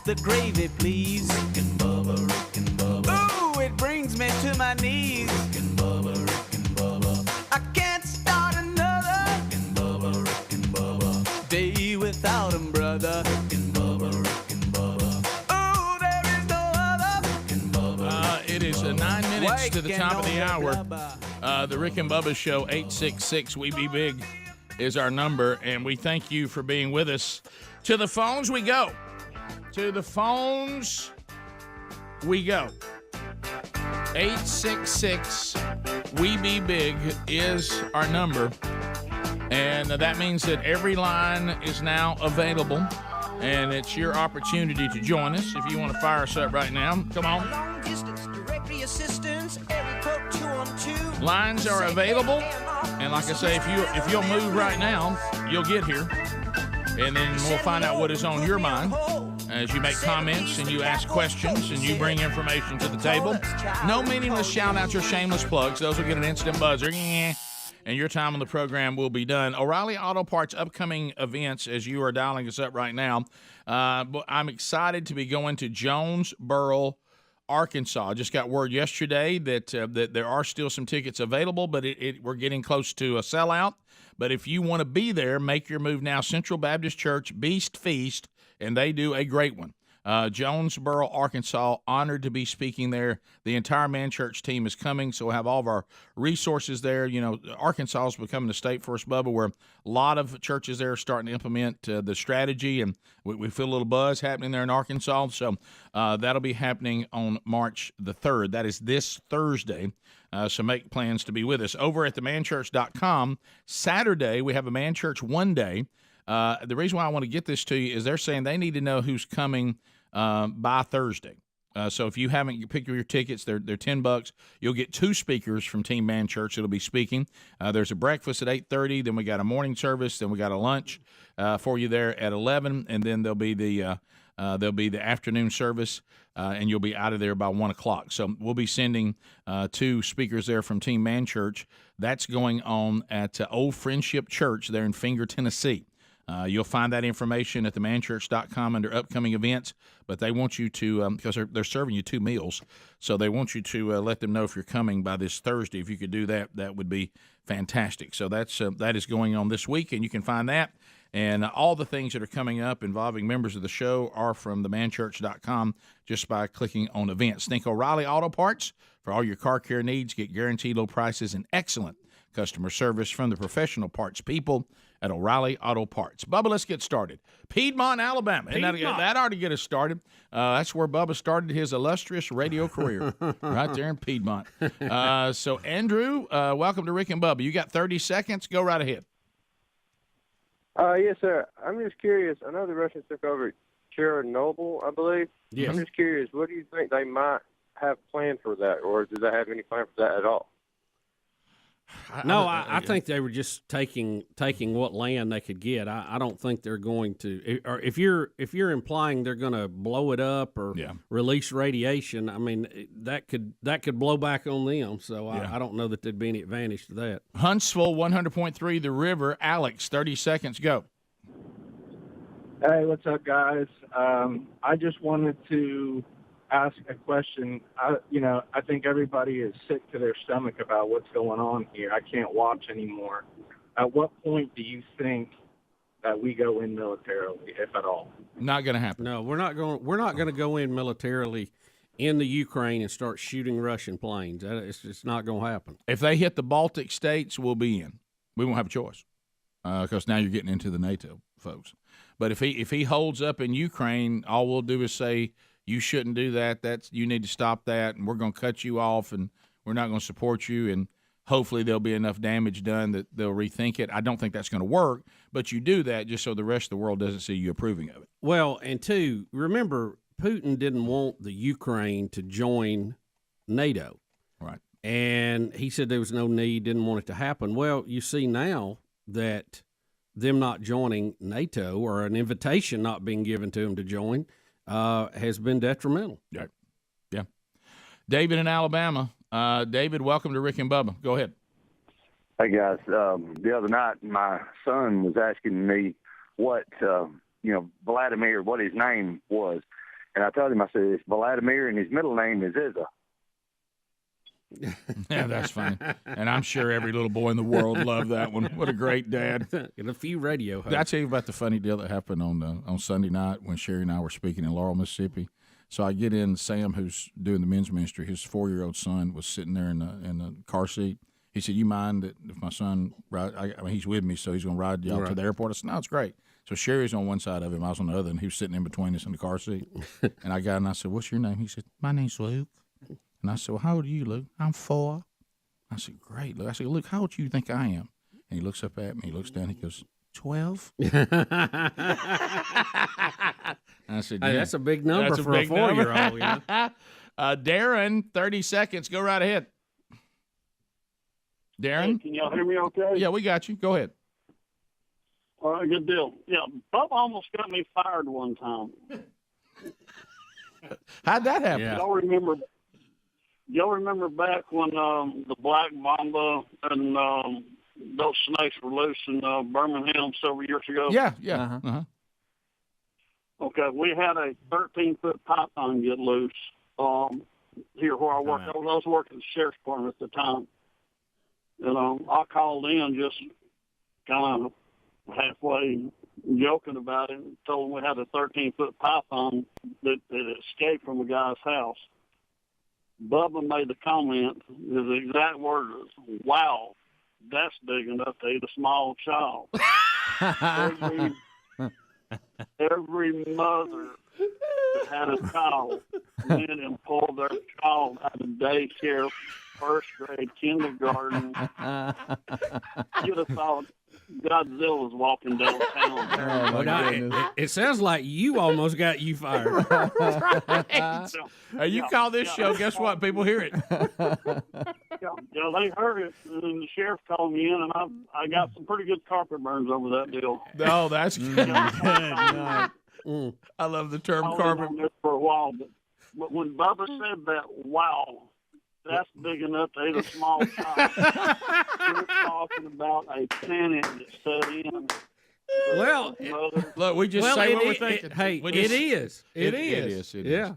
the gravy, please. Rick and Bubba. Ooh, it brings me to my knees. Rick and Bubba. I can't start another. Rick and Bubba. Day without 'em, brother. Rick and Bubba. Ooh, there is no other. Rick and Bubba. It is 9 minutes to the top of the hour. The Rick and Bubba Show, 866-WE-BE-BIG is our number, and we thank you for being with us. To the phones we go. To the phones we go. 866-WE-BE-BIG is our number, and that means that every line is now available, and it's your opportunity to join us. If you want to fire us up right now, come on. Long distance directory assistance, area code 212. Lines are available, and like I say, if you'll move right now, you'll get here, and then we'll find out what is on your mind as you make comments and you ask questions and you bring information to the table. No meaningless shout-outs or shameless plugs. Those will get an instant buzzer, and your time on the program will be done. O'Reilly Auto Parts upcoming events, as you are dialing us up right now. But I'm excited to be going to Jonesboro, Arkansas. I just got word yesterday that there are still some tickets available, but we're getting close to a sellout. But if you want to be there, make your move now. Central Baptist Church, Beast Feast, and they do a great one. Jonesboro, Arkansas, honored to be speaking there. The entire Man Church team is coming, so we'll have all of our resources there. You know, Arkansas is becoming the state for us, Bubba, where a lot of churches there are starting to implement the strategy, and we feel a little buzz happening there in Arkansas. So that'll be happening on March the 3rd. That is this Thursday. So make plans to be with us. Over at themanchurch.com, Saturday, we have a Man Church one day. The reason why I want to get this to you is they're saying they need to know who's coming by Thursday. So if you haven't picked up your tickets, they're $10. You'll get 2 speakers from Team Man Church that'll be speaking. There's a breakfast at 8:30. Then we got a morning service. Then we got a lunch for you there at 11, and then there'll be the afternoon service, and you'll be out of there by 1 o'clock. So we'll be sending 2 speakers there from Team Man Church. That's going on at Old Friendship Church there in Finger, Tennessee. You'll find that information at themanchurch.com under upcoming events, but they want you to, because they're serving you 2 meals, so they want you to let them know if you're coming by this Thursday. If you could do that, that would be fantastic. So that is going on this week, and you can find that. And all the things that are coming up involving members of the show are from themanchurch.com just by clicking on events. Think O'Reilly Auto Parts for all your car care needs. Get guaranteed low prices and excellent customer service from the professional parts people at O'Reilly Auto Parts. Bubba, let's get started. Piedmont, Alabama. That ought to get us started. That's where Bubba started his illustrious radio career, right there in Piedmont. So, Andrew, welcome to Rick and Bubba. You got 30 seconds. Go right ahead. Yes, sir. I'm just curious. I know the Russians took over Chernobyl, I believe. Yes. I'm just curious. What do you think they might have planned for that, or do they have any plan for that at all? I think they were just taking what land they could get. I don't think they're going to. Or if you're implying they're going to blow it up or release radiation, I mean that could blow back on them. So I don't know that there'd be any advantage to that. Huntsville 100.3 The River. Alex, 30 seconds. Go. Hey, what's up, guys? I just wanted to ask a question. I think everybody is sick to their stomach about what's going on here. I can't watch anymore. At what point do you think that we go in militarily, if at all? Not going to happen. No, we're not going to go in militarily in the Ukraine and start shooting Russian planes. It's not going to happen. If they hit the Baltic states, we'll be in. We won't have a choice because now you're getting into the NATO folks. But if he holds up in Ukraine, all we'll do is say, you shouldn't do that. You need to stop that, and we're going to cut you off, and we're not going to support you, and hopefully there'll be enough damage done that they'll rethink it. I don't think that's going to work, but you do that just so the rest of the world doesn't see you approving of it. Well, and two, remember, Putin didn't want the Ukraine to join NATO. Right. And he said there was no need, didn't want it to happen. Well, you see now that them not joining NATO or an invitation not being given to them to join has been detrimental. Yeah. David in Alabama. David, welcome to Rick and Bubba. Go ahead. Hey, guys. The other night, my son was asking me what, Vladimir, what his name was. And I told him, I said, it's Vladimir, and his middle name is Izza. Yeah, that's funny. And I'm sure every little boy in the world loved that one. What a great dad. And a few radio hosts. Did I tell you about the funny deal that happened on Sunday night when Sherry and I were speaking in Laurel, Mississippi? So I get in, Sam, who's doing the men's ministry, his 4-year-old son was sitting there in the car seat. He said, you mind that if my son ride, I mean, he's with me, so he's going to ride y'all to the airport? I said, no, it's great. So Sherry's on one side of him, I was on the other, and he was sitting in between us in the car seat. And I got in and I said, what's your name? He said, my name's Luke. And I said, well, how old are you, Luke? I'm 4. I said, great, Luke. I said, Luke, how old do you think I am? And he looks up at me, he looks down, he goes, 12? I said, hey, that's a big number for a 4-year-old. You know? Darren, 30 seconds. Go right ahead. Darren? Hey, can y'all hear me okay? Yeah, we got you. Go ahead. All right, good deal. Yeah, Bubba almost got me fired one time. How'd that happen? Yeah. Y'all remember back when the black mamba and those snakes were loose in Birmingham several years ago? Yeah. Okay, we had a 13-foot python get loose here where I worked. I was working at the sheriff's department at the time. And I called in just kind of halfway joking about it and told them we had a 13-foot python that escaped from a guy's house. Bubba made the comment, his exact word was, wow, that's big enough to eat a small child. Every mother that had a child went and pulled their child out of daycare, first grade, kindergarten. You'd have thought Godzilla was walking downtown. It sounds like you almost got you fired. Right. Hey, you call this show, guess what? People hear it. Yeah, they heard it, and the sheriff called me in, and I got some pretty good carpet burns over that deal. Oh, that's good. I love the term carpet. On this for a while, but when Bubba said that, wow, that's big enough to eat a small child. We're talking about a panic that set in. Well, look, we just say what we're thinking. It is. It is. Yeah.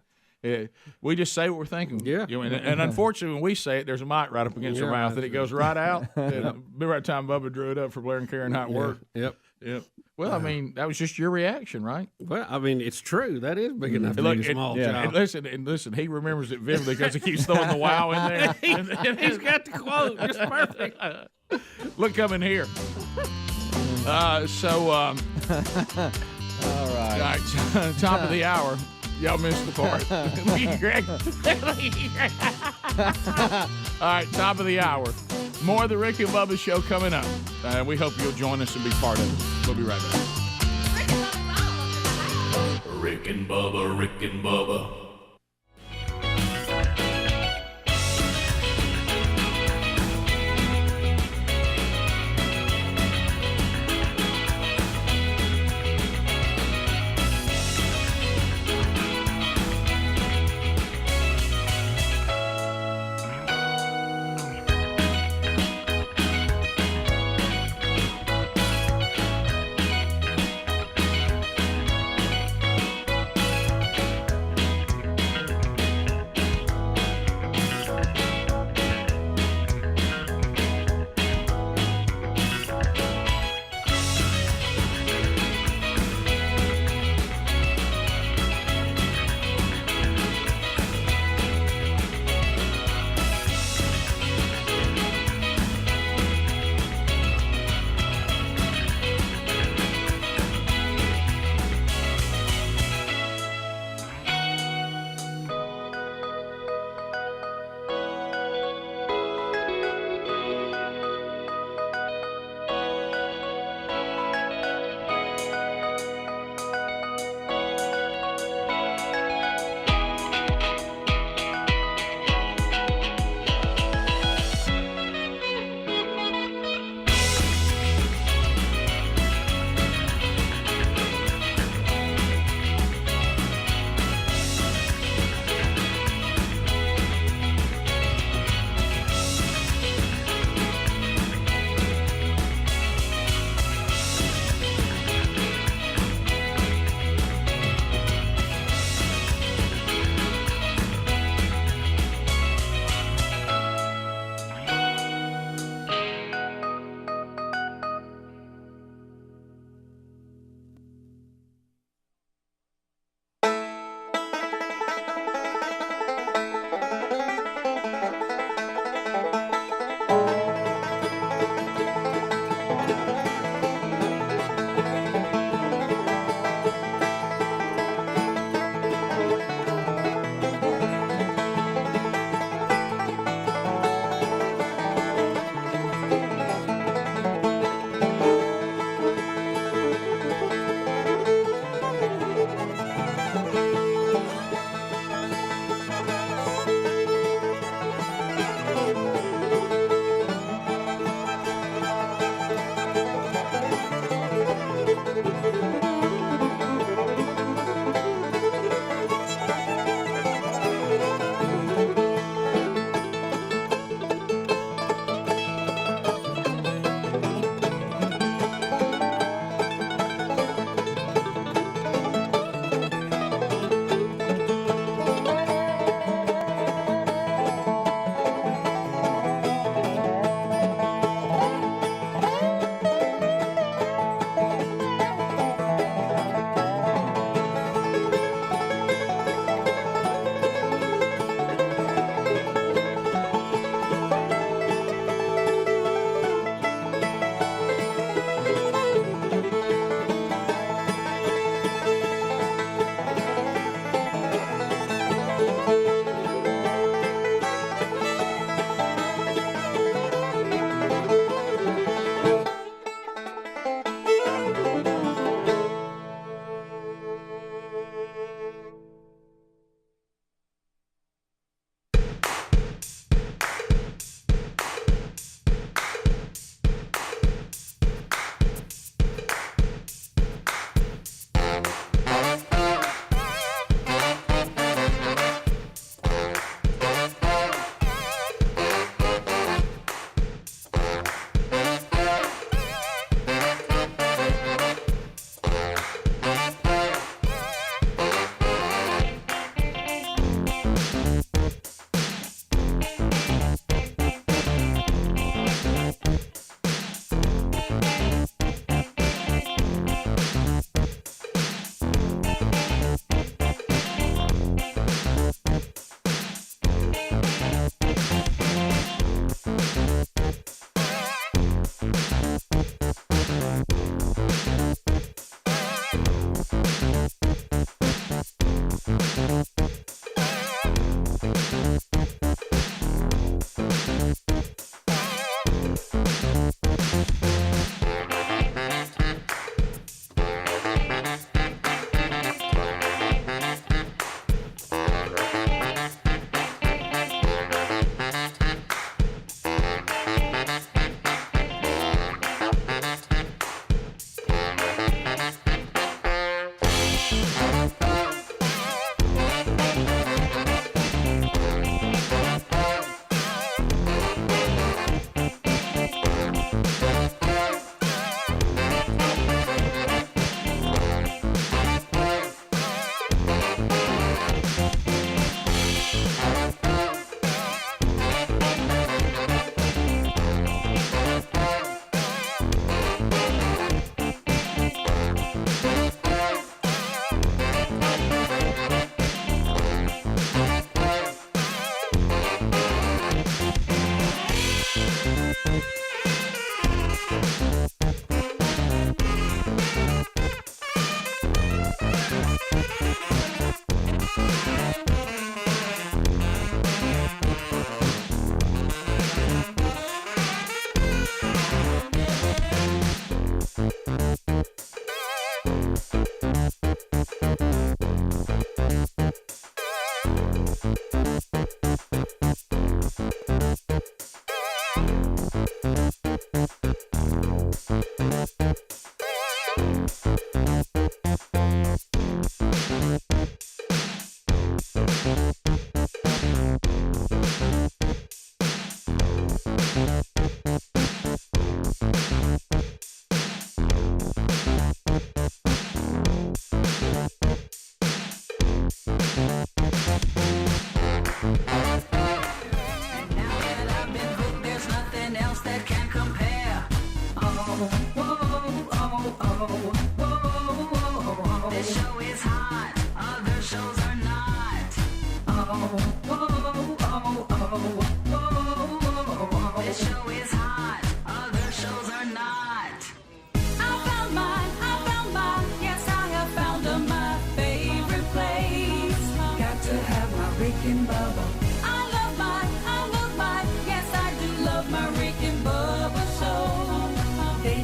We just say what we're thinking. Yeah. And unfortunately, when we say it, there's a mic right up against our mouth, and it goes right out. Be right time Bubba drew it up for Blair and Karen how it worked. Yep. Well, I mean, that was just your reaction, right? Well, I mean, it's true. That is big enough to eat a small child. And listen, he remembers it vividly because he keeps throwing the wow in there. He's got the quote just perfect. Look, coming here. All right, top of the hour. Y'all missed the part. All right, top of the hour. More of the Rick and Bubba show coming up. We hope you'll join us and be part of it. We'll be right back. Rick and Bubba, Rick and Bubba.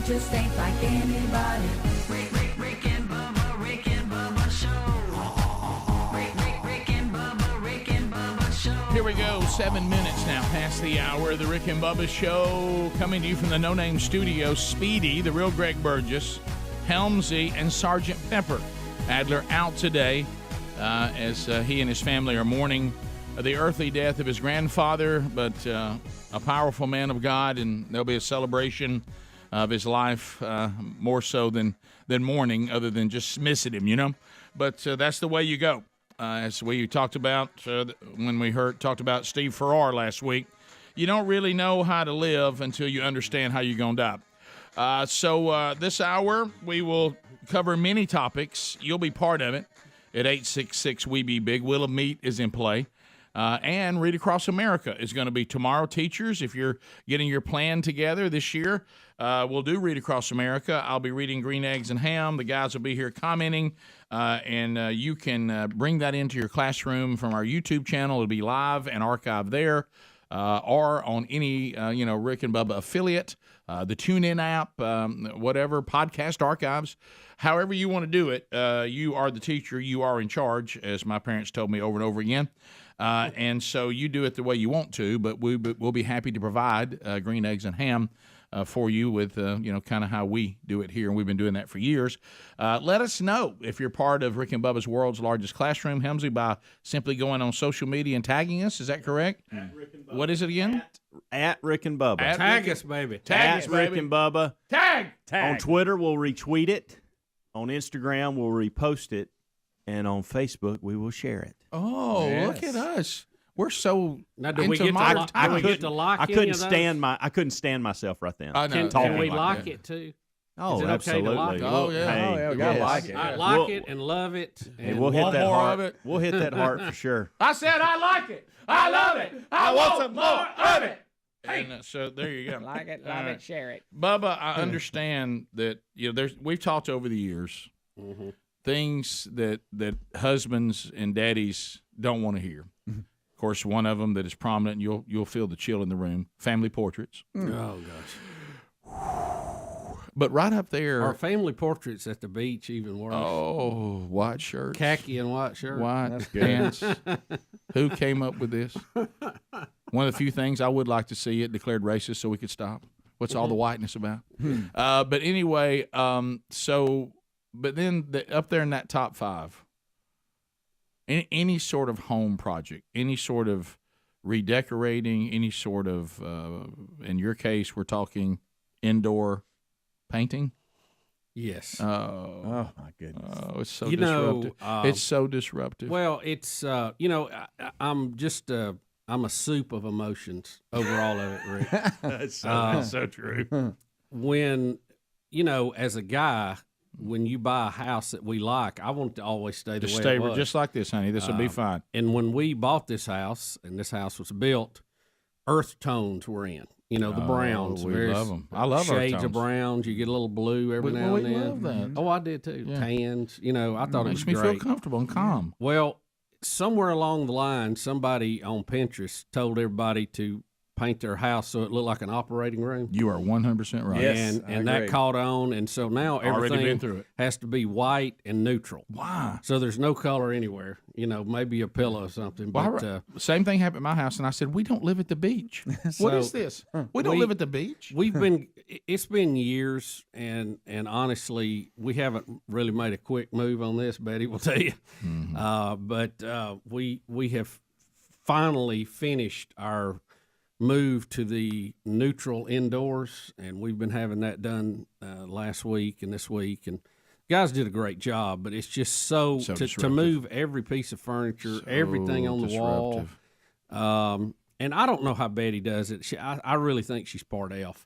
Just ain't like anybody. Rick and Bubba show. Rick and Bubba show. Here we go, 7 minutes now past the hour of the Rick and Bubba show, coming to you from the No Name Studio. Speedy, the real Greg Burgess, Helmsy, and Sergeant Pepper. Adler out today as he and his family are mourning the earthly death of his grandfather, but a powerful man of God, and there'll be a celebration of his life, more so than mourning, other than just missing him, you know. But that's the way you go. As we talked about when we talked about Steve Farrar last week. You don't really know how to live until you understand how you're going to die. So this hour, we will cover many topics. You'll be part of it at 866-WE-BE-BIG. Will of Meat is in play. And Read Across America is going to be tomorrow. Teachers, if you're getting your plan together this year, we'll do Read Across America. I'll be reading Green Eggs and Ham. The guys will be here commenting, and you can bring that into your classroom from our YouTube channel. It'll be live and archived there, or on any Rick and Bubba affiliate, the TuneIn app, whatever, podcast archives. However you want to do it, you are the teacher. You are in charge, as my parents told me over and over again. And so you do it the way you want to, but we'll be happy to provide Green Eggs and Ham for you with, kind of how we do it here, and we've been doing that for years. Let us know if you're part of Rick and Bubba's World's Largest Classroom, Helmsy, by simply going on social media and tagging us. Is that correct? What is it again? At Rick and Bubba. Tag us, baby. Tag us, Rick baby. and Bubba. Tag! On Twitter, we'll retweet it. On Instagram, we'll repost it. And on Facebook, we will share it. Oh, Yes. Look at us. We're so Now, do we into get to modern lock- times. do we get to lock I any couldn't of those? stand I couldn't stand myself right then. I know. Can Talking we like lock that. it too? Oh, Is it okay to absolutely. lock it? Oh, yeah. Hey, Oh, yeah, we gotta yes. like it. I like it and love it. Hey, And we'll hit want that more heart. of it? We'll hit that heart for sure. I said I like it. I love it. I want some more of it. And so there you go. Like it, love it, share it. Bubba, I understand that we've talked over the years things that husbands and daddies don't want to hear. Of course, one of them that is prominent, and you'll feel the chill in the room: family portraits. Oh gosh. But right up there, Our family portraits at the beach even worse. oh, white shirts, Khaki and white shirt. white pants. Who came up with this? One of the few things I would like to see it declared racist so we could stop. What's all the whiteness about? But anyway, but then up there in that top five, any sort of home project, any sort of redecorating, any sort of, in your case, we're talking indoor painting. Yes. Oh my goodness. Oh, it's so You know, disruptive. It's so disruptive. Well, it's I'm just I'm a soup of emotions over all of it, Rick. That's so true. When as a guy, when you buy a house that we like, I want it to always stay the Just way stay it was. just like this, honey. This will be fine. And when we bought this house, and this house was built, earth tones were in. You know, the browns. We various love them. I love our shades tones. of browns. You get a little blue every now and then. We love that. Oh, I did too. Yeah. Tans. You know, I thought it was Makes me great. feel comfortable and calm. Well, somewhere along the line, somebody on Pinterest told everybody to paint their house so it looked like an operating room. You are 100% right. Yes, and that caught on, and so now Already everything been through it. has to be white and neutral. Why? So there's no color anywhere. You know, maybe a pillow or something. Well, But same thing happened at my house, and I said, we don't live at the beach. What is this? We don't live at the beach. It's been years, and honestly, we haven't really made a quick move on this. Betty will tell you, but we have finally finished our move to the neutral indoors, and we've been having that done last week and this week, and guys did a great job. But it's just so to move every piece of furniture, everything on the wall. And I don't know how Betty does it. I really think she's part elf.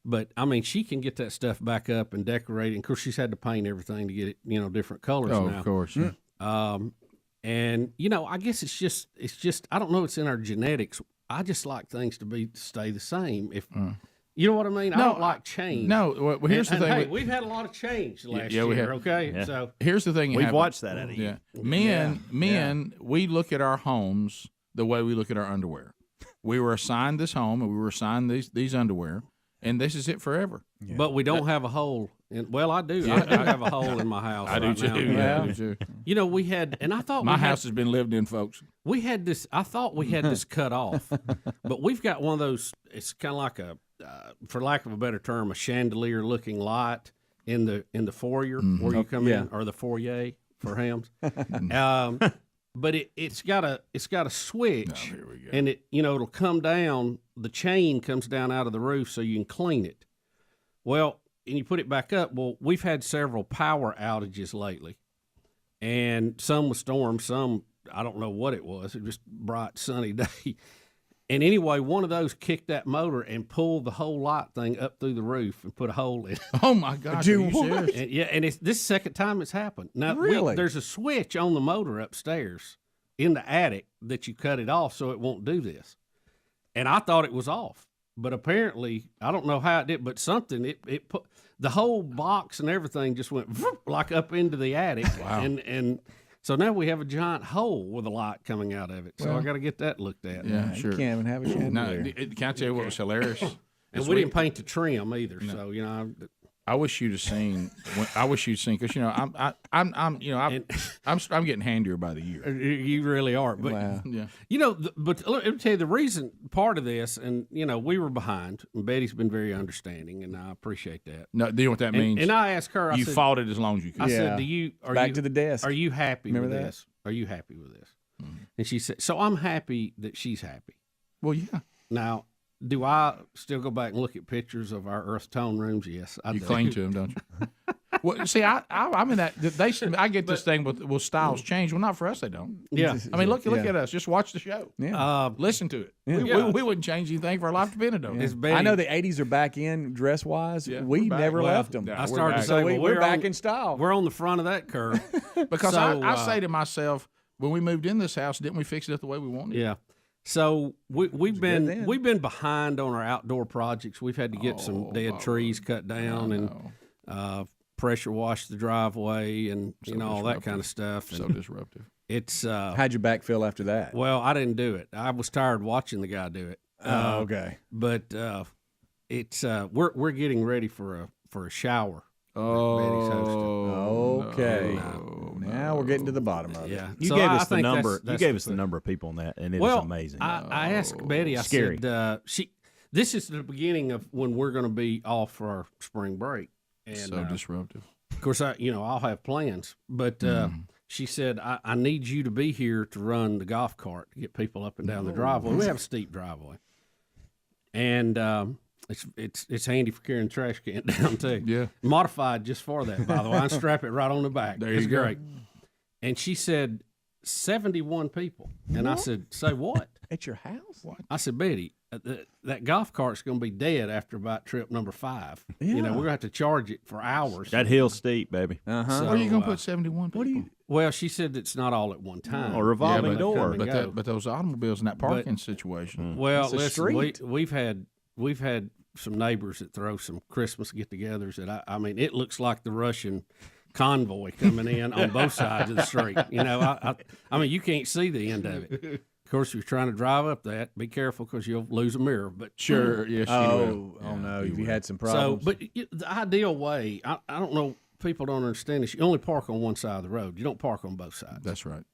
But I mean, she can get that stuff back up and decorate. And of course, she's had to paint everything to get it, different colors now. Of course. And I guess it's just I don't know. It's in our genetics. I just like things to stay the same. If you know what I mean, I don't like change. No, well, here's the thing. Hey, we've had a lot of change last year. We have. Okay, Yeah. so here's the thing. We've watched that out of you. Yeah. Men, we look at our homes the way we look at our underwear. We were assigned this home, and we were assigned these underwear, and this is it forever. Yeah. But we don't have a hole. I do. I do have a hole in my house. I do too. Now. Yeah, I do too. We had, and I thought my house has been lived in, folks. We had this. I thought we had this cut off, but we've got one of those. It's kind of like for lack of a better term, a chandelier-looking light in the foyer where you come in, or the foyer for hams. But it's got a switch, here we go. and it'll come down. The chain comes down out of the roof, so you can clean it. Well, and you put it back up. Well, we've had several power outages lately, and some with storms, some I don't know what it was. It was just bright sunny day. And anyway, one of those kicked that motor and pulled the whole light thing up through the roof and put a hole in it. Oh my gosh! Are you serious? And it's this is the second time it's happened. Now, really, there's a switch on the motor upstairs in the attic that you cut it off so it won't do this. And I thought it was off, but apparently I don't know how it did, but something it put the whole box and everything just went like up into the attic. Wow. And so now we have a giant hole with a light coming out of it. So I got to get that looked at. Yeah, sure. You can't even have a chandelier. No, can I tell you what was hilarious? And we didn't paint the trim either. No. So I wish you'd have seen. I wish you'd seen because I'm getting handier by the year. You really are. But yeah. But let me tell you the reason. Part of this, and we were behind. And Betty's been very understanding, and I appreciate that. No, do you know what that means? And I asked her. You fought it as long as you could. I said, Back to the desk. Are you happy Remember with that? this? Are you happy with this? Mm-hmm. And she said, so I'm happy that she's happy. Well, yeah. Now, do I still go back and look at pictures of our earth tone rooms? Yes, I do. You cling to them, don't you? Well, see, I'm in that. I get this thing with styles change. Well, not for us, they don't. Yeah. I mean, look at us. Just watch the show. Yeah. Listen to it. Yeah. We wouldn't change anything for our life depended on it. I know the 80s are back in dress wise. Yeah, we we're never back. left them. I started to say, we're back in style. We're on the front of that curve. Because I say to myself, when we moved in this house, didn't we fix it the way we wanted? Yeah. So we've been behind on our outdoor projects. We've had to get some dead trees cut down and pressure wash the driveway and all that kind of stuff. So disruptive. It's how'd your back feel after that? Well, I didn't do it. I was tired watching the guy do it. Okay. But it's we're getting ready for a shower. Oh, okay. Now we're getting to the bottom of it. Yeah, you gave us the number. You gave us the number of people on that, and it is amazing. I asked Betty. I Scary. said, this is the beginning of when we're going to be off for our spring break. And, so disruptive. Of course, I'll have plans, but she said I need you to be here to run the golf cart to get people up and down the driveway. We have a steep driveway, and it's handy for carrying the trash can down too. Yeah, modified just for that, by the way. I strap it right on the back. There you go. Great. And she said 71 people, and I said, "Say what?" At your house? What? I said, Betty, that golf cart's going to be dead after about trip number 5. Yeah. We're going to have to charge it for hours. That hill's steep, baby. Uh-huh. So, Where are you going to put 71 people? Well, she said it's not all at one time. A revolving door. But those automobiles in that parking situation. Well, it's a listen, street. we've had we've had some neighbors that throw some Christmas get-togethers that I mean, it looks like the Russian convoy coming in on both sides of the street. You know, I mean, you can't see the end of it. Of course, if you're trying to drive up that, be careful because you'll lose a mirror. But sure, yes, you will. Oh no, if you had some problems. So, but the ideal way, I don't know. People don't understand this. You only park on one side of the road. You don't park on both sides. That's right.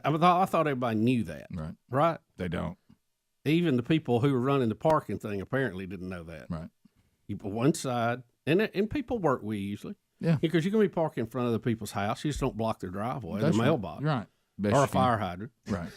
I thought everybody knew that. Right. Right. They don't. Even the people who were running the parking thing apparently didn't know that. Right. You put one side, and people work with you usually. Yeah. Because you're going to be parking in front of the people's house. You just don't block their driveway, That's the right. mailbox. Right. Best Or you a can. fire hydrant. Right.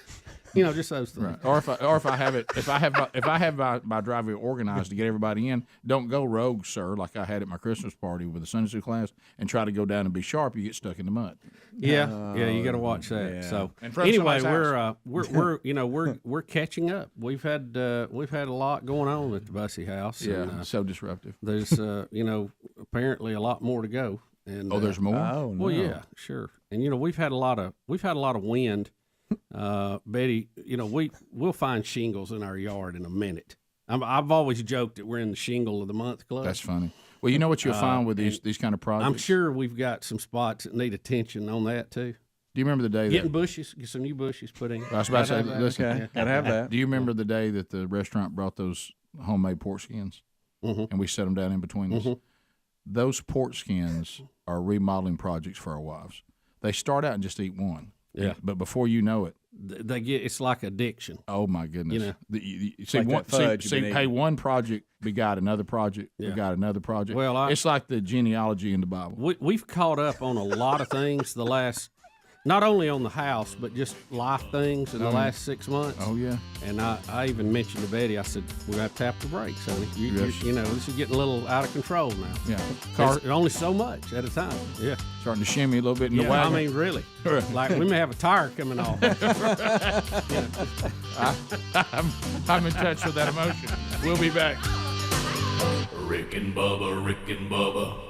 You know, just those things. Right. Or if I have it, if I have my driveway organized to get everybody in, don't go rogue, sir, like I had at my Christmas party with the Sunday school class, and try to go down and be sharp. You get stuck in the mud. Yeah, you got to watch that. yeah. So In front of anyway, somebody's we're catching up. We've had a lot going on at the Bussey house. Yeah, and, so disruptive. There's apparently a lot more to go. And there's more. Oh no. well, yeah, sure. And we've had a lot of wind. Betty, we'll find shingles in our yard in a minute. I've always joked that we're in the Shingle of the Month club. That's funny. Well, you know what you'll find with these kind of projects? I'm sure we've got some spots that need attention on that too. Do you remember the day Getting bushes, get some new bushes put in. I was about to say, listen, Okay, gotta have that. Do you remember the day that the restaurant brought those homemade pork skins, and we set them down in between us? Those pork skins are remodeling projects for our wives. They start out and just eat one. Yeah. But before you know it, it's like addiction. Oh my goodness! Like Hey, one project begot another project, begot another project. Well, it's like the genealogy in the Bible. We've caught up on a lot of things the last, not only on the house, but just life things in the last 6 months. Oh yeah. And I even mentioned to Betty, I said, we got to tap the brakes, honey. This is getting a little out of control now. Yeah. There's only so much at a time. Yeah. Starting to shimmy a little bit in the I wagon. mean, really. Like we may have a tire coming off. I'm in touch with that emotion. We'll be back. Rick and Bubba, Rick and Bubba.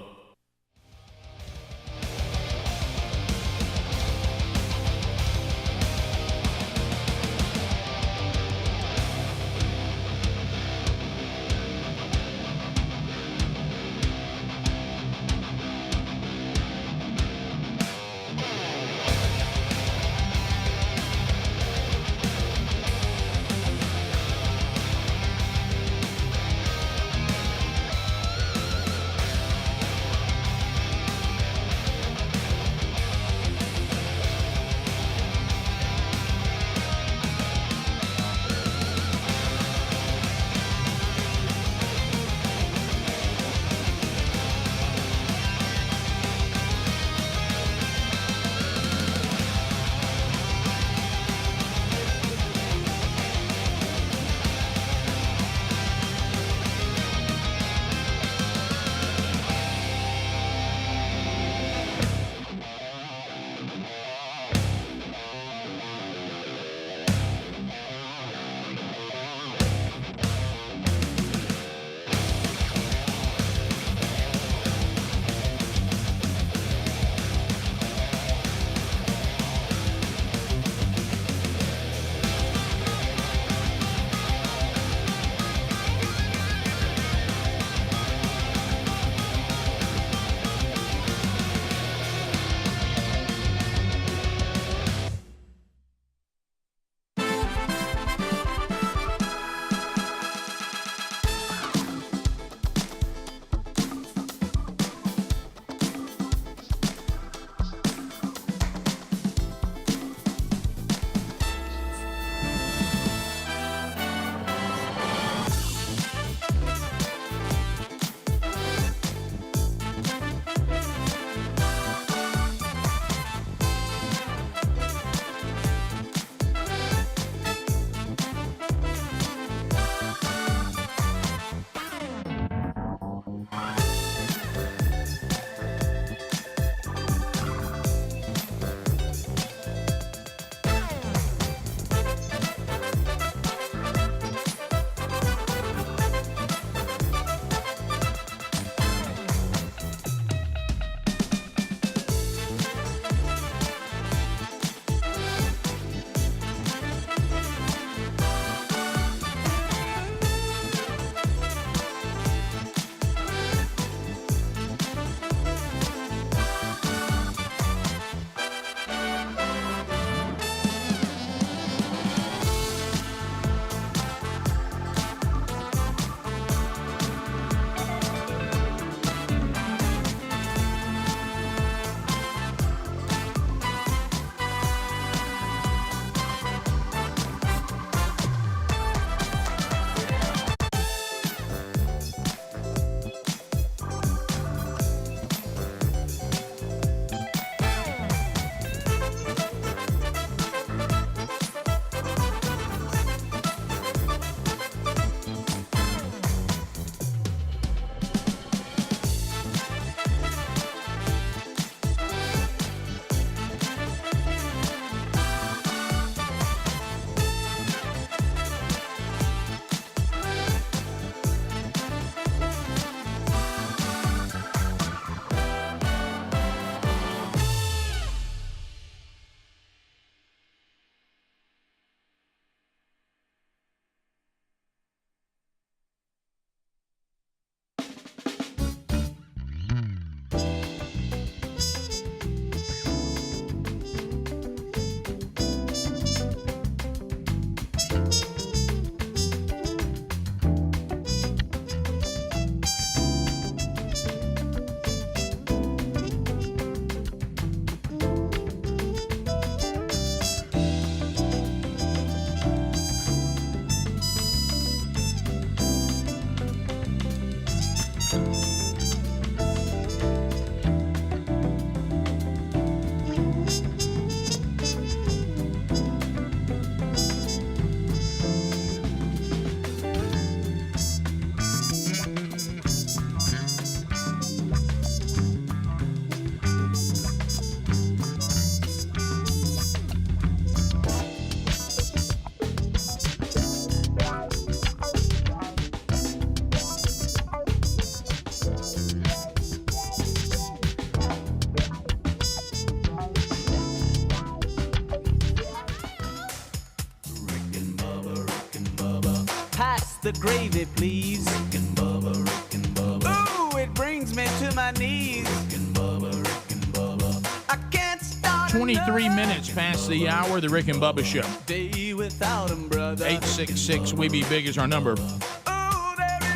Pass the gravy, please. Rick and Bubba, Rick and Bubba. Ooh, it brings me to my knees. Rick and Bubba, Rick and Bubba. I can't start 23 minutes past the hour, the Rick and Bubba Show. day without him, brother. 866 We Be Big is our number.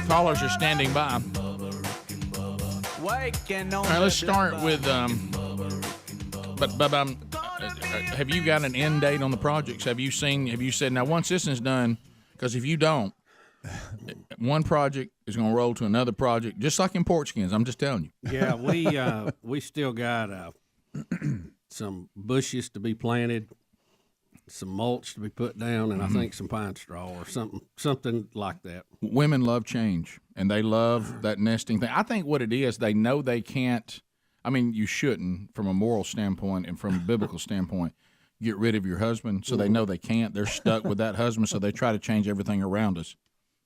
Callers are standing by. Waking All on right, let's the start Bubba. with. But have you got an end date on the projects? Have you said now once this is done? Because if you don't, one project is going to roll to another project, just like in pork skins. I'm just telling you. Yeah, we still got some bushes to be planted, some mulch to be put down, and I think some pine straw or something like that. Women love change, and they love that nesting thing. I think what it is, they know they can't. I mean, you shouldn't, from a moral standpoint and from a biblical standpoint, get rid of your husband, so they know they can't. They're stuck with that husband, so they try to change everything around us.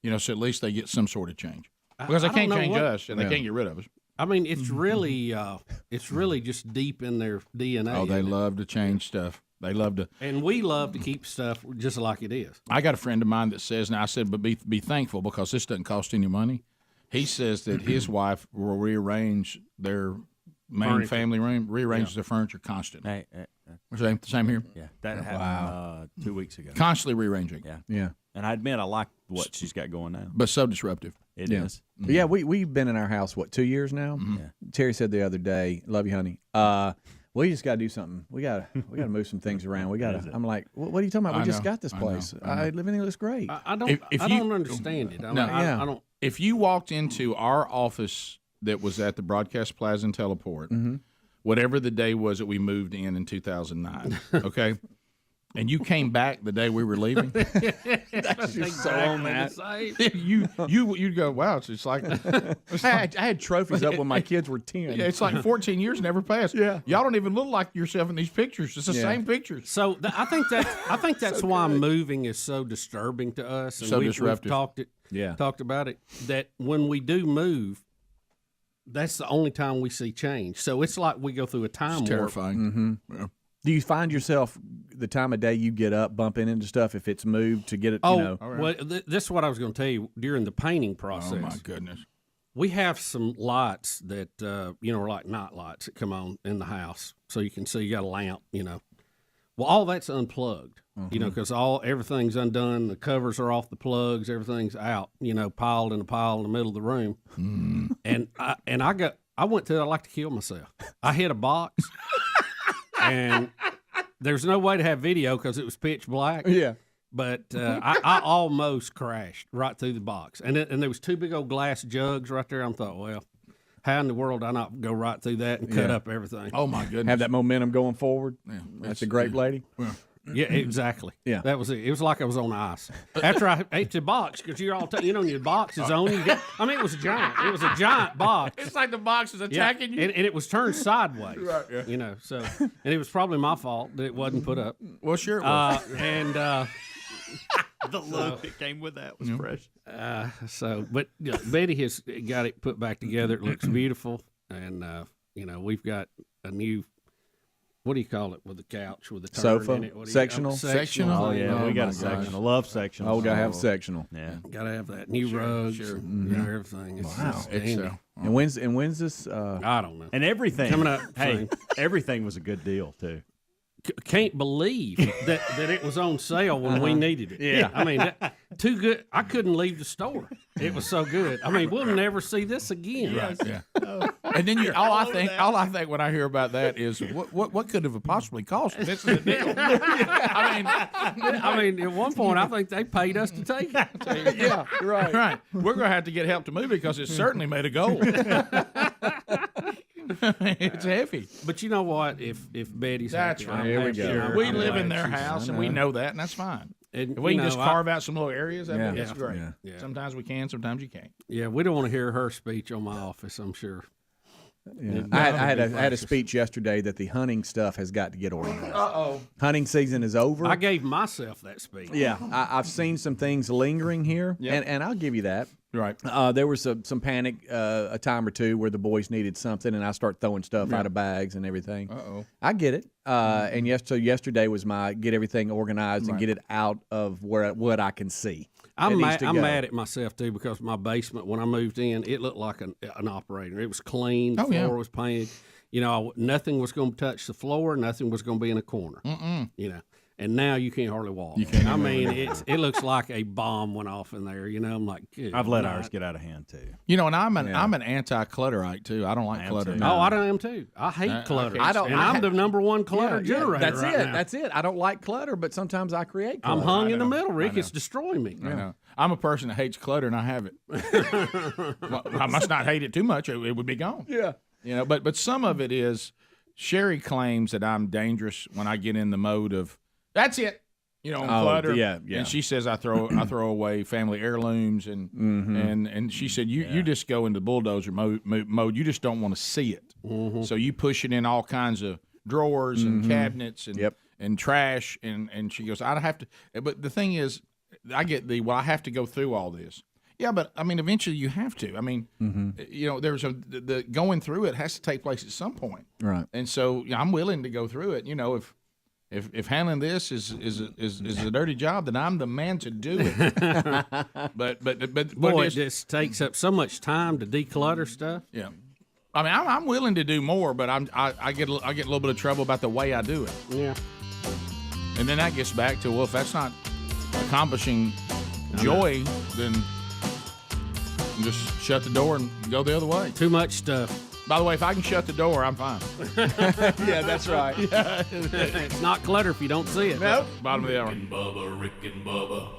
So at least they get some sort of change. Because they can't change us, and they can't get rid of us. I mean, it's really just deep in their DNA. Oh, they love to change stuff. They love to. And we love to keep stuff just like it is. I got a friend of mine that says, now I said, but be thankful because this doesn't cost any money. He says that his wife will rearrange their main Furniture. family room, rearranges their furniture constantly. Same here? Yeah, that happened 2 weeks ago. Constantly rearranging. Yeah. And I admit I like what she's got going now. But so disruptive. It is. But yeah, we've been in our house, 2 years now? Yeah. Terry said the other day, love you, honey. We just got to do something. We got to move some things around. We got to. I'm like, what are you talking about? We just got this place. Everything looks great. I don't understand it. I don't. If you walked into our office that was at the Broadcast Plaza and Teleport, whatever the day was that we moved in 2009, okay, and you came back the day we were leaving, That's just so on that. you'd go, wow, it's like I had trophies up when my kids were 10. Yeah, it's like 14 years never passed. Yeah, y'all don't even look like yourself in these pictures. It's the same pictures. So I think that's So why good. moving is so disturbing to us. And So we've disruptive. talked about it. That when we do move, that's the only time we see change. So it's like we go through a time warp. Terrifying. Yeah. Do you find yourself the time of day you get up bumping into stuff if it's moved to get it? Well, this is what I was going to tell you during the painting process. Oh my goodness. We have some lights that are like night lights that come on in the house, so you can see. You got a lamp, Well, all that's unplugged, because everything's undone. The covers are off the plugs. Everything's out, piled in a pile in the middle of the room. And I went to. I like to kill myself. I hit a box. And there's no way to have video because it was pitch black. Yeah. But I almost crashed right through the box. And there was 2 big old glass jugs right there. I thought, well, how in the world do I not go right through that and cut up everything? Oh, my goodness. Have that momentum going forward. Yeah. That's a grape lady. Yeah, exactly. Yeah. That was it. It was like I was on ice. After I ate the box, because you're all, your box is on. It was a giant. It was a giant box. It's like the box is attacking you. And it was turned sideways. Right, yeah. And it was probably my fault that it wasn't put up. Well, sure it was. The look that came with that was fresh. But Betty has got it put back together. It looks beautiful. And, we've got a new, what do you call it, with the couch, with the turn sofa, in it? sectional. Oh, yeah, we got a sectional. Love sectional. Oh, gotta have sectional. Yeah. Got to have that. New rugs, everything. It's Wow. handy. And when's this? I don't know. And everything Coming up. Hey, everything was a good deal too. can't believe that it was on sale when we needed it. Yeah. I mean, too good. I couldn't leave the store. It was so good. I mean, we'll never see this again. Right. Yeah. And then all I think when I hear about that is what could have possibly cost? This is a deal. I mean, at one point I think they paid us to take it. Yeah, right. Right. We're going to have to get help to move it because it's certainly made of gold. It's heavy. But you know what? If Betty's that's happy, right. Here we go. Sure. We I'm live in glad their she's- house, and we know that, and that's fine. And, If we you can just know, carve out some little areas, that's Yeah. great. Yeah. Sometimes we can, sometimes you can't. Yeah, we don't want to hear her speech on my office, I'm sure. Yeah. I had a speech yesterday that the hunting stuff has got to get organized. Uh-oh. Hunting season is over. I gave myself that speech. Yeah, I've seen some things lingering here, and I'll give you that. Right. There was some panic a time or two where the boys needed something, and I start throwing stuff out of bags and everything. Uh-oh. I get it. And so yesterday was my get everything organized and get it out of what I can see. I'm mad at myself too because my basement when I moved in it looked like an operator. It was clean. The floor was painted. You know, nothing was going to touch the floor. Nothing was going to be in a corner. You know, and now you can't hardly walk. I mean, it looks like a bomb went off in there. You know, I'm like, good I've let night. ours get out of hand too. You know, and I'm an anti-clutterite too. I don't like clutter. Oh, I am too. I hate clutter. I'm the number one clutter generator. That's right it. now. That's it. I don't like clutter, but sometimes I create clutter. I'm hung in the middle, Rick. It's destroying me. I know. I'm a person that hates clutter, and I have it. Well, I must not hate it too much; it would be gone. Yeah. You know, but some of it is. Sherry claims that I'm dangerous when I get in the mode of that's it. You know, on clutter. Yeah. And she says I throw away family heirlooms, and she said you just go into bulldozer mode. You just don't want to see it. So you push it in all kinds of drawers and cabinets and trash, and she goes, I have to. But the thing is, I get I have to go through all this. Yeah, but I mean, eventually you have to. I mean, you know, there's the going through it has to take place at some point, right? And so I'm willing to go through it. You know, if handling this is a dirty job, then I'm the man to do it. but boy, it just takes up so much time to declutter stuff. Yeah, I mean, I'm willing to do more, but I get a little bit of trouble about the way I do it. Yeah, and then that gets back to if that's not accomplishing joy, then just shut the door and go the other way. Too much stuff. By the way, if I can shut the door, I'm fine. Yeah, that's right. It's not clutter if you don't see it. Nope. Bottom of the hour. Rick and Bubba, Rick and Bubba.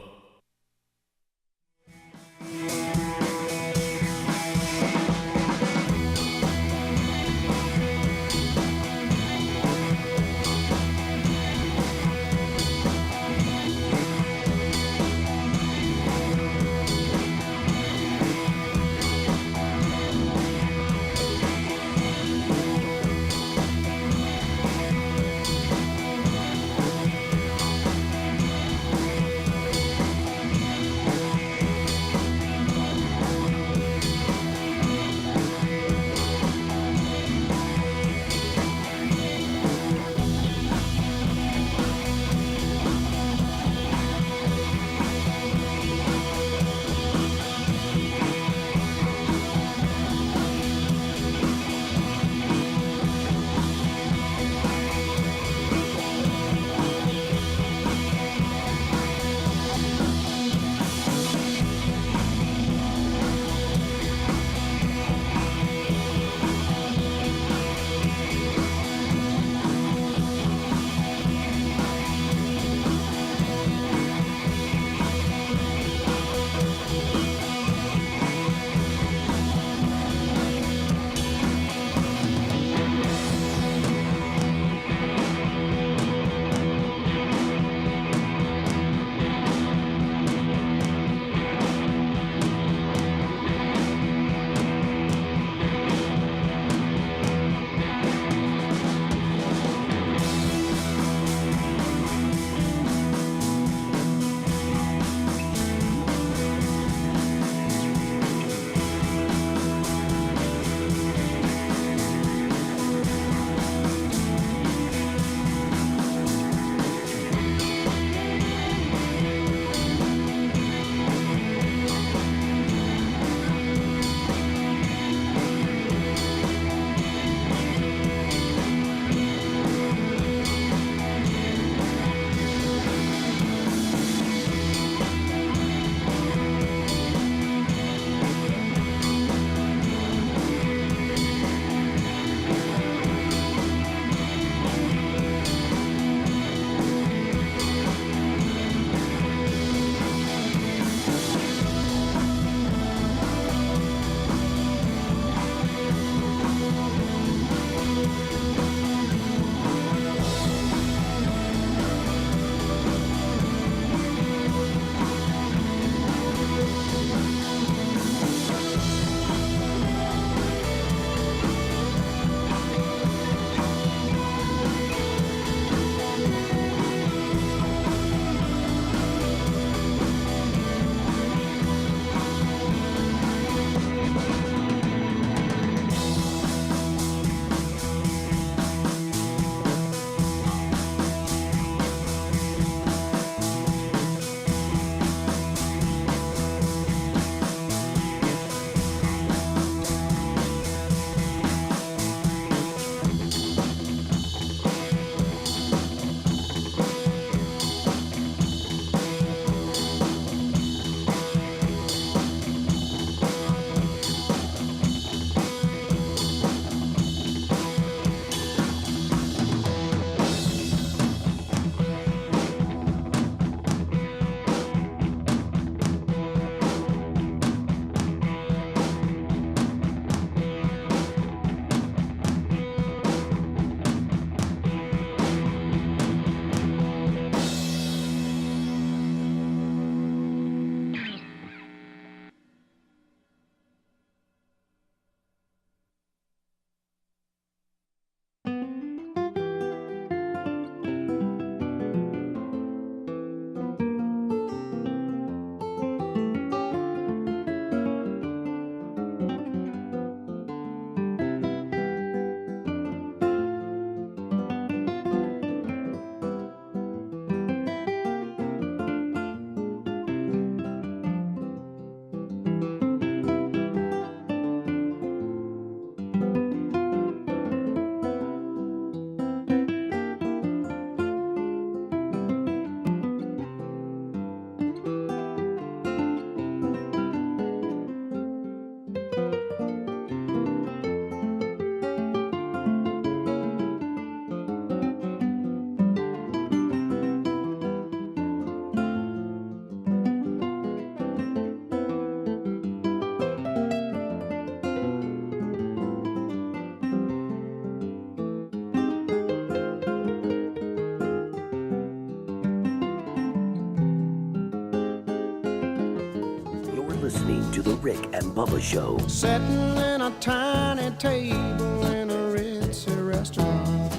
Rick and Bubba Show. Sitting in a tiny table in a ritzy restaurant.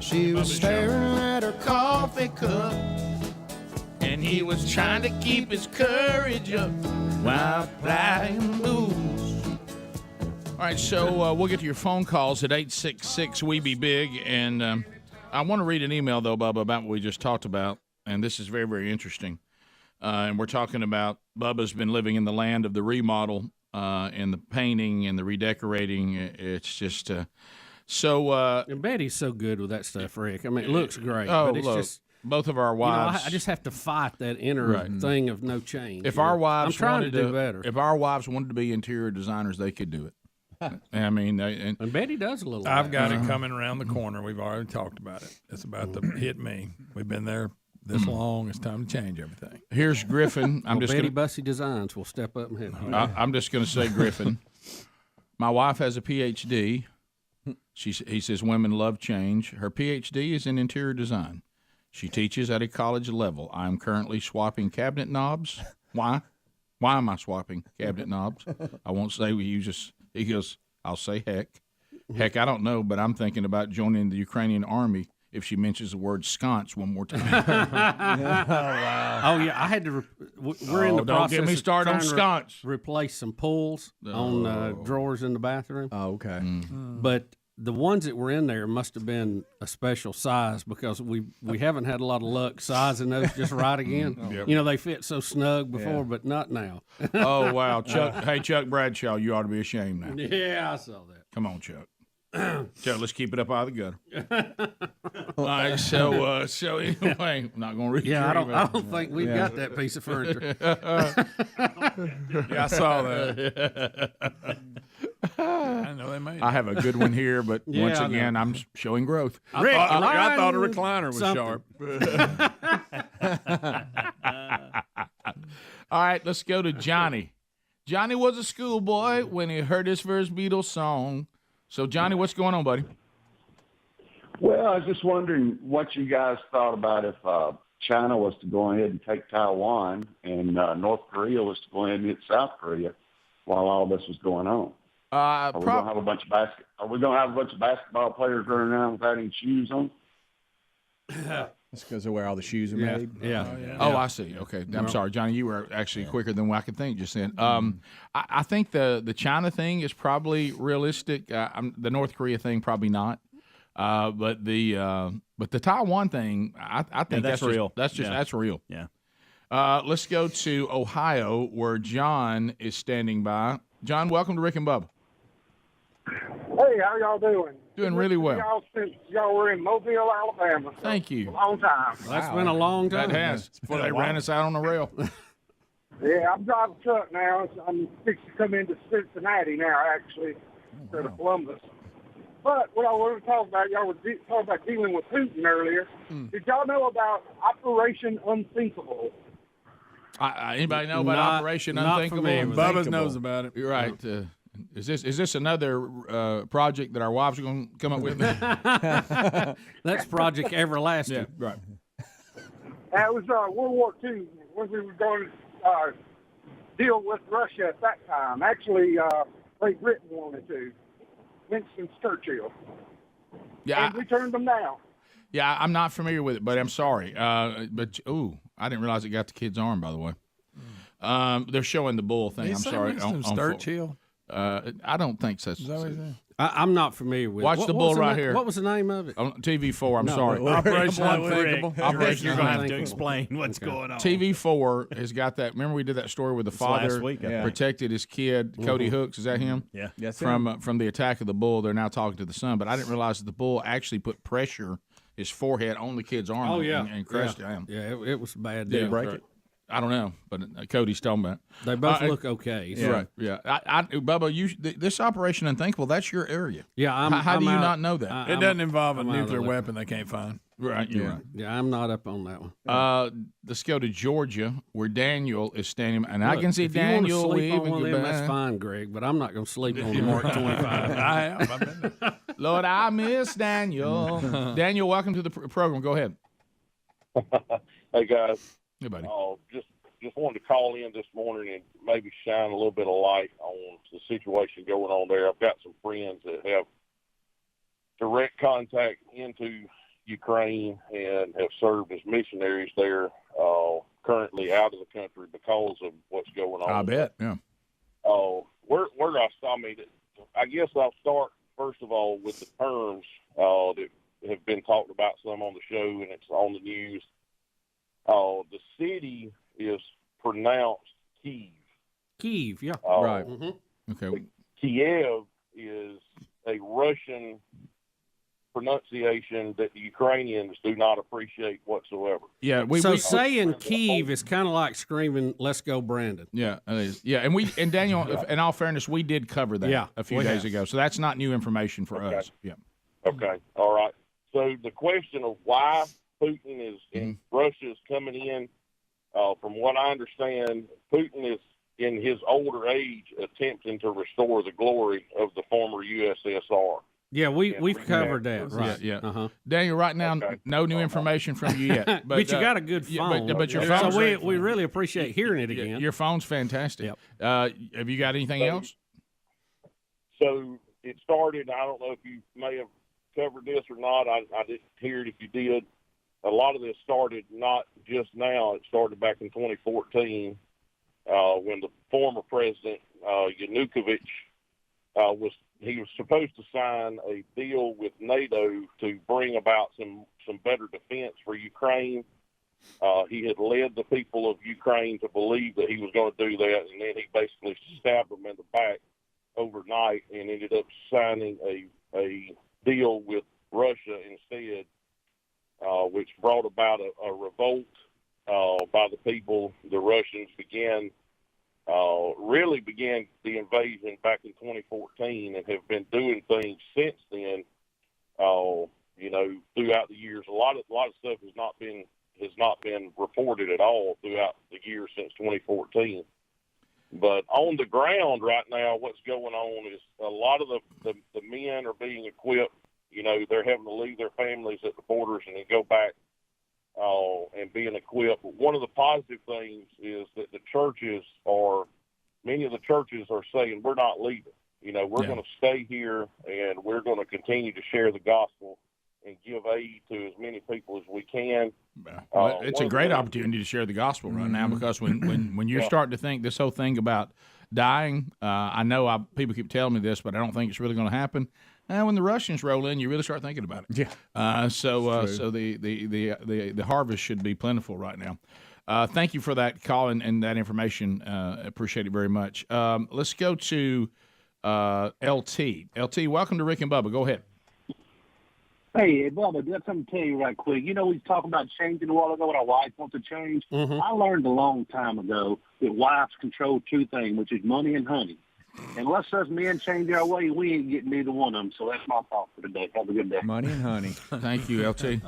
She was staring at her coffee cup, and he was trying to keep his courage up while playing blues. All right, so we'll get to your phone calls at 866 We Be Big, and I want to read an email, though, Bubba, about what we just talked about, and this is very, very interesting. And we're talking about Bubba's been living in the land of the remodel and the painting and the redecorating. It's just and Betty's so good with that stuff, Rick. I mean, it looks great, but it's just both of our wives. I just have to fight that inner thing of no change. If our wives, I'm trying to do better. If our wives wanted to be interior designers, they could do it. I mean, and Betty does a little. I've got it coming around the corner. We've already talked about it. It's about to hit me. We've been there this long. It's time to change everything. Here's Griffin. Betty Bussey Designs will step up and help you. I'm just going to say, Griffin. My wife has a PhD. He says women love change. Her PhD is in interior design. She teaches at a college level. I am currently swapping cabinet knobs. Why? Why am I swapping cabinet knobs? I won't say we use. He goes, I'll say heck. Heck, I don't know, but I'm thinking about joining the Ukrainian army if she mentions the word sconce one more time. Oh, yeah. I had to. We're in the process. Don't get me started on sconce. Replace some pulls on drawers in the bathroom. Oh, okay. But the ones that were in there must have been a special size because we haven't had a lot of luck sizing those just right again. Yep. You know, they fit so snug before, but not now. Oh, wow. Chuck, hey, Chuck Bradshaw, you ought to be ashamed now. Yeah, I saw that. Come on, Chuck. Chuck, let's keep it up out of the gutter. All right, so anyway, I'm not going to read. Yeah, I don't think we've got that piece of furniture. Yeah, I saw that. I know they made it. I have a good one here, but once again, I'm showing growth. Rick, I thought a recliner was sharp. All right, let's go to Johnny. Johnny was a schoolboy when he heard his first Beatles song. So, Johnny, what's going on, buddy? Well, I was just wondering what you guys thought about if China was to go ahead and take Taiwan and North Korea was to go ahead and get South Korea while all this was going on. Are we going to have a bunch of basketball players running around without any shoes on? That's because of where all the shoes are made. Yeah. Oh, I see. Okay. I'm sorry, Johnny. You were actually quicker than what I could think just then. I think the China thing is probably realistic. The North Korea thing probably not. But the Taiwan thing, I think that's real. That's real. Yeah. Let's go to Ohio where John is standing by. John, welcome to Rick and Bubba. Hey, how y'all doing? Doing really well. Y'all since y'all were in Mobile, Alabama. Thank you. A long time. That's been a long time. That has. Before they ran us out on the rail. Yeah, I'm driving a truck now. I'm fixing to come into Cincinnati now, actually, instead of Columbus. But what I wanted to talk about, y'all were talking about dealing with Putin earlier. Did y'all know about Operation Unthinkable? Anybody know about Operation Unthinkable? Bubba knows about it. You're right. Is this another project that our wives are going to come up with? That's Project Everlasting. Yeah, right. That was World War II when we were going to deal with Russia at that time. Actually, Great Britain wanted to. Winston Churchill. Yeah, and we turned them down. Yeah, I'm not familiar with it, but I'm sorry. I didn't realize it got the kid's arm, by the way. They're showing the bull thing. I'm sorry. Winston Churchill? I don't think so. I'm not familiar with it. Watch the bull right here. What was the name of it? On TV4, I'm sorry. Operation Unthinkable. You're going to have to explain what's going on. TV4 has got that. Remember we did that story where the father protected his kid, Cody Hooks. Is that him? Yeah. Yes, from the attack of the bull. They're now talking to the son. But I didn't realize that the bull actually put pressure, his forehead, on the kid's arm and crushed him. Yeah, it was a bad Did deal. it break it? I don't know, but Cody's talking about it. They both look okay. So. Right, yeah. Bubba, this Operation Unthinkable, that's your area. Yeah, How do you not know that? It doesn't involve a nuclear weapon they can't find. Right, you're right. Yeah, I'm not up on that one. Let's go to Georgia, where Daniel is standing, and I Look, can see if Daniel you want to sleep on one of them, goodbye. that's fine, Greg, but I'm not going to sleep on the Mark 25. I have. I've been there. Lord, I miss Daniel. Daniel, welcome to the program. Go ahead. Hey, guys. Hey, buddy. Oh, just just wanted to call in this morning and maybe shine a little bit of light on the situation going on there. I've got some friends that have direct contact into Ukraine and have served as missionaries there, currently out of the country because of what's going on. I bet, yeah. Where do I start? I mean, I guess I'll start, first of all, with the terms that have been talked about some on the show, and it's on the news. The city is pronounced Kiev. Kiev, yeah. Right. Okay. Kiev is a Russian pronunciation that the Ukrainians do not appreciate whatsoever. Yeah, saying Kiev is kind of like screaming, "Let's go, Brandon." Yeah, it is. Yeah, and Daniel, in all fairness, we did cover that a few days ago, so that's not new information for us. Yeah. Okay. All right. So the question of why Putin is in Russia is coming in, from what I understand, Putin is in his older age attempting to restore the glory of the former USSR. Yeah, we've covered that, right? Yeah. Uh-huh. Daniel, right now, no new information from you yet. But you got a good phone. But your phone. So we really appreciate hearing it again. Your phone's fantastic. Yep. Have you got anything else? So it started, I don't know if you may have covered this or not. I didn't hear it if you did. A lot of this started not just now. It started back in 2014 when the former president, Yanukovych, was supposed to sign a deal with NATO to bring about some better defense for Ukraine. He had led the people of Ukraine to believe that he was going to do that, and then he basically stabbed them in the back overnight and ended up signing a deal with Russia instead, which brought about a revolt by the people. The Russians really began the invasion back in 2014 and have been doing things since then. Throughout the years, a lot of stuff has not been reported at all throughout the years since 2014. But on the ground right now, what's going on is a lot of the men are being equipped. They're having to leave their families at the borders and then go back and being equipped. But one of the positive things is that many of the churches are saying, we're not leaving. We're going to stay here and we're going to continue to share the gospel and give aid to as many people as we can. Well, it's a great opportunity to share the gospel right now, because when you're starting to think this whole thing about dying, I know people keep telling me this, but I don't think it's really going to happen. When the Russians roll in, you really start thinking about it. Yeah. So the harvest should be plentiful right now. Thank you for that call and that information. Appreciate it very much. Let's go to LT. LT, welcome to Rick and Bubba. Go ahead. Hey, Bubba, I got something to tell you right quick. We was talking about changing a while ago what our wife wants to change. I learned a long time ago that wives control two things, which is money and honey. Unless us men change our way, we ain't getting neither one of them. So that's my thought for today. Have a good day. Money and honey. Thank you, LT.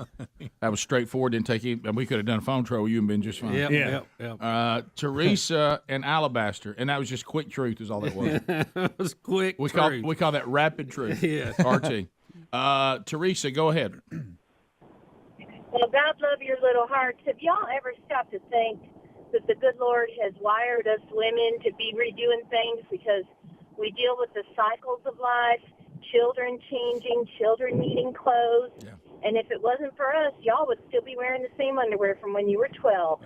That was straightforward. Didn't take you. We could have done a phone troll. You and been just fine. Yep. Teresa and Alabaster, and that was just quick truth. Is all that was. It was quick. We call that rapid truth. Yeah. RT. Teresa, go ahead. Well, God love your little hearts. Have y'all ever stopped to think that the good Lord has wired us women to be redoing things because we deal with the cycles of life, children changing, children needing clothes. Yeah. And if it wasn't for us, y'all would still be wearing the same underwear from when you were 12.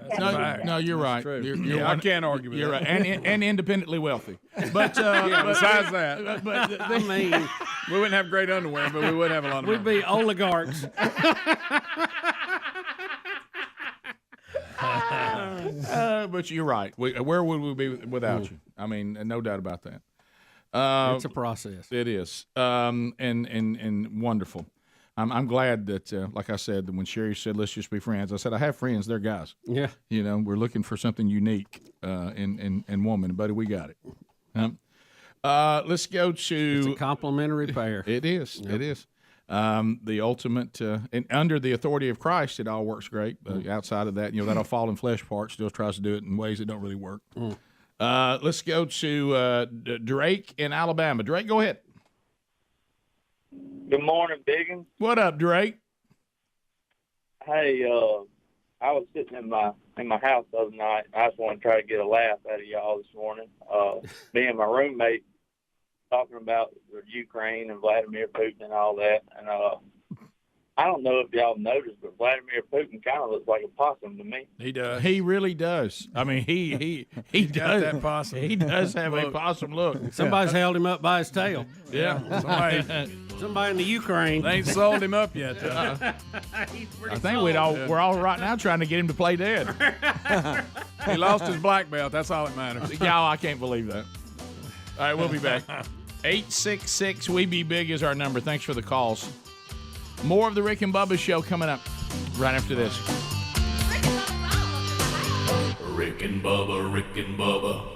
No, you're right. I can't argue with that. You're right. And independently wealthy. But besides that, I mean, we wouldn't have great underwear, but we would have a lot of money. We'd be oligarchs. But you're right. Where would we be without you? I mean, no doubt about that. It's a process. It is, and wonderful. I'm glad that, like I said, that when Sherry said, "Let's just be friends," I said, "I have friends. They're guys. Yeah, we're looking for something unique in woman, buddy. We got it. Let's go to it's a complimentary pair. It is. Yep. It is. The ultimate, and under the authority of Christ, it all works great. Outside of that, that fallen flesh part still tries to do it in ways that don't really work. Let's go to Drake in Alabama. Drake, go ahead. Good morning, Biggin. What up, Drake? Hey, I was sitting in my house the other night. And I just want to try to get a laugh out of y'all this morning. Me and my roommate talking about Ukraine and Vladimir Putin and all that. And I don't know if y'all noticed, but Vladimir Putin kind of looks like a possum to me. He does. He really does. I mean, he does. That possum. He does have a possum look. Somebody's held him up by his tail. Yeah. Somebody in the Ukraine. They ain't sold him up yet, though. I think we're all right now trying to get him to play dead. He lost his black belt. That's all that matters. Y'all, I can't believe that. All right, we'll be back. 866 We Be Big is our number. Thanks for the calls. More of the Rick and Bubba Show coming up right after this. Rick and Bubba, Rick and Bubba.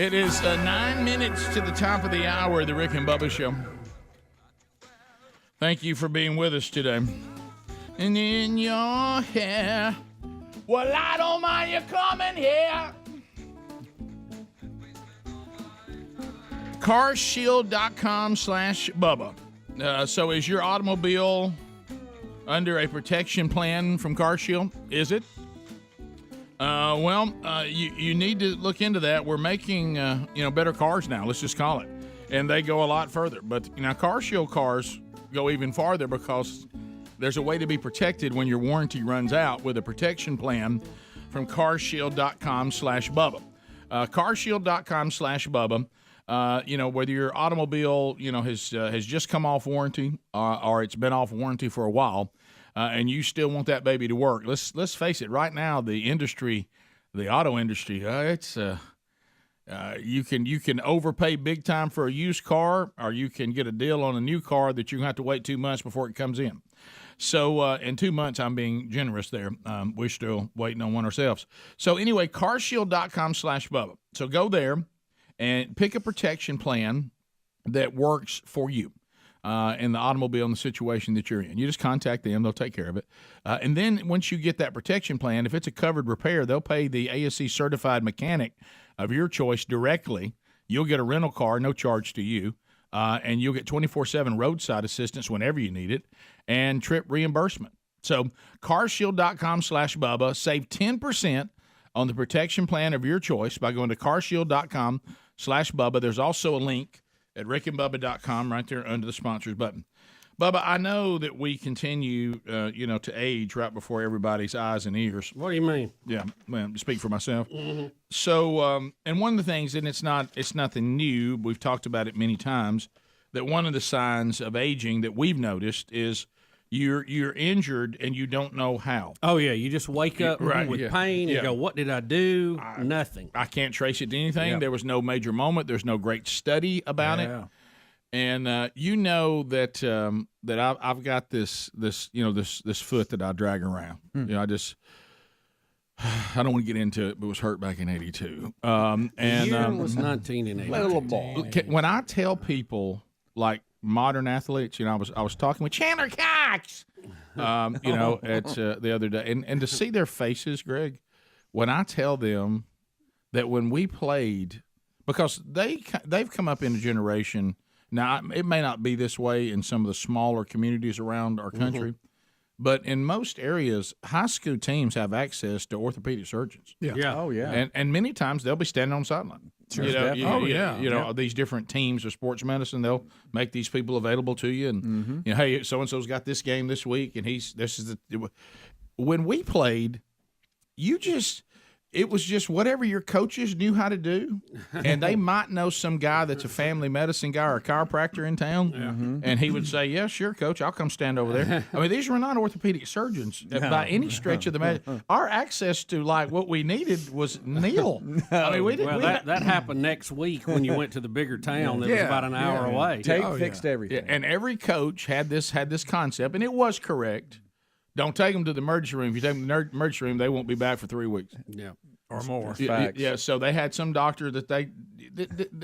It is 9 minutes to the top of the hour of the Rick and Bubba Show. Thank you for being with us today. And in your hair, well, I don't mind you coming here. CarShield.com/Bubba. So is your automobile under a protection plan from CarShield? Is it? You need to look into that. We're making better cars now. Let's just call it, and they go a lot further. But now CarShield cars go even farther because there's a way to be protected when your warranty runs out with a protection plan from CarShield.com/Bubba. CarShield.com/Bubba. Whether your automobile has just come off warranty or it's been off warranty for a while. And you still want that baby to work. Let's face it. Right now, the auto industry, you can overpay big time for a used car, or you can get a deal on a new car that you're gonna have to wait 2 months before it comes in. So in 2 months, I'm being generous there. We're still waiting on one ourselves. So anyway, CarShield.com/Bubba. So go there and pick a protection plan that works for you. In the automobile and the situation that you're in. You just contact them. They'll take care of it. And then once you get that protection plan, if it's a covered repair, they'll pay the ASC certified mechanic of your choice directly. You'll get a rental car, no charge to you, and you'll get 24/7 roadside assistance whenever you need it, and trip reimbursement. So CarShield.com/Bubba. Save 10% on the protection plan of your choice by going to CarShield.com/Bubba. There's also a link at rickandbubba.com right there under the sponsors button. Bubba, I know that we continue, to age right before everybody's eyes and ears. What do you mean? Yeah, well, to speak for myself. Mm-hmm. So, and one of the things, and it's nothing new, we've talked about it many times, that one of the signs of aging that we've noticed is you're injured and you don't know how. Oh, yeah. You just wake up with pain and go, what did I do? Nothing. I can't trace it to anything. Yeah. There was no major moment. There's no great study about it. And that I've got this foot that I drag around. I don't want to get into it, but it was hurt back in '82. The year was 1982. Little ball. When I tell people like modern athletes, I was talking with Chandler Cox, at the other day, and to see their faces, Greg, when I tell them that when we played, because they've come up in a generation. Now, it may not be this way in some of the smaller communities around our country, but in most areas, high school teams have access to orthopedic surgeons. Yeah. Oh, yeah. And many times they'll be standing on the sideline. Sure, These different teams of sports medicine, they'll make these people available to you. And, hey, so-and-so's got this game this week, and when we played, it was just whatever your coaches knew how to do, and they might know some guy that's a family medicine guy or a chiropractor in town, and he would say, "Yeah, sure, coach, I'll come stand over there." I mean, these were not orthopedic surgeons by any stretch of the matter. Our access to like what we needed was nil. I mean, that happened next week when you went to the bigger town that was about an hour away. Tape fixed everything. Yeah, and every coach had this concept, and it was correct. Don't take them to the emergency room. If you take them to the emergency room, they won't be back for 3 weeks. Yeah. Or more. Yeah, so they had some doctor that there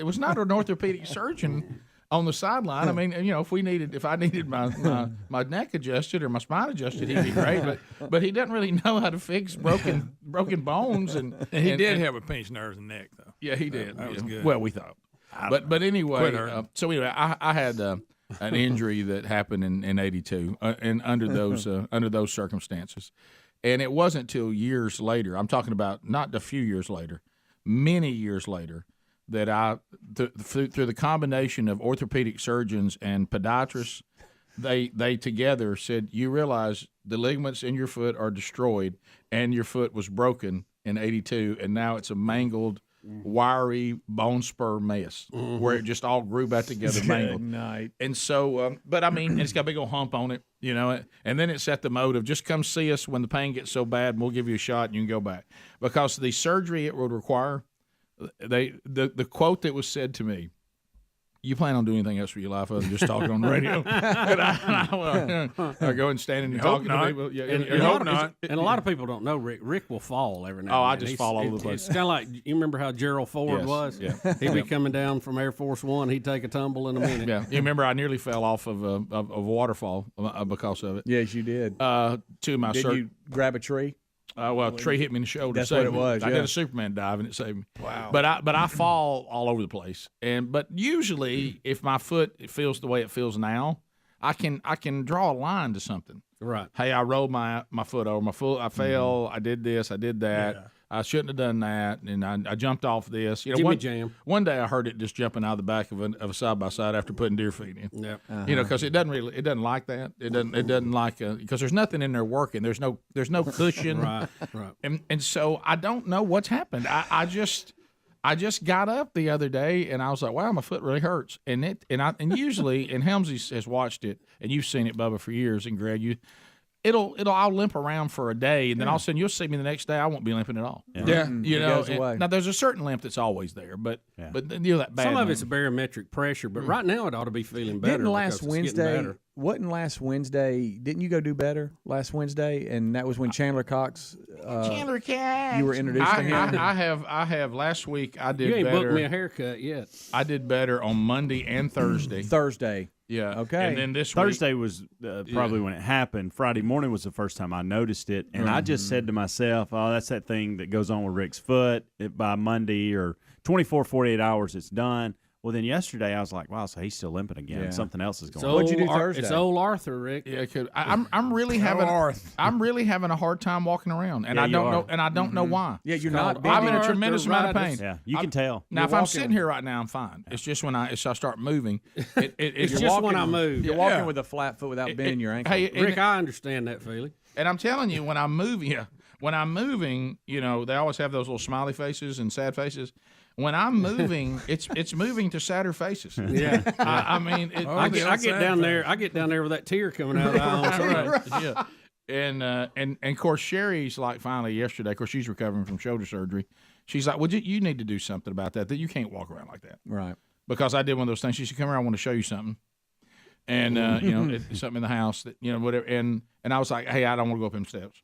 was not an orthopedic surgeon on the sideline. I mean, if I needed my neck adjusted or my spine adjusted, he'd be great. But he doesn't really know how to fix broken bones. And he did have a pinched nerves and neck, though. Yeah, he did. That was good. Well, we thought. But anyway, I had an injury that happened in '82, and under those circumstances. And it wasn't until years later, I'm talking about not a few years later, many years later, that through the combination of orthopedic surgeons and podiatrists, they together said, you realize the ligaments in your foot are destroyed and your foot was broken in '82, and now it's a mangled, wiry bone spur mess where it just all grew back together, mangled. And so, but I mean, it's got a big old hump on it, and then it set the mode of just come see us when the pain gets so bad, and we'll give you a shot and you can go back. Because the surgery it would require, the quote that was said to me you plan on doing anything else for your life other than just talking on the radio? Or going standing and talking to people? Yeah, And a lot of people don't know Rick. Rick will fall every now and then. I just fall all over the place. It's kind of like, you remember how Gerald Ford Yes, was? yeah. He'd be coming down from Air Force One. He'd take a tumble in a minute. Yeah, you remember I nearly fell off of a waterfall because of it. Yes, you did. To my Did you grab a tree? Well, a tree hit me in the shoulder. That's saved what it me. was, I yeah. did a Superman dive and it saved me. Wow. But I fall all over the place. But usually, if my foot feels the way it feels now, I can draw a line to something. Right. Hey, I rolled my foot over. My foot. I fell. I did this. I did that. Yeah. I shouldn't have done that, and I jumped off this. Jimmy Jam. One day I heard it just jumping out of the back of a side by side after putting deer feed in. Yeah. Because it doesn't like that. It doesn't like because there's nothing in there working. There's no cushion. Right. And so I don't know what's happened. I just got up the other day and I was like, wow, my foot really hurts. And usually, and Helmsy has watched it, and you've seen it, Bubba, for years, and Greg, I'll limp around for a day, and then all of a sudden you'll see me the next day. I won't be limping at all. Yeah. You It know. goes away. Now there's a certain limp that's always there, but that bad. Some of limp. it's barometric pressure, but right now it ought to be feeling better. Didn't last because it's getting Wednesday? better. Wasn't last Wednesday? Didn't you go do better last Wednesday? And that was when Chandler Cox. Chandler Cox. You were introduced to him. I have. Last week I did You ain't better. booked me a haircut yet. I did better on Monday and Thursday. Thursday. Yeah. Okay. And then this Thursday week, was probably when it happened. Friday morning was the first time I noticed it, and I just said to myself, "Oh, that's that thing that goes on with Rick's foot. By Monday or 24, 48 hours, it's done." Well, then yesterday I was like, "Wow, so he's still limping again. Yeah. Something else is going So on." What'd you do Thursday? It's old Arthur, Rick. Yeah, I'm really having a hard time walking around, and Yeah, I you don't are. know, and I don't know why. Yeah, you're not. I'm in a Arthur tremendous amount of pain. Rhinitis. Yeah, you can tell. Now, You're if I'm walking- sitting here right now, I'm fine. It's just when I start moving. It's You're just walking- when I move. You're walking with a flat foot without bending your ankle. Hey, Rick, I understand that feeling. and I'm telling you, when I'm moving, they always have those little smiley faces and sad faces. When I'm moving, it's moving to sadder faces. Yeah. I mean, I get down there. I get down there with that tear coming out of the eye. right. Yeah. And of course Sherry's like finally yesterday. Of course she's recovering from shoulder surgery. She's like, well, you need to do something about that. That you can't walk around like that. Right. Because I did one of those things. She said, come here, I want to show you something. And it's something in the house that whatever. And I was like, hey, I don't want to go up them steps.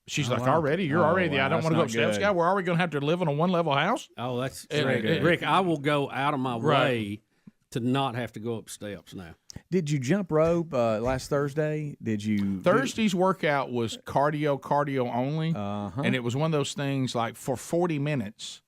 She's like, already? You're already. I don't want to go up steps, guy. Well, are we going to have to live in a one-level house? Oh, that's And- Rick. I will go out of my Right. way to not have to go up steps now. Did you jump rope last Thursday? Did you? Thursday's workout was cardio only. Uh-huh. And it was one of those things like for 40 minutes,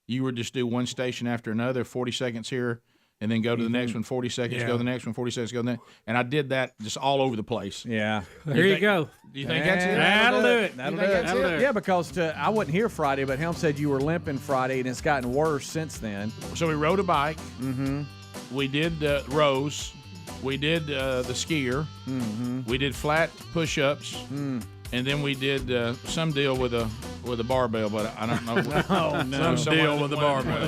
you would just do one station after another, 40 seconds here, and then go to the next one, 40 seconds, go to the next one, 40 seconds, go to the next. And I did that just all over the place. Yeah. There you go. Do you think that's it? That'll do it. That'll You think do that's it. it? Yeah, because I wasn't here Friday, but Helm said you were limping Friday, and it's gotten worse since then. So we rode a bike. Mm-hmm. We did rows. We did the skier. Mm-hmm. We did flat push-ups. And then we did some deal with a barbell, but I don't know. Oh, no. Some deal with the barbell.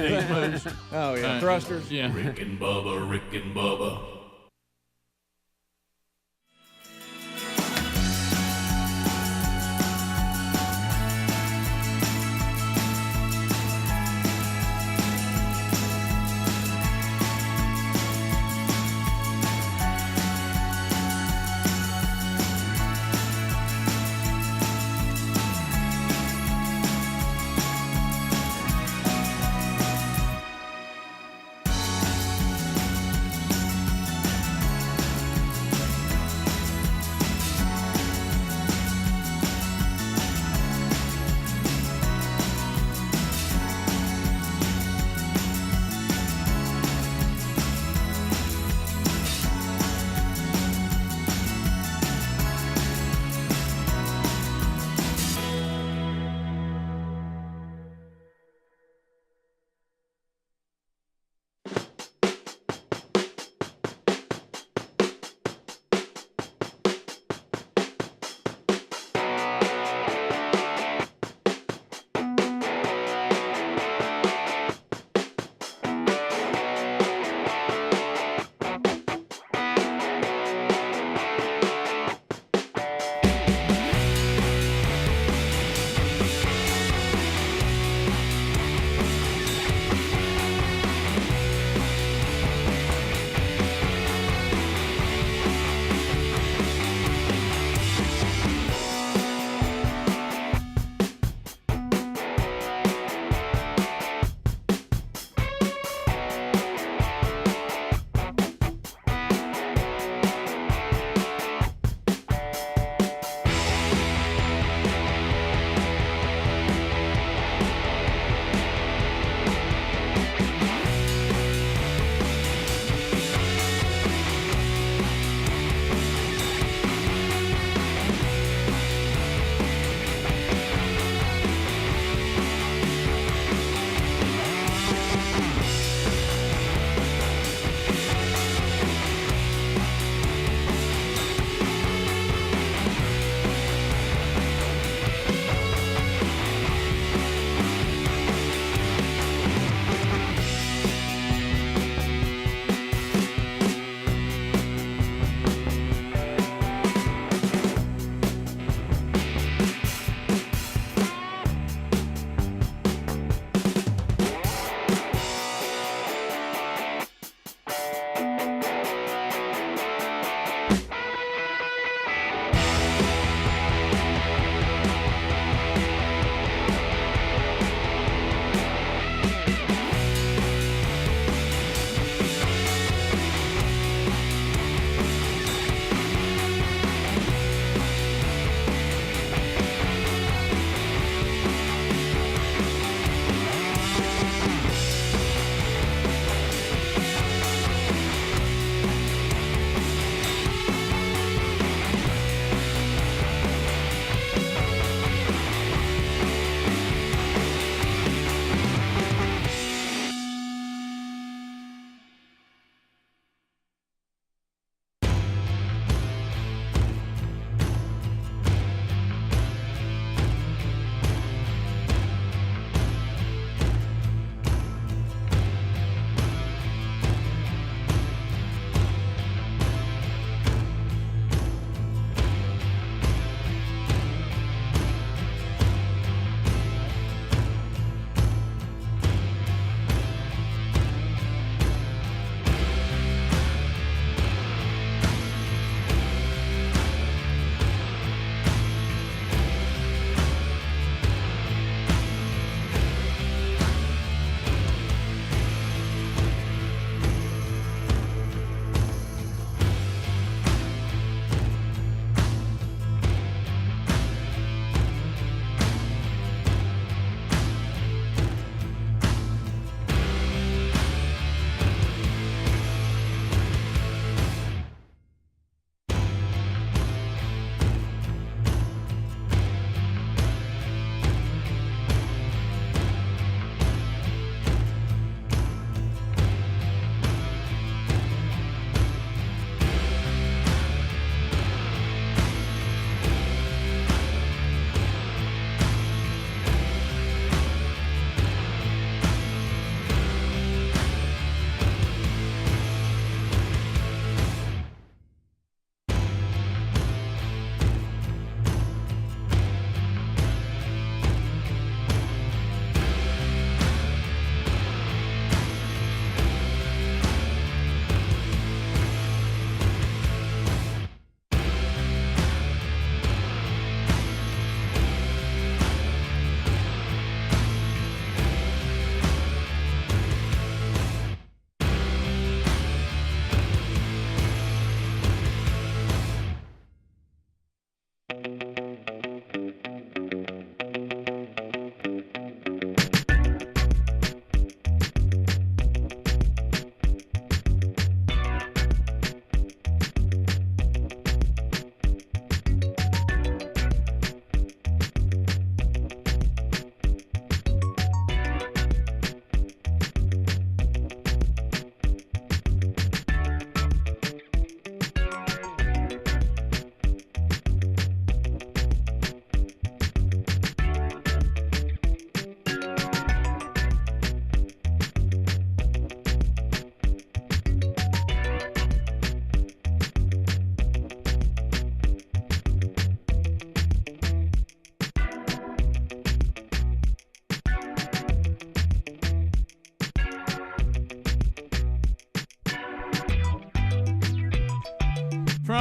Oh, yeah. Thrusters. Yeah. Rick and Bubba.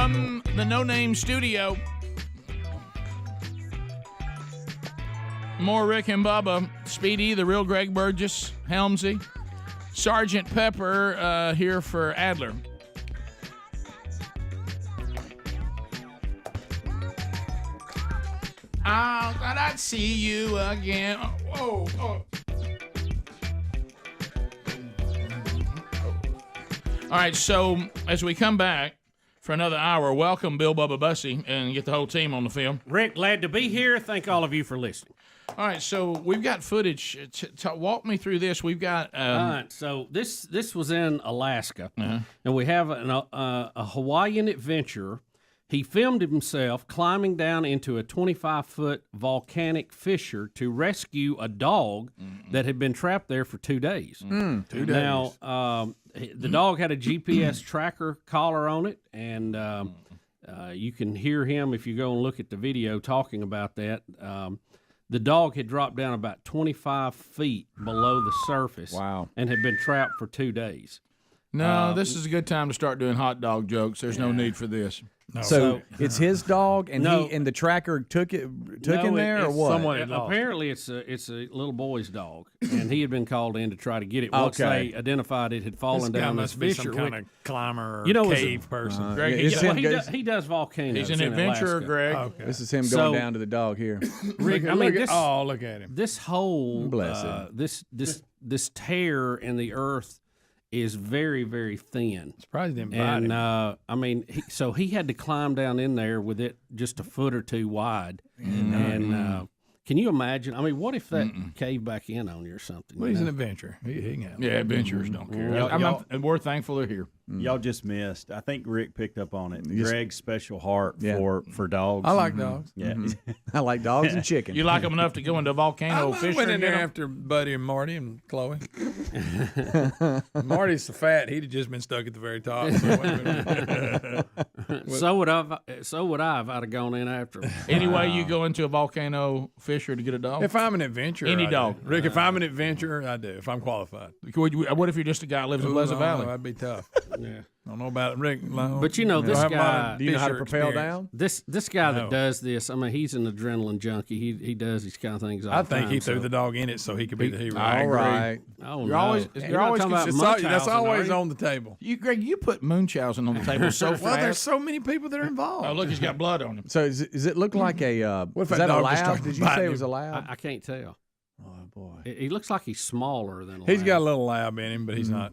From the No Name Studio, more Rick and Bubba, Speedy, the real Greg Burgess, Helmsy, Sergeant Pepper here for Adler. I thought I'd see you again. Oh, oh. All right, so as we come back for another hour, welcome Bill Bubba Bussy and get the whole team on the film. Rick, glad to be here. Thank all of you for listening. All right, so we've got footage. Walk me through this. We've got. All right, so this was in Alaska, and we have a Hawaiian adventurer. He filmed himself climbing down into a 25-foot volcanic fissure to rescue a dog that had been trapped there for 2 days. 2 days. Now, the dog had a GPS tracker collar on it, and you can hear him if you go and look at the video talking about that. The dog had dropped down about 25 feet below the surface. Wow. And had been trapped for 2 days. No, this is a good time to start doing hot dog jokes. There's no need for this. No. So it's his dog, and the tracker took him there, or what? Apparently, it's a little boy's dog, and he had been called in to try to get it. Once they identified it had fallen down this fissure. Some kind of climber or cave person. Greg, he does volcanoes. He's an adventurer, Greg. Okay. This is him going down to the dog here. Rick, look at him. This whole bless him. This tear in the earth is very, very thin. Surprised him. And I mean, he had to climb down in there with it just a foot or two wide. And can you imagine? I mean, what if that caved back in on you or something? Well, he's an adventurer. He can have it. Yeah, adventurers don't care. And we're thankful they're here. Y'all just missed. I think Rick picked up on it. Greg's special heart for dogs. I like dogs. Yeah, I like dogs and chicken. You like them enough to go into a volcano fishing? I went in there after Buddy and Marty and Chloe. Marty's so fat, he'd have just been stuck at the very top. So would I. If I'd have gone in after him. Anyway, you go into a volcano fisher to get a dog? If I'm an adventurer, any dog. Rick, if I'm an adventurer, I do. If I'm qualified. What if you're just a guy who lives in Pleasant Valley? That'd be tough. Yeah. I don't know about it, Rick. But you know, this guy. Do you know how to propel down? This guy that does this, I mean, he's an adrenaline junkie. He does these kind of things all the time. I think he threw the dog in it so he could be the hero. All right. Oh, you're always that's always on the table. Greg, you put Munchausen on the table so fast. Well, there's so many people that are involved. Oh, look, he's got blood on him. So does it look like a? What if is that that a dog just lab? started Did you say it was a lab? I can't tell. Oh boy, he looks like he's smaller than a He's lab. got a little lab in him, but he's not.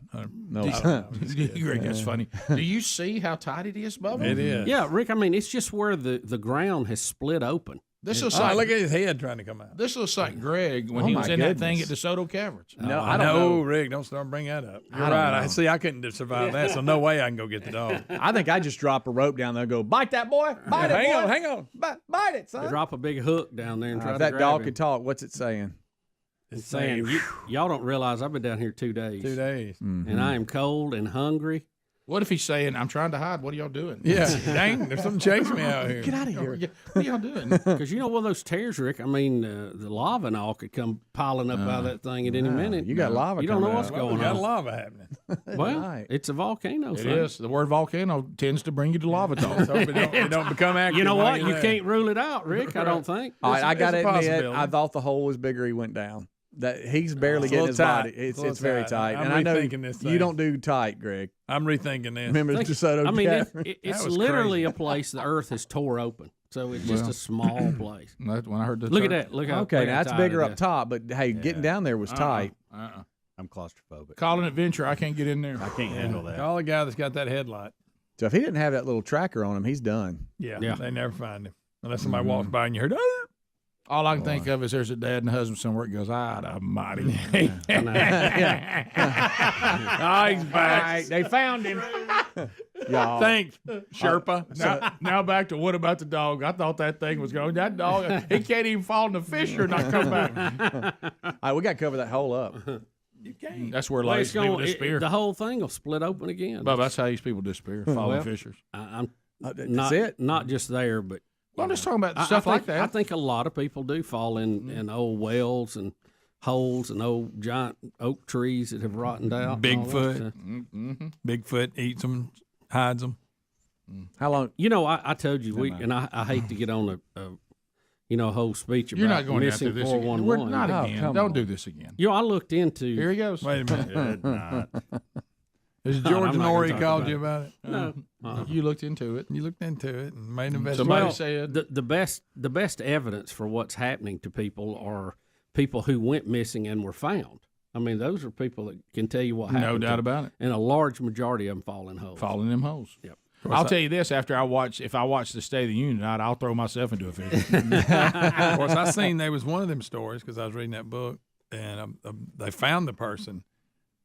No, Greg, that's funny. Do you see how tight it is, Bubba? It is. Yeah, Rick. I mean, it's just where the ground has split open. This looks like look at his head trying to come out. This looks like Greg when he was in that thing at DeSoto Caverns. No, I don't know, Rick. Don't start bringing that up. You're right. I couldn't survive that, so no way I can go get the dog. I think I just drop a rope down there and go, bite that boy. Bite it, boy. Hang on. Bite it, son. Drop a big hook down there and try if to that grab dog him. could talk, what's it saying? It's saying, y'all don't realize I've been down here 2 days. 2 days. And I am cold and hungry. What if he's saying, I'm trying to hide? What are y'all doing? Yeah, dang, there's something chasing me out here. Get out of here. What are y'all doing? Because you know one of those tears, Rick, I mean, the lava and all could come piling up out of that thing at any minute. You got lava You don't know coming what's out. going We got on. lava happening. Well, it's a volcano. It is. The word volcano tends to bring you to lava talk. So it don't become active. You know while what? you're You there. can't rule it out, Rick. I don't think. All right, I got to it's a admit, possibility. I thought the hole was bigger. He went down. That he's barely It's a getting little his tight. body. It's a It's little very tight. tight. I'm And I know rethinking this you thing. don't do tight, Greg. I'm rethinking this. Remember the DeSoto I mean, Caverns? it's was literally crazy. a place the earth has tore open. So it's just a small place. When I heard the Look at that. Look how Okay, look now how that's tight bigger it up is. top, but hey, getting down there was tight. I'm claustrophobic. Call an adventure. I can't get in there. I can't handle that. Call the guy that's got that headlight. So if he didn't have that little tracker on him, he's done. Yeah, Yeah. they never find him unless somebody walks by and you heard. "Oh." All I can think of is there's a dad and a husband somewhere that goes, almighty. Oh, he's back. Right, they found him. Y'all. Thanks, Sherpa. Now back to what about the dog? I thought that thing was going. That dog, he can't even fall in the fissure and not come back. All right, we got to cover that hole up. You can't. That's where Well, lazy people disappear. the whole thing will split open again. But that's how these people disappear, fall in Well, fissures. I'm That's not, it. not just there, but Well, I'm just talking about I stuff think, like that. I think a lot of people do fall in old wells and holes and old giant oak trees that have rotted out. and all that Bigfoot. stuff. Mm-hmm. Bigfoot eats them, hides them. How long? You know, I told you I hate to get on a whole speech about You're not going missing after this again. 411. We're not again. Don't do this again. You know, I looked into. Here he goes. Wait a minute. Has No, George I'm not Norrie gonna talk called about you it. about it? No. You looked into it. You looked into it and made an investigation. Somebody said the best evidence for what's happening to people are people who went missing and were found. I mean, those are people that can tell you what happened. No doubt about it. And a large majority of them fall in holes. Fall in them holes. Yep. I'll tell you this: if I watch the State of the Union tonight, I'll throw myself into a fish. Of course, I seen there was one of them stories because I was reading that book, and they found the person,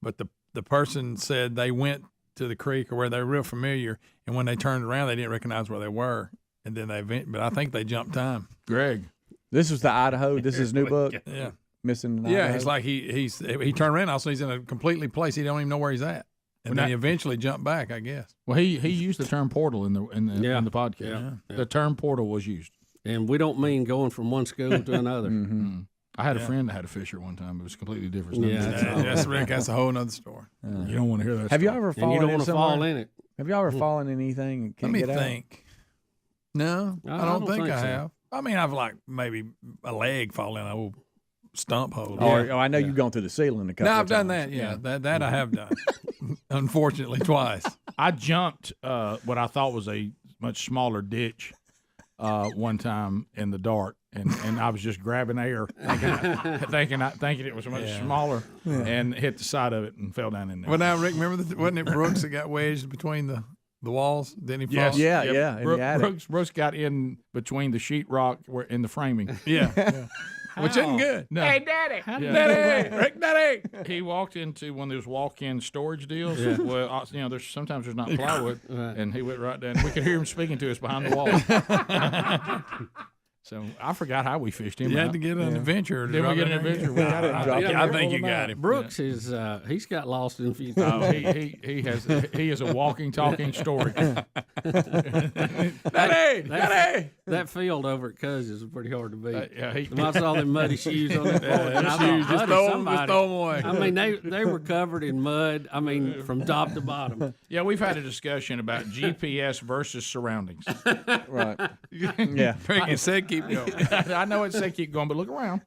but the person said they went to the creek or where they were real familiar, and when they turned around, they didn't recognize where they were, and then but I think they jumped time. Greg, this was the Idaho. This is his new book. Yeah, missing. In yeah. Idaho. It's like he turned around, also he's in a completely place he don't even know where he's at. And then he eventually jumped back, I guess. Well, he used the term portal in the podcast. Yeah. The term portal was used, and we don't mean going from one school to another. Mm-hmm. I had a friend that had a fisher one time. It was completely different. That's Rick. That's a whole nother story. You don't want to hear that. Have you story. ever fallen? You don't in want to fall somewhere? in it. Have you ever fallen in anything and can't Let me get think. No, I don't think I so. have. I mean, I've like maybe a leg fall in an old stump hole. out? I know you've gone through the ceiling a couple. No, of I've done times. that. Yeah, that I have done. Unfortunately, twice. I jumped what I thought was a much smaller ditch one time in the dark, and I was just grabbing air, thinking it was much smaller, and hit the side of it and fell down in there. Well, now Rick, remember wasn't it Brooks that got wedged between the walls? Didn't he fall? Yes, yeah. in the attic. Brooks got in between the sheetrock in the framing. Yeah. Which isn't good. No. Hey, Daddy. Daddy, Rick, Daddy. He walked into one of those walk-in storage deals. Yeah. Well, sometimes there's not plywood, and he went right down. We could hear him speaking to us behind the wall. So I forgot how we fished him. You out. had to get an adventure. Did we get an adventure? We got it. I think you got him. Brooks is he's got lost in a few Oh, times. he is a walking, talking story. Daddy. That field over at Cuz is pretty hard to beat. He- I saw them muddy shoes on that floor. and I thought, just throw 'em away. I mean, they were covered in mud. I mean, from top to bottom. Yeah, we've had a discussion about GPS versus surroundings. Right. Yeah. Rick said keep going. I know it said keep going, but look around.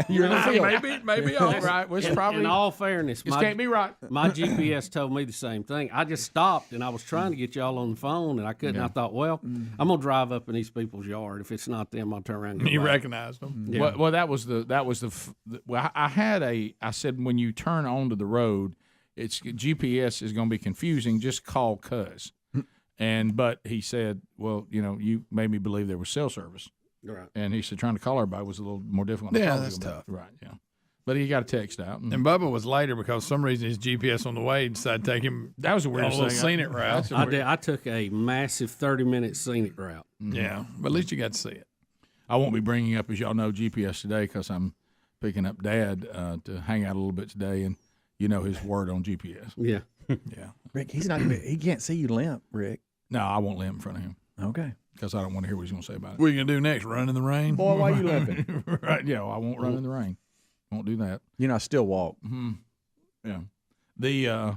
You're in the field. Maybe all right. Well, it's probably In all fairness, this can't be right. my GPS told me the same thing. I just stopped and I was trying to get y'all on the phone and I couldn't. I thought, well, I'm gonna drive up in these people's yard. If it's not them, I'll turn around. And go You back. recognized them. Yeah. Well, that was well, I said when you turn onto the road, it's GPS is going to be confusing. Just call Cuz. But he said, well, you made me believe there was cell service. Right. And he said trying to call everybody was a little more difficult. Yeah, that's tough. Right, yeah. But he got a text out. And Bubba was later because for some reason his GPS on the way decided to take him. That was a weird on a little scenic route. I took a massive 30-minute scenic route. Yeah, but at least you got to see it. I won't be bringing up, as y'all know, GPS today because I'm picking up Dad to hang out a little bit today, and his word on GPS. Yeah. Yeah. Rick, he can't see you limp, Rick. No, I won't limp in front of him. Okay. Because I don't want to hear what he's going to say about it. What are you going to do next? Run in the rain? Boy, why you limping? Right, yeah, I won't run in the rain. Won't do that. I still walk. Mm-hmm. Yeah.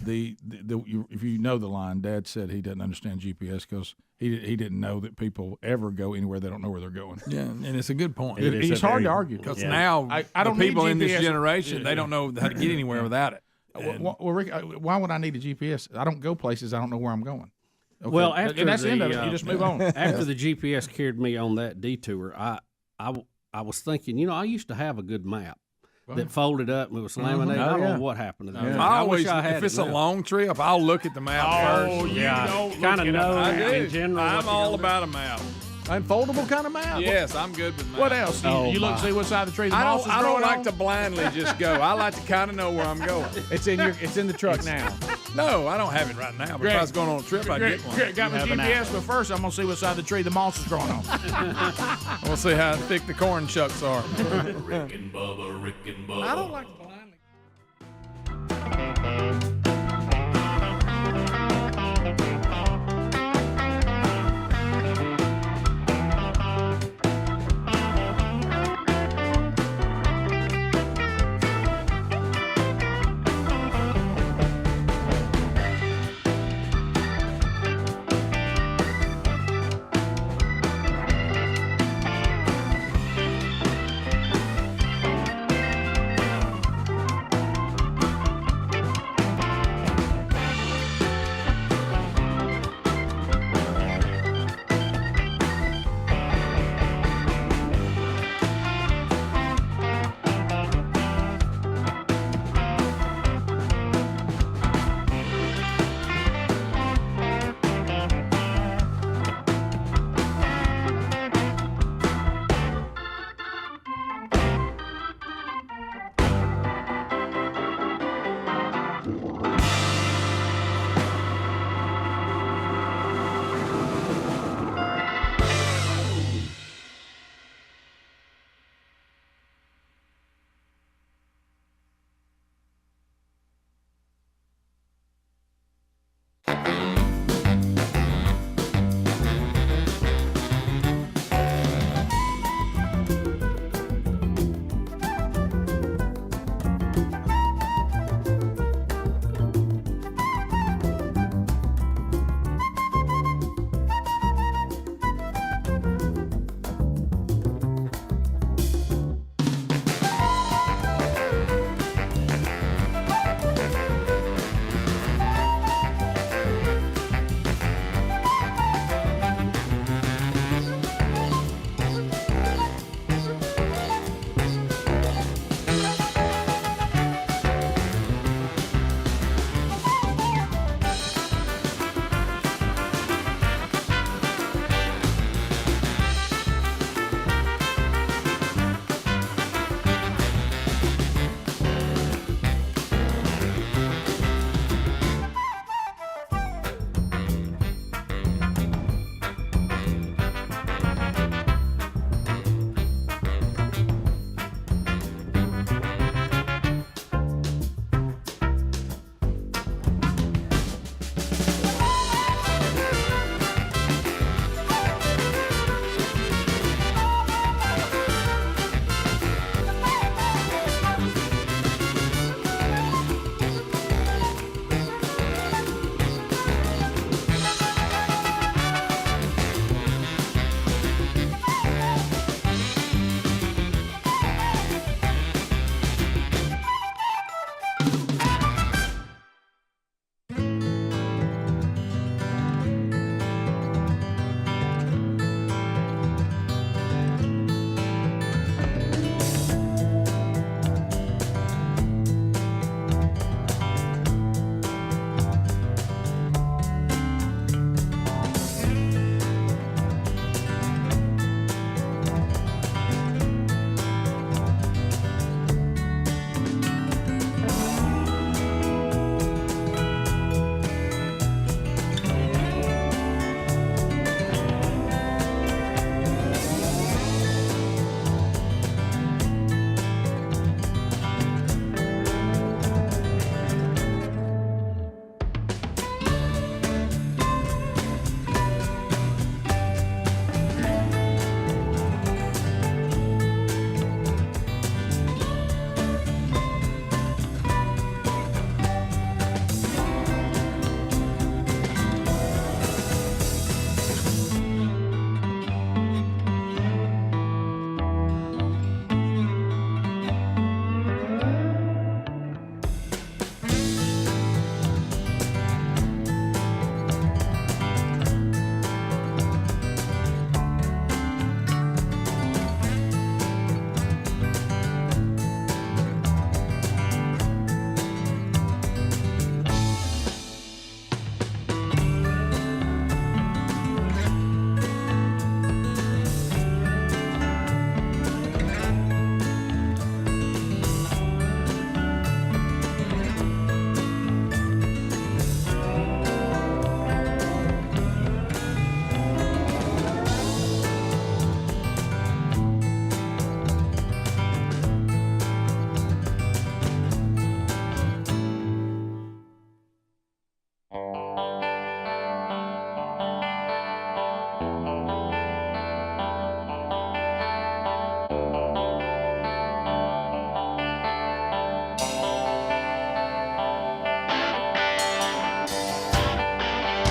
If you know the line, Dad said he doesn't understand GPS because he didn't know that people ever go anywhere they don't know where they're going. Yeah, and it's a good point. It's hard to argue because now I don't the people need in this GPS. generation they don't know how to get anywhere without it. Well, Rick, why would I need a GPS? I don't go places I don't know where I'm going. Okay. Well, after and that's the end of it. the, You just move on. After the GPS carried me on that detour, I was thinking, I used to have a good map that folded up and it was laminated. I don't know what happened to that. Yeah. I wish I had if it's it a now. long trip, I'll look at the map first. Kind of know I do. in general. I'm all about a map. Unfoldable kind of map? Yes, I'm good with maps. What else? You look see what side of the tree the I moss is don't growing like on? to blindly just go. I like to kind of know where I'm going. It's in the truck now. No, I don't have it right now. But if I was going on a trip, I'd get one. Greg got my GPS, but first I'm going to see what side of the tree the moss is growing on. We'll see how thick the corn shucks are. Rick and Bubba. I don't like to blindly.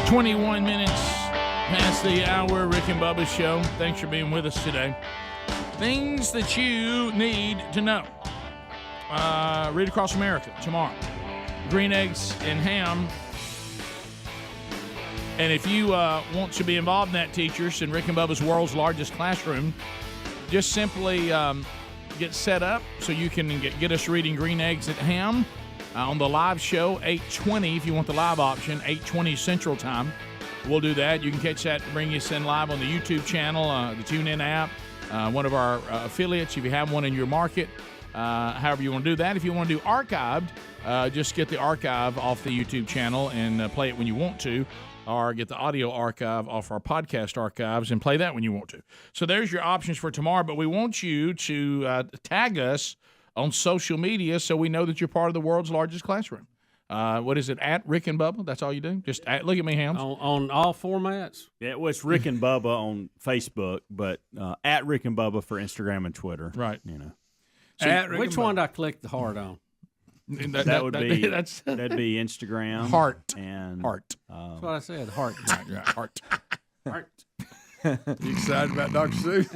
21 minutes past the hour, Rick and Bubba Show. Thanks for being with us today. Things that you need to know. Read Across America tomorrow. Green eggs and ham. And if you want to be involved in that, teachers, in Rick and Bubba's world's largest classroom, just simply get set up so you can get us reading Green Eggs and Ham on the live show, 8:20 if you want the live option, 8:20 Central Time. We'll do that. You can catch that, bring us in live on the YouTube channel, the TuneIn app, one of our affiliates if you have one in your market. However you want to do that. If you want to do archived, just get the archive off the YouTube channel and play it when you want to, or get the audio archive off our podcast archives and play that when you want to. So there's your options for tomorrow, but we want you to tag us on social media so we know that you're part of the world's largest classroom. What is it, at Rick and Bubba? That's all you do? Just look at me, Hams. On all formats? Yeah, well, it's Rick and Bubba on Facebook, but at Rick and Bubba for Instagram and Twitter. Right. You know. So which one did I click the heart on? That would be that'd be Instagram. Heart. And heart. That's what I said. Heart. Yeah, heart. Heart. You excited about Dr. Seuss?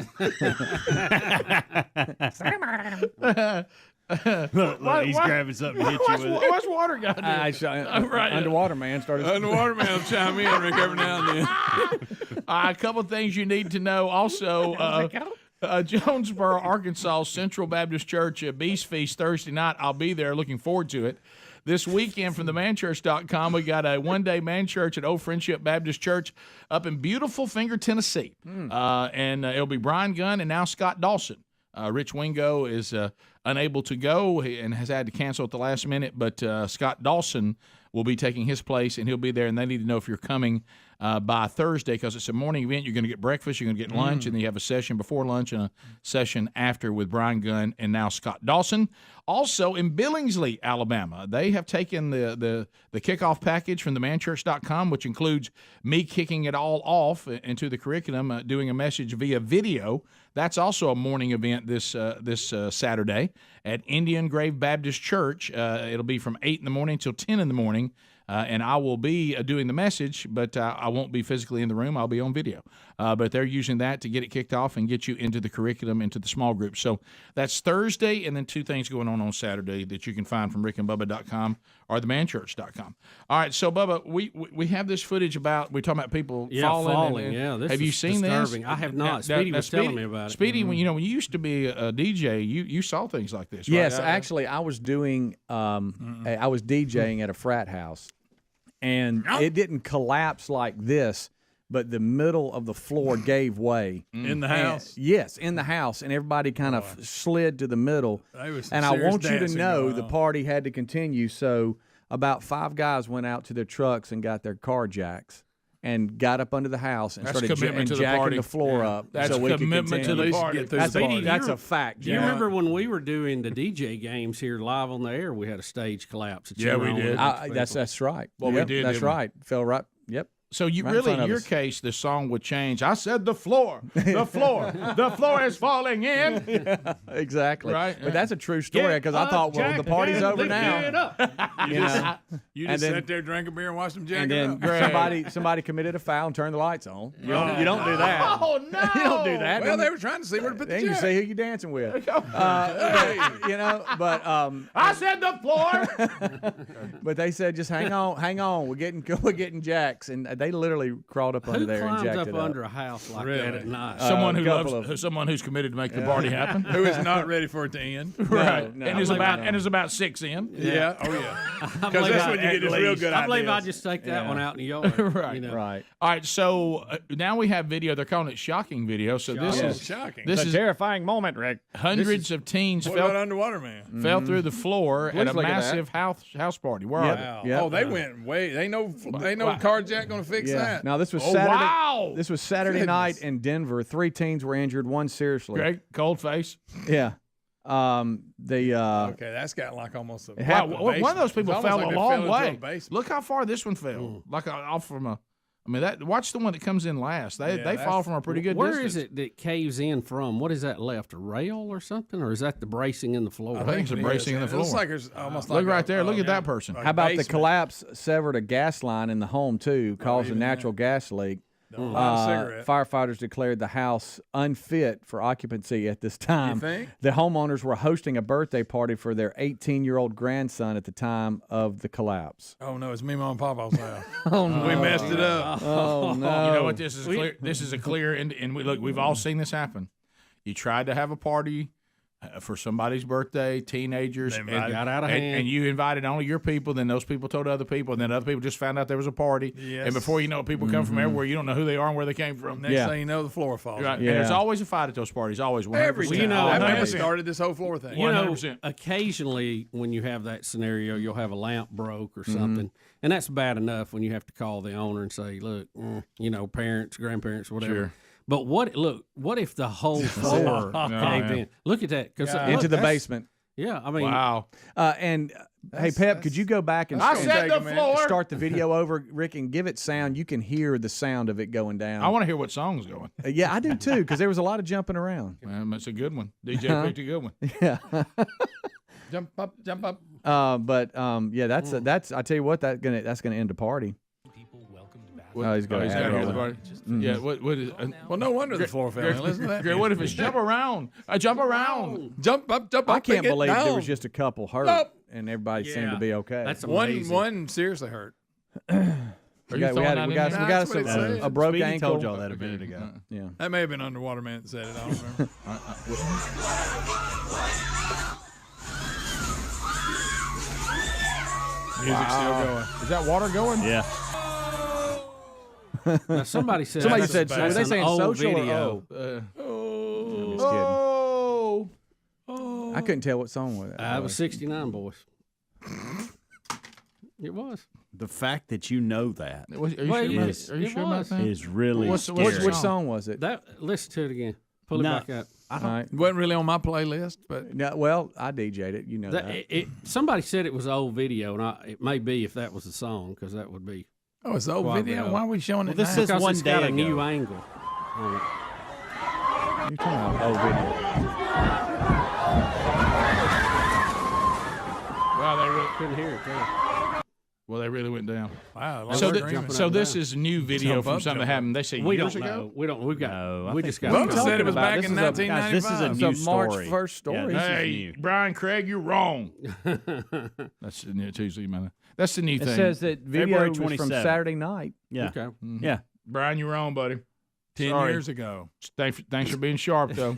Look, he's grabbing something to hit you with it. What's water got to do? Right. Underwater man started. Underwater man will chime in, Rick, every now and then. A couple of things you need to know. Also, Jonesboro, Arkansas, Central Baptist Church Beast Feast Thursday night. I'll be there. Looking forward to it. This weekend from themanchurch.com, we got a one-day man church at Old Friendship Baptist Church up in beautiful Finger, Tennessee. And it'll be Brian Gunn and now Scott Dawson. Rich Wingo is unable to go and has had to cancel at the last minute, but Scott Dawson will be taking his place, and he'll be there, and they need to know if you're coming by Thursday because it's a morning event. You're going to get breakfast, you're going to get lunch, and then you have a session before lunch and a session after with Brian Gunn and now Scott Dawson. Also in Billingsley, Alabama, they have taken the kickoff package from themanchurch.com, which includes me kicking it all off into the curriculum, doing a message via video. That's also a morning event this Saturday at Indian Grave Baptist Church. It'll be from 8 in the morning till 10 in the morning. And I will be doing the message, but I won't be physically in the room. I'll be on video. But they're using that to get it kicked off and get you into the curriculum, into the small group. So that's Thursday, and then two things going on Saturday that you can find from rickandbubba.com or themanchurch.com. All right, so, Bubba, we have this footage about, we're talking about people falling. This have you seen disturbing. this? I have not. Speedy was telling me about it. Speedy, when you used to be a DJ, you saw things like this, right? Yes, actually, I was doing, I was DJing at a frat house. And it didn't collapse like this, but the middle of the floor gave way. In the house? Yes, in the house. And everybody kind of slid to the middle. And I want you to know the party had to continue. So about 5 guys went out to their trucks and got their car jacks and got up under the house and started jacking the floor up. That's so we commitment to the party. That's a fact. Do you remember when we were doing the DJ games here live on the air, we had a stage collapse? Yeah, we did. That's right. Well, we did. That's right. Fell right. Yep. So you really, in your case, the song would change. I said the floor, the floor is falling in. Yeah, exactly. Right. But that's a true story because I thought, well, the party's over now. You just sit there, drink a beer, and watch them jack and it then up. somebody committed a foul and turned the lights on. You don't do that. Oh no! You don't do that. Well, they were trying to see where to put the Then you jack. see who you're dancing with. But I said the floor. But they said just hang on. We're getting jacks, and they literally crawled up under there and jacked it up. Who climbs up under a house like that at night? Someone who's committed to make the party happen. Who is not ready for it to end. Right. No, and is about 6 in. Yeah. Oh yeah. Because that's when you get this real good I believe ideas. I'll just take that one out in the yard. Right. Right. All right. So now we have video. They're calling it shocking video. So this is shocking. It's a terrifying moment, Rick. Hundreds of teens What about Underwater Man? fell through the floor Please at a look at massive house party. Where are they? Wow. Yep. Oh, they went way. They know car jack going to fix that. Now this was Saturday. Wow. This was Saturday night in Denver. 3 teens were injured, 1 seriously. Greg, cold face. Yeah. Okay, that's got like almost a. Wow, one of those people It's fell almost a like they long fell into way. a basement. Look how far this one fell. Like off from a I mean, watch the one that comes in last. They fall from a pretty good distance. Where is it that caves in from? What is that left? A rail or something? Or is that the bracing in the floor? I think it's a bracing in the floor. It looks like there's almost Look like right there. Look at that person. How about the collapse severed a gas line in the home, too, caused a natural gas leak? Firefighters declared the house unfit for occupancy at this time. You think? The homeowners were hosting a birthday party for their 18-year-old grandson at the time of the collapse. Oh no, it's me, Mom, and Papa's house. Oh, no. We messed it up. Oh no! You know what? This is clear. This is a clear, and we've all seen this happen. You tried to have a party for somebody's birthday, teenagers, and got out of hand. And you invited only your people. Then those people told other people, and then other people just found out there was a party. Yes. And before you know it, people come from everywhere. You don't know who they are and where they came from. Next thing you know, the floor falls. Right. And there's always a fight at those parties. Always. 100%. Every time. You know, that man 100%. started this whole floor thing. You know, 100%. occasionally when you have that scenario, you'll have a lamp broke or something, and that's bad enough when you have to call the owner and say, "Look, you know, parents, grandparents, whatever." Sure. But what if the whole floor caved in? Look at that, into the basement. Yeah, I mean, wow. Hey, Pep, could you go back and start the video over, Rick, and give it sound? You can hear the sound of it going down. I want to hear what song's going. Yeah, I do too, because there was a lot of jumping around. That's a good one. DJ picked a good one. Yeah. Jump up, jump up. Yeah, that's. I tell you what, that's gonna end the party. He's got he's got the party. Yeah. What is? Well, no wonder the floor fell in. Listen to that. Greg, what if it's jump around? Jump around. Jump up, jump up. I can't get believe down. there was just a couple hurt, and everybody seemed to be okay. That's amazing. One seriously hurt. We got a broke Speedy ankle. told y'all that a minute ago. Yeah. That may have been Underwater Man that said it. I don't remember. Music's still going. Is that water going? Yeah. Now, somebody said. Were they that's saying an old social video. or I couldn't tell what song was that. It was 69 Boys. It was. The fact that you know that Are you sure about that? is really scary. Which song was it? Listen to it again. Pull it back up. It wasn't really on my playlist, but no, well, I DJ'd it. You know that. Somebody said it was an old video, and it may be if that was the song, because that would be. Oh, it's the old video. Why are we showing it this now? is one It's day got a ago. new angle. You're talking about old video. Wow, they really Couldn't hear it. Well, they really went down. Wow. So this is new video from something that happened. They say We years don't ago. know. We don't. We've got. No, we just got. Bubba said it was back in Guys, 1995. this is a new It's a March story. 1st story. Yeah, this is Hey, new. Brian Craig, you're wrong. That's the new Tuesday, man. That's the new It thing. said that video February was from 27th. Saturday night. Yeah. Okay. Yeah. Brian, you're wrong, buddy. 10 Sorry. years ago. Thanks for being sharp, though.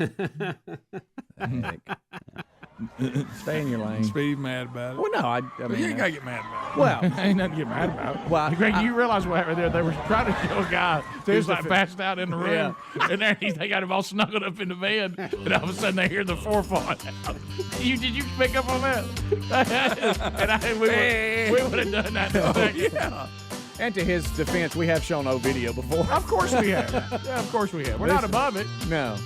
Stay in your lane. Speed mad about it. Well, no, I But mean, you ain't got to get mad about it. well, Ain't nothing to get mad about. Well, Greg, you realize what happened there? They were trying to show a guy who's like passed out in the room, Yeah. and there they got him all snuggled up in the bed, and all of a sudden they hear the floor falling out. Did you pick up on that? And we would have done that. In a second. Yeah. and to his defense, we have shown old video before. Of course we have. Yeah, of course we have. We're not above it. No.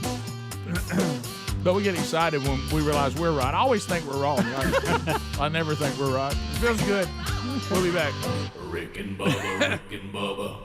But we get excited when we realize we're right. I always think we're wrong. I never think we're right. It feels good. We'll be back. Rick and Bubba, Rick and Bubba.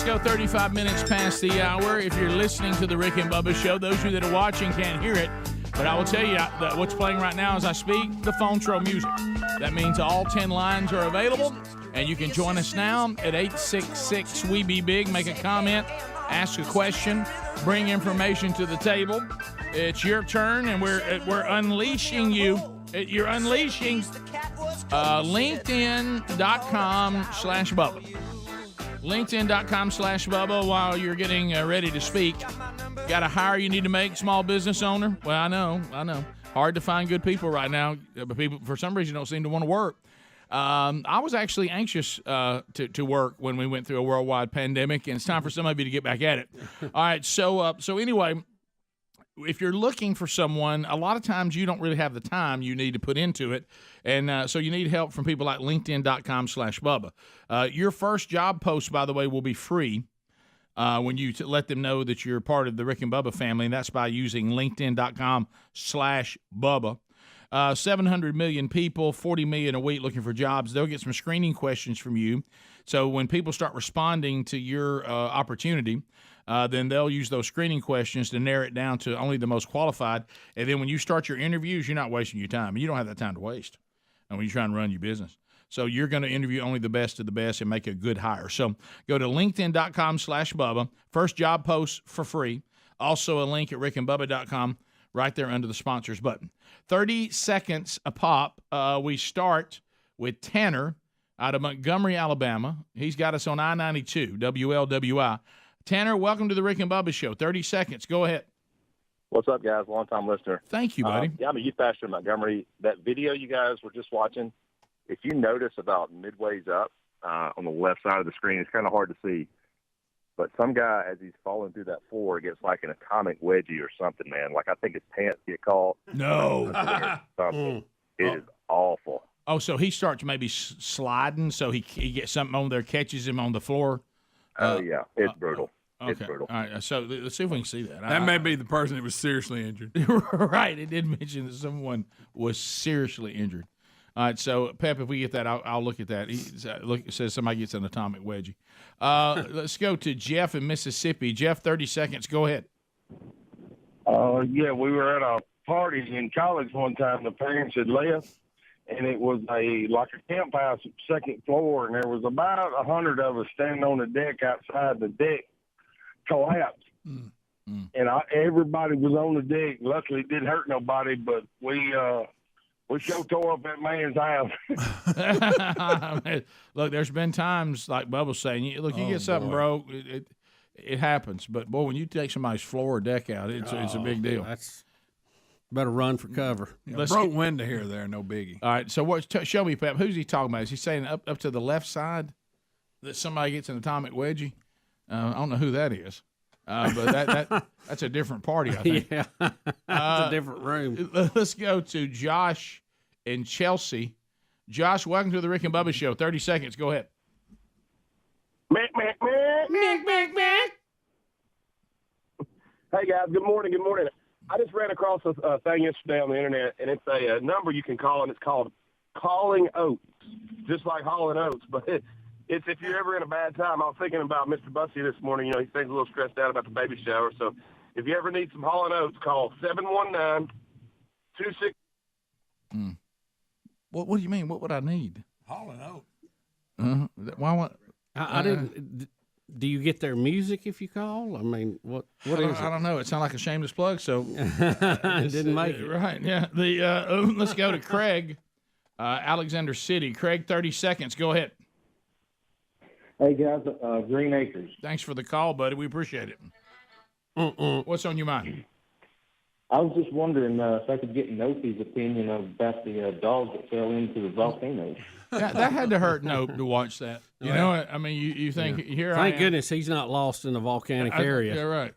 go 35 minutes past the hour. If you're listening to the Rick and Bubba Show, those of you that are watching can't hear it, but I will tell you that what's playing right now as I speak, the phone show music. That means all 10 lines are available, and you can join us now at 866-WE-BE-BIG. Make a comment, ask a question, bring information to the table. It's your turn, and we're unleashing you. You're unleashing LinkedIn.com/Bubba. LinkedIn.com/Bubba while you're getting ready to speak. Got a hire you need to make, small business owner? Well, I know. Hard to find good people right now, but people, for some reason, don't seem to want to work. I was actually anxious to work when we went through a worldwide pandemic, and it's time for some of you to get back at it. All right, so anyway, if you're looking for someone, a lot of times you don't really have the time you need to put into it, and so you need help from people like LinkedIn.com/Bubba. Your first job post, by the way, will be free when you let them know that you're part of the Rick and Bubba family, and that's by using LinkedIn.com/Bubba. 700 million people, 40 million a week looking for jobs. They'll get some screening questions from you. So when people start responding to your opportunity, then they'll use those screening questions to narrow it down to only the most qualified. And then when you start your interviews, you're not wasting your time. You don't have that time to waste when you try and run your business. So you're going to interview only the best of the best and make a good hire. So go to LinkedIn.com/Bubba. First job post for free. Also a link at rickandbubba.com right there under the sponsors button. 30 seconds a pop. We start with Tanner out of Montgomery, Alabama. He's got us on I-92, WLWI. Tanner, welcome to the Rick and Bubba Show. 30 seconds. Go ahead. What's up, guys? Long-time listener. Thank you, buddy. Yeah, I'm a youth pastor in Montgomery. That video you guys were just watching, if you notice about midways up on the left side of the screen, it's kind of hard to see. But some guy, as he's falling through that floor, gets like an atomic wedgie or something, man. Like I think his pants get caught. No. Something. It is awful. Oh, so he starts maybe sliding, so he gets something on there, catches him on the floor. Oh, yeah. It's brutal. Okay. It's brutal. All right, so let's see if we can see that. That may be the person that was seriously injured. Right. It did mention that someone was seriously injured. All right, so, Pep, if we get that, I'll look at that. It says somebody gets an atomic wedgie. Let's go to Jeff in Mississippi. Jeff, 30 seconds. Go ahead. Yeah, we were at a party in college one time. The parents had left, and it was like a camp house, second floor, and there was about 100 of us standing on the deck outside. The deck collapsed, and everybody was on the deck. Luckily, it didn't hurt nobody, but we sure tore up that man's house. Look, there's been times, like Bubba's saying, look, you get something broke, it happens. But, boy, when you take somebody's floor or deck out, it's a big deal. That's better run for cover. Broke window here or there, no biggie. All right, so show me, Pep, who's he talking about? Is he saying up to the left side that somebody gets an atomic wedgie? I don't know who that is. But that's a different party, I think. Yeah, it's a different room. Let's go to Josh in Chelsea. Josh, welcome to the Rick and Bubba Show. 30 seconds. Go ahead. Hey, guys. Good morning. Good morning. I just ran across a thing yesterday on the internet, and it's a number you can call, and it's called Calling Oats, just like Hauling Oats, but it's if you're ever in a bad time. I was thinking about Mr. Bussy this morning. You know, he seems a little stressed out about the baby shower. So if you ever need some Hauling Oats, call 719-26. What do you mean? What would I need? Hauling Oats. Why? I didn't. Do you get their music if you call? I mean, what is it? I don't know. It sounded like a shameless plug, so it didn't make it. Right, yeah. Let's go to Craig, Alexander City. Craig, 30 seconds. Go ahead. Hey, guys, Green Acres. Thanks for the call, buddy. We appreciate it. What's on your mind? I was just wondering if I could get Nope's opinion about the dog that fell into the volcano. That had to hurt Nope to watch that. You know, I mean, you think here. Thank goodness he's not lost in the volcanic area. Yeah, right.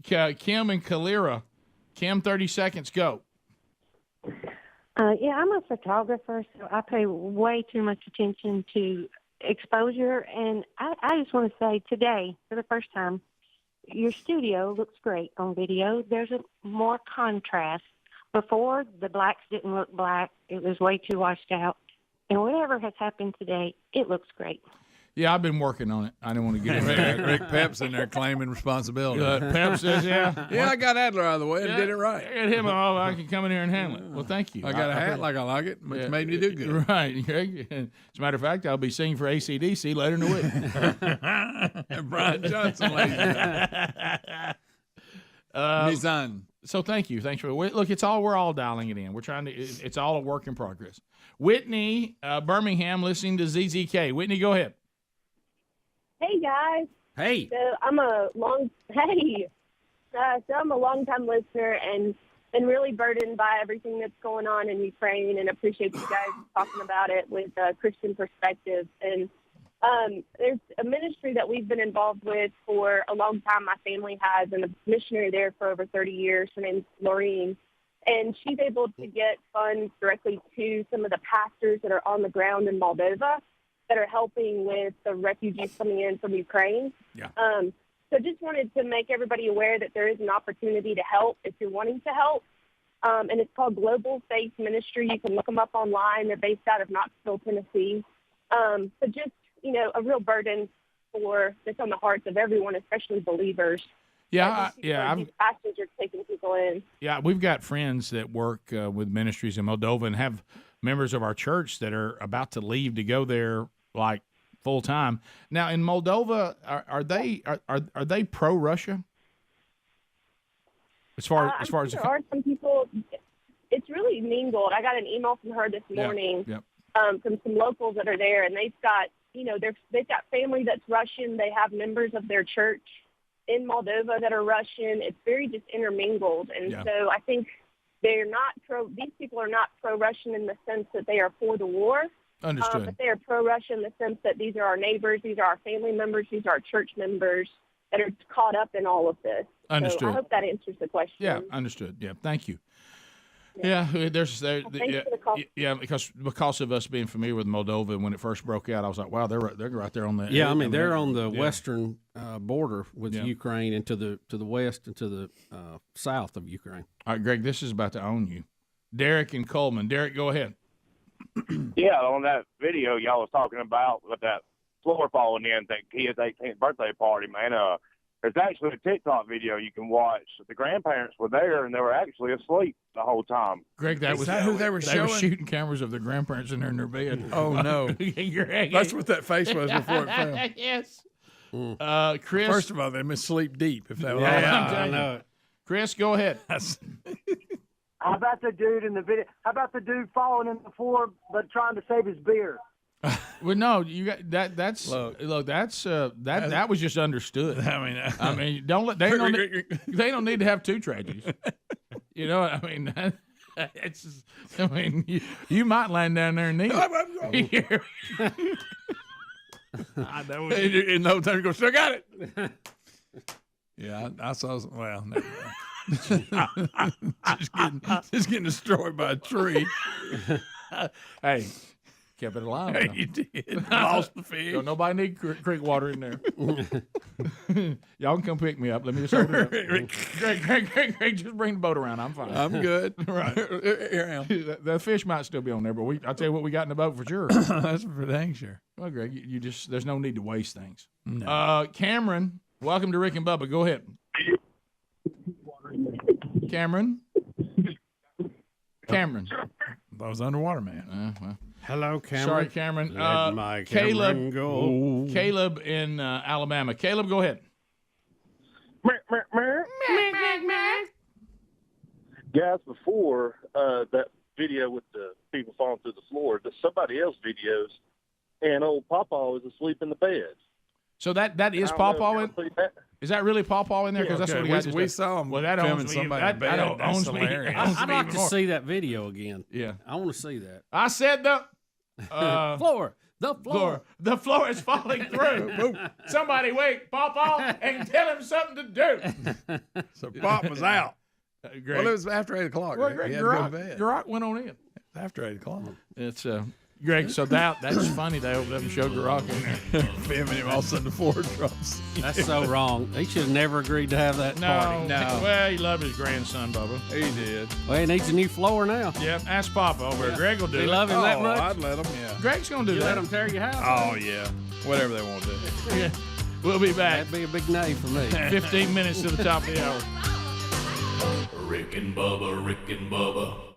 Kim and Kalira. Kim, 30 seconds. Go. Yeah, I'm a photographer, so I pay way too much attention to exposure. And I just want to say today, for the first time, your studio looks great on video. There's more contrast. Before, the blacks didn't look black. It was way too washed out. And whatever has happened today, it looks great. Yeah, I've been working on it. I didn't want to get in there. Rick Pep's in there claiming responsibility. Pep says, yeah. Yeah, I got Adler out of the way and did it right. I got him. Oh, I can come in here and handle it. Well, thank you. I got a hat like I like it, which made me do good. Right, Greg. As a matter of fact, I'll be singing for AC/DC later in the week. Brian Johnson, ladies. So thank you. Thanks for look. We're all dialing it in. We're trying to. It's all a work in progress. Whitney, Birmingham, listening to ZZK. Whitney, go ahead. Hey guys. Hey. So I'm a long time listener and been really burdened by everything that's going on in Ukraine, and appreciate you guys talking about it with a Christian perspective. And there's a ministry that we've been involved with for a long time. My family has, and a missionary there for over 30 years. Her name's Maureen. And she's able to get funds directly to some of the pastors that are on the ground in Moldova that are helping with the refugees coming in from Ukraine. Yeah. So just wanted to make everybody aware that there is an opportunity to help if you're wanting to help. And it's called Global Faith Ministry. You can look them up online. They're based out of Knoxville, Tennessee. So just, a real burden that's on the hearts of everyone, especially believers. These pastors are taking people in. Yeah, we've got friends that work with ministries in Moldova and have members of our church that are about to leave to go there like full time. Now in Moldova, are they pro Russia? As far as there are some people, it's really mingled. I got an email from her this morning from some locals that are there, and they've got they've got family that's Russian. They have members of their church in Moldova that are Russian. It's very just intermingled, and so I think they're not these people are not pro-Russian in the sense that they are for the war. Understood. But they are pro-Russian in the sense that these are our neighbors, these are our family members, these are our church members that are caught up in all of this. Understood. So I hope that answers the question. Yeah, understood. Yeah, thank you. Yeah, because of us being familiar with Moldova when it first broke out, I was like, wow, they're right there on the they're on the western border with Ukraine and to the west and to the south of Ukraine. All right, Greg, this is about to own you. Derek and Coleman. Derek, go ahead. Yeah, on that video y'all was talking about with that floor falling in, that kid's 18th birthday party, man. There's actually a TikTok video you can watch. The grandparents were there, and they were actually asleep the whole time. Greg, that was who they were showing? They were shooting cameras of the grandparents in their bed. Oh, no. That's what that face was before it fell. Yes. Chris. First of all, they must sleep deep. If that was I know it. Chris, go ahead. How about the dude in the video? How about the dude falling in the floor but trying to save his beer? Well, no, you got that. That's that was just understood. I mean, they don't need to have two tragedies. I mean, it's just, you might land down there and need it. In no time to go. Still got it. Yeah, I saw. Well, never mind. just getting destroyed by a tree. Hey. Kept it alive. Hey, you did. Lost the fish. Don't nobody need creek water in there. Y'all can come pick me up. Let me just hold it up. Greg, just bring the boat around. I'm fine. I'm good. Right. Here I am. The fish might still be on there, but I'll tell you what we got in the boat for sure. That's for dang sure. Well, Greg, you just there's no need to waste things. No. Cameron, welcome to Rick and Bubba. Go ahead. Cameron. I was underwater, man. Well. Hello, Cameron. Sorry, Cameron. Let my Cameron go. Caleb in Alabama. Caleb, go ahead. Guys, before that video with the people falling through the floor, somebody else videos, and old Pawpaw is asleep in the bed. So that is Pawpaw in? Is that really Pawpaw in there? Because that's what we saw him. Well, that filming owns me. Somebody in bed. That owns me. I'd like to see that video again. Yeah, I want to see that. I said the floor. The floor is falling through. Somebody wake Pawpaw and tell him something to do. So Pop was out. Greg, well, it was after 8 o'clock. Well, Greg, Greg went on in. After 8 o'clock. It's Greg, so that's funny. They opened up and showed Garrock in there. Filming him, all of a sudden the floor drops. That's so wrong. He should have never agreed to have that party. No. Well, he loved his grandson, Bubba. He did. Well, he needs a new floor now. Yep, ask Papa over. Greg will do it. You love him that much? I'd let him, yeah. Greg's going to do you that. let him tear your house Oh, yeah. whatever they want to do. Yeah. We'll be back. That'd be a big nay for me. 15 minutes to the top of the hour. Rick and Bubba, Rick and Bubba.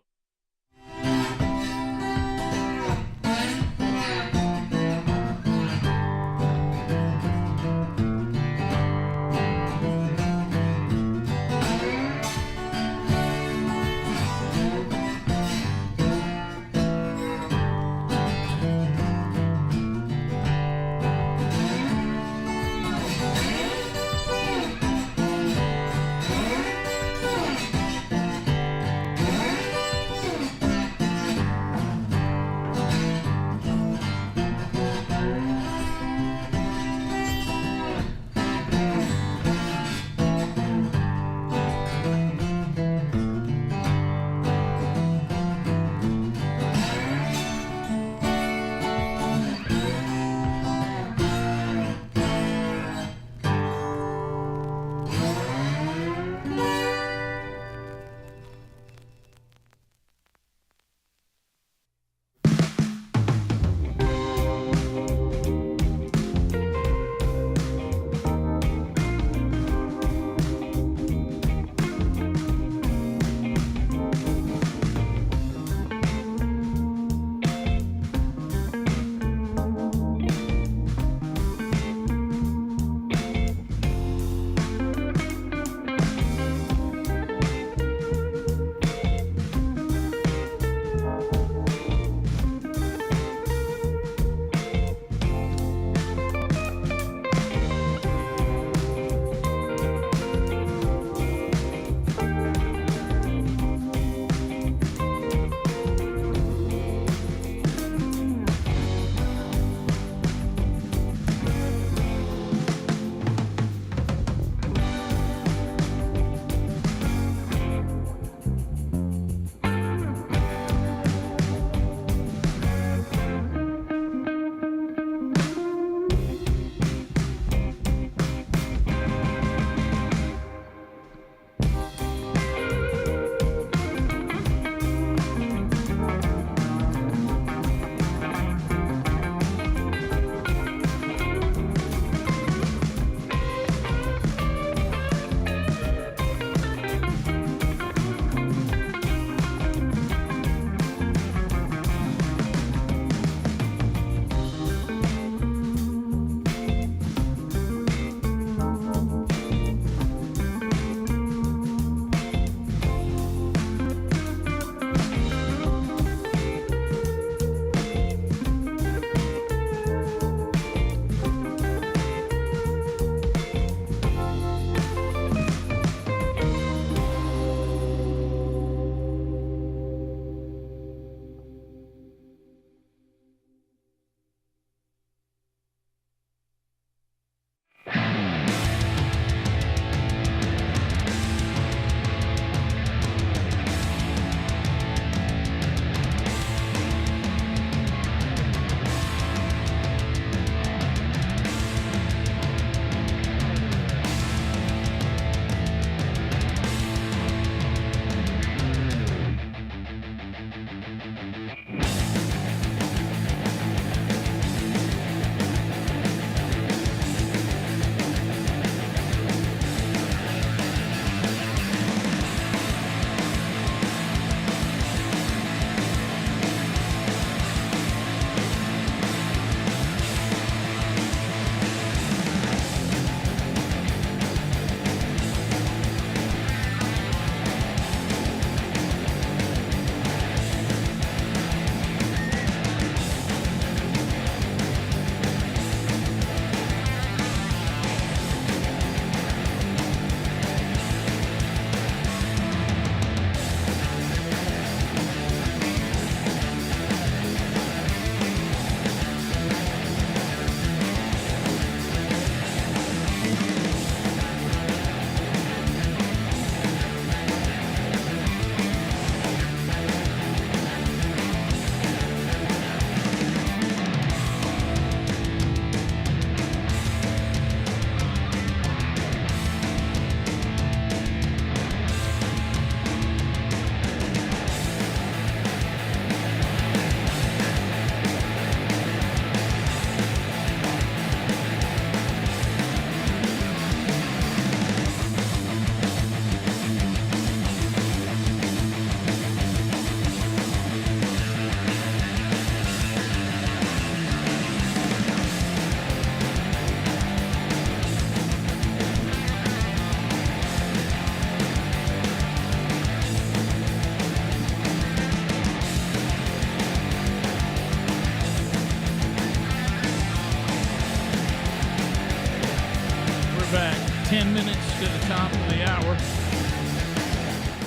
10 minutes to the top of the hour.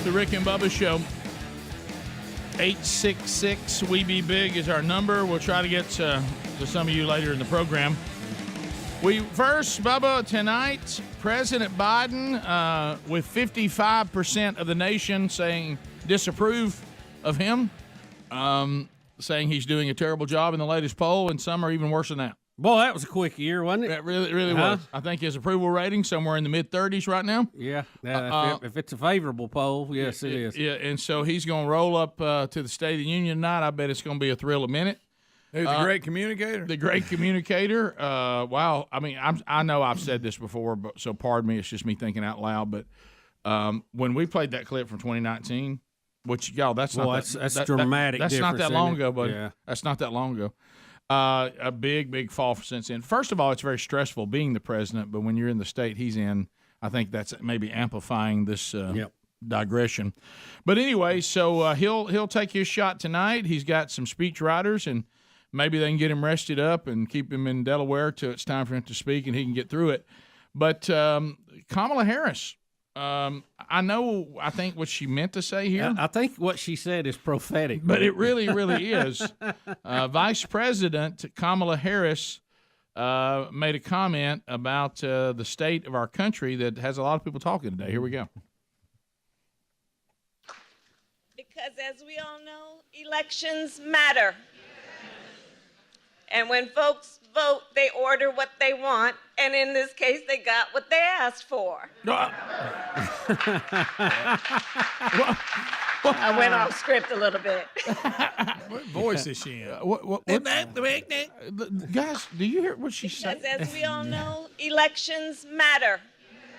The Rick and Bubba Show. 866 We Be Big is our number. We'll try to get to some of you later in the program. First, Bubba, tonight, President Biden, with 55% of the nation saying disapprove of him, saying he's doing a terrible job in the latest poll, and some are even worse than that. Boy, that was a quick year, wasn't it? It really was. I think his approval rating somewhere in the mid-30s right now. Yeah. If it's a favorable poll, yes, it is. Yeah, and so he's going to roll up to the State of the Union tonight. I bet it's going to be a thrill a minute. Who's the great communicator? The great communicator. Wow. I mean, I know I've said this before, but so pardon me. It's just me thinking out loud. But when we played that clip from 2019, which, y'all, that's dramatic. That's not that long ago, buddy. Yeah. That's not that long ago. A big fall since then. First of all, it's very stressful being the president, but when you're in the state he's in, I think that's maybe amplifying this digression. But anyway, so he'll take his shot tonight. He's got some speech writers, and maybe they can get him rested up and keep him in Delaware till it's time for him to speak and he can get through it. But Kamala Harris, I think what she meant to say here. I think what she said is prophetic. But it really is. Vice President Kamala Harris made a comment about the state of our country that has a lot of people talking today. Here we go. Because as we all know, elections matter. And when folks vote, they order what they want, and in this case, they got what they asked for. I went off script a little bit. What voice is she in? Guys, do you hear what she said? Because as we all know, elections matter.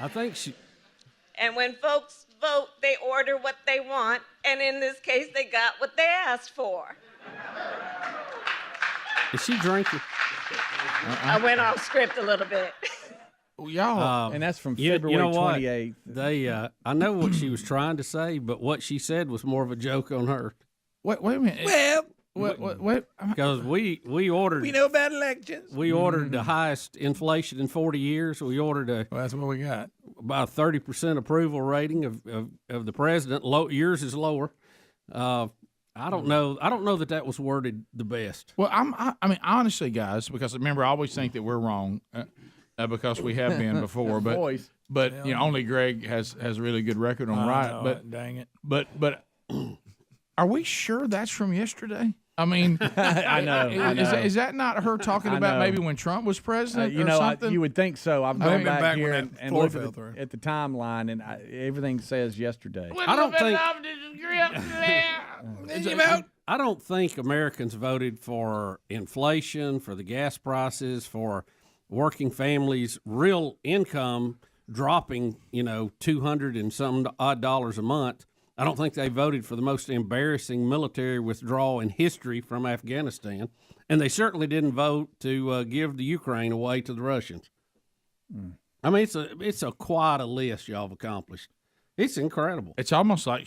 I think she... And when folks vote, they order what they want, and in this case, they got what they asked for. Is she drinking? I went off script a little bit. Y'all, and that's from February 28th. They, I know what she was trying to say, but what she said was more of a joke on her. Wait a minute. Well, because we ordered. We know about elections. We ordered the highest inflation in 40 years. We ordered that's what we got. About a 30% approval rating of the president. Yours is lower. I don't know that was worded the best. Well, I mean, honestly, guys, because remember, I always think that we're wrong because we have been before. But you know, only Greg has a really good record on right. But dang it. But are we sure that's from yesterday? I mean, I know. Is that not her talking about maybe when Trump was president? You know, something? You would think so. I've gone back here and looked through. at the timeline, and everything says yesterday. I don't think Americans voted for inflation, for the gas prices, for working families' real income dropping, $200 and some odd dollars a month. I don't think they voted for the most embarrassing military withdrawal in history from Afghanistan, and they certainly didn't vote to give the Ukraine away to the Russians. I mean, it's quite a list y'all have accomplished. It's incredible. It's almost like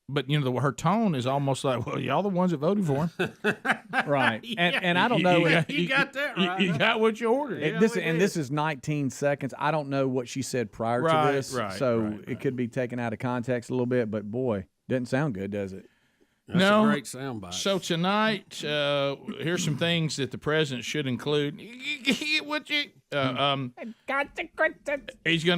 but her tone is almost like, well, y'all the ones that voted for him, right? And I don't know. You got that right. You got what you ordered. This is 19 seconds. I don't know what she said prior to this, so it could be taken out of context a little bit. But boy, doesn't sound good, does it? That's a great soundbite. So tonight, here's some things that the president should include. He's going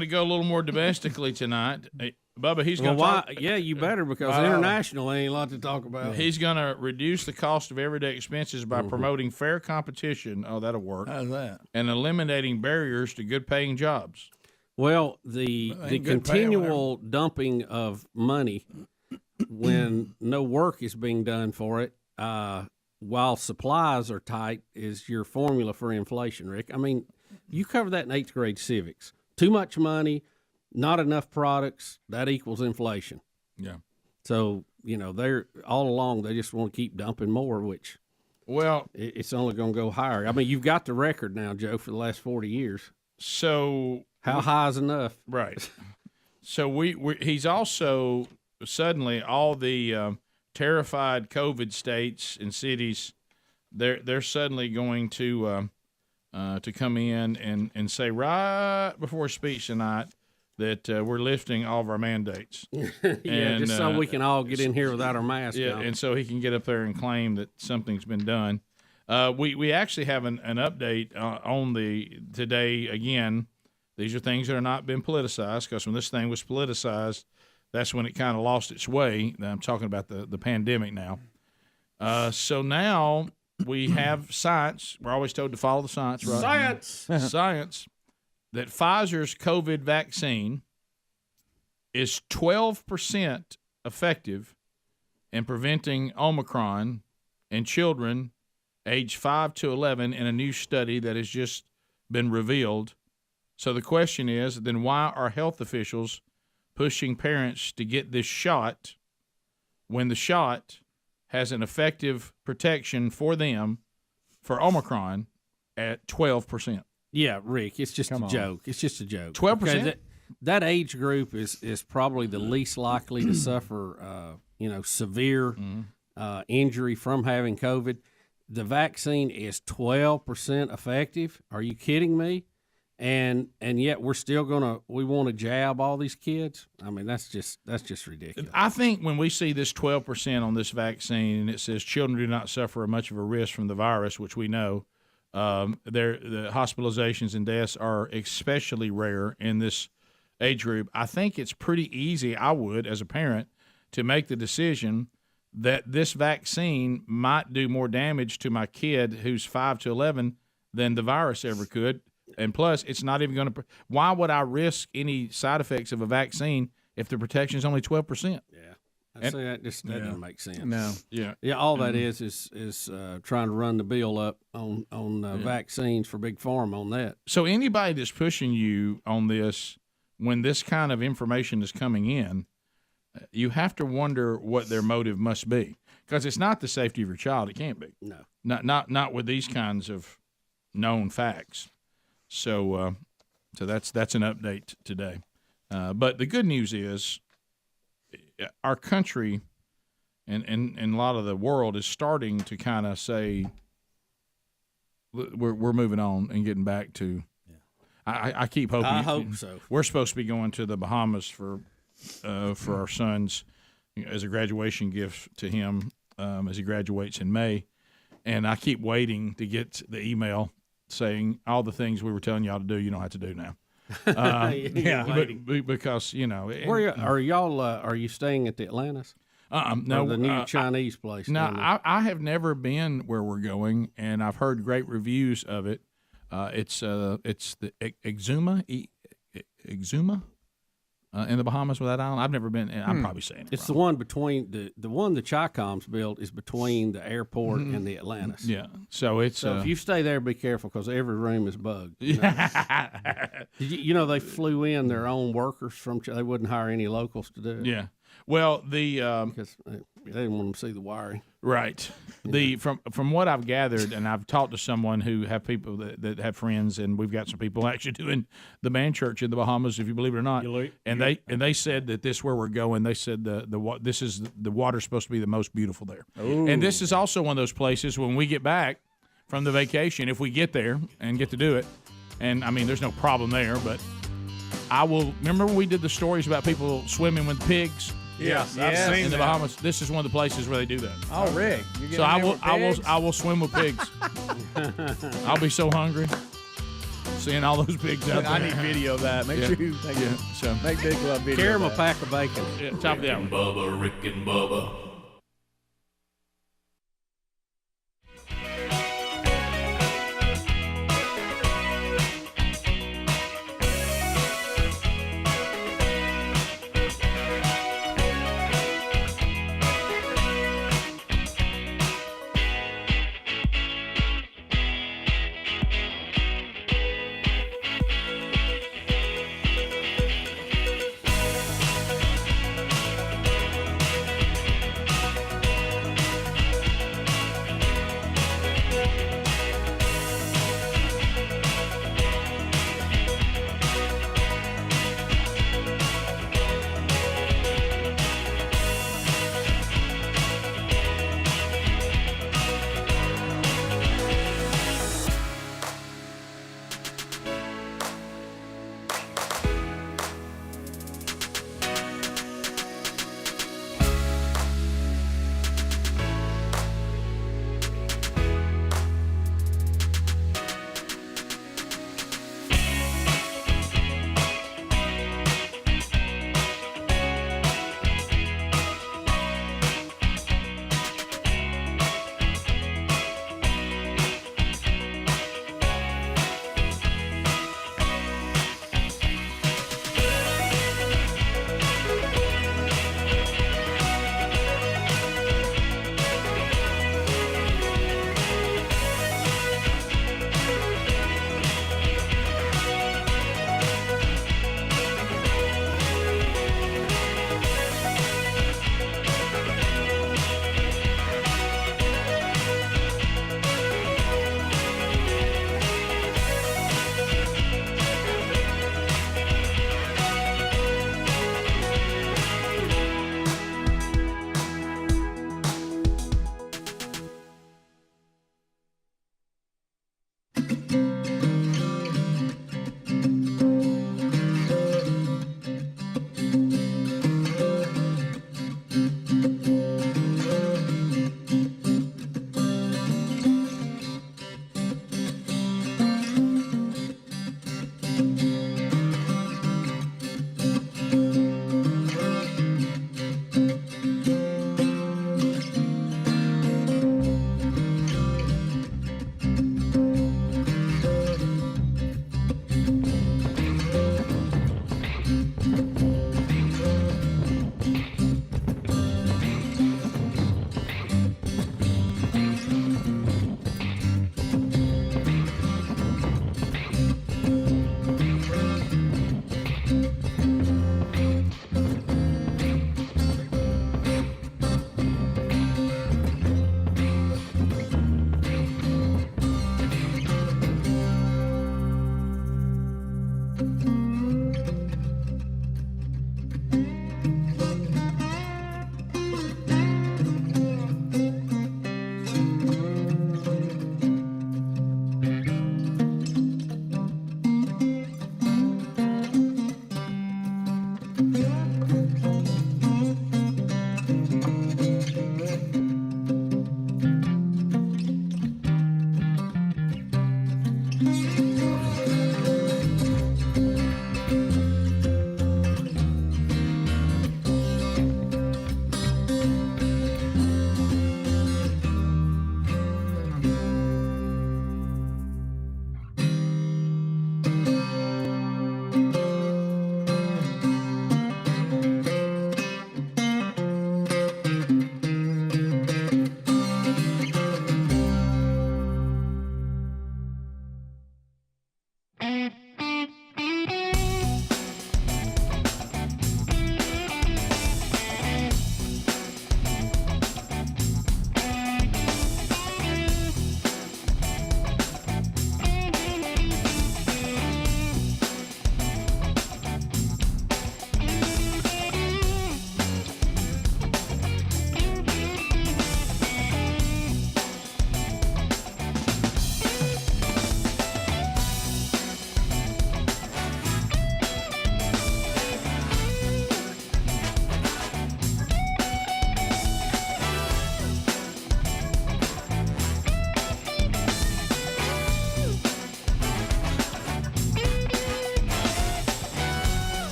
to go a little more domestically tonight. Bubba, he's going to talk. Yeah, you better, because international ain't a lot to talk about. He's going to reduce the cost of everyday expenses by promoting fair competition. Oh, that'll work. How's that? And eliminating barriers to good-paying jobs. Well, the continual dumping of money when no work is being done for it, while supplies are tight, is your formula for inflation, Rick. I mean, you cover that in 8th grade civics. Too much money, not enough products, that equals inflation. Yeah. So, they're all along, they just want to keep dumping more, which, it's only going to go higher. I mean, you've got the record now, Joe, for the last 40 years. So how high is enough? Right. So he's also suddenly all the terrified COVID states and cities, they're suddenly going to to come in and say right before speech tonight that we're lifting all of our mandates. Just so we can all get in here without our mask on. And so he can get up there and claim that something's been done. We actually have an update on the today again. These are things that are not been politicized, because when this thing was politicized, that's when it kind of lost its way. I'm talking about the pandemic now. So now we have science. We're always told to follow the science, right? Science. That Pfizer's COVID vaccine is 12% effective in preventing Omicron in children age 5 to 11 in a new study that has just been revealed. So the question is, then why are health officials pushing parents to get this shot when the shot has an effective protection for them for Omicron at 12%? Yeah, Rick, it's just a joke. It's just a joke. 12%? That age group is probably the least likely to suffer, severe injury from having COVID. The vaccine is 12% effective. Are you kidding me? And yet we're still we want to jab all these kids. I mean, that's just ridiculous. I think when we see this 12% on this vaccine and it says children do not suffer much of a risk from the virus, which we know, the hospitalizations and deaths are especially rare in this age group. I think it's pretty easy, I would, as a parent, to make the decision that this vaccine might do more damage to my kid who's 5 to 11 than the virus ever could. And plus, it's not even going to – why would I risk any side effects of a vaccine if the protection is only 12%? Yeah. That doesn't make sense. No. Yeah. Yeah, all that is trying to run the bill up on vaccines for Big Pharma on that. So anybody that's pushing you on this, when this kind of information is coming in, you have to wonder what their motive must be, because it's not the safety of your child. It can't be. No. Not with these kinds of known facts. So that's an update today. But the good news is our country and a lot of the world is starting to kind of say we're moving on and getting back to. I keep hoping. I hope so. We're supposed to be going to the Bahamas for our sons as a graduation gift to him as he graduates in May, and I keep waiting to get the email saying all the things we were telling y'all to do, you don't have to do now. Because where are y'all? Are you staying at the Atlantis? No, the new Chinese place. No, I have never been where we're going, and I've heard great reviews of it. It's the Exuma in the Bahamas with that island. I've never been. I'm probably saying it. It's wrong. The one between the one the Chi-Com's built is between the airport and the Atlantis. Yeah, so it's if you stay there, be careful because every room is bugged. They flew in their own workers from. They wouldn't hire any locals to do it. Yeah. Well, because they didn't want them to see the wiring. Right. From what I've gathered, and I've talked to someone who have people that have friends, and we've got some people actually doing the man church in the Bahamas, if you believe it or not. And they said that this where we're going. They said the water's supposed to be the most beautiful there. Ooh. And this is also one of those places when we get back from the vacation, if we get there and get to do it. And I mean, there's no problem there, but I will remember when we did the stories about people swimming with pigs. Yes, I've seen in the Bahamas. This is one of the places where they do that. Oh, Rick! So I will swim with pigs. I'll be so hungry seeing all those pigs out there. I need video of that. Make sure you make Big Love video. Carry them a pack of bacon. Yeah, top of the hour. Bubba, Rick and Bubba.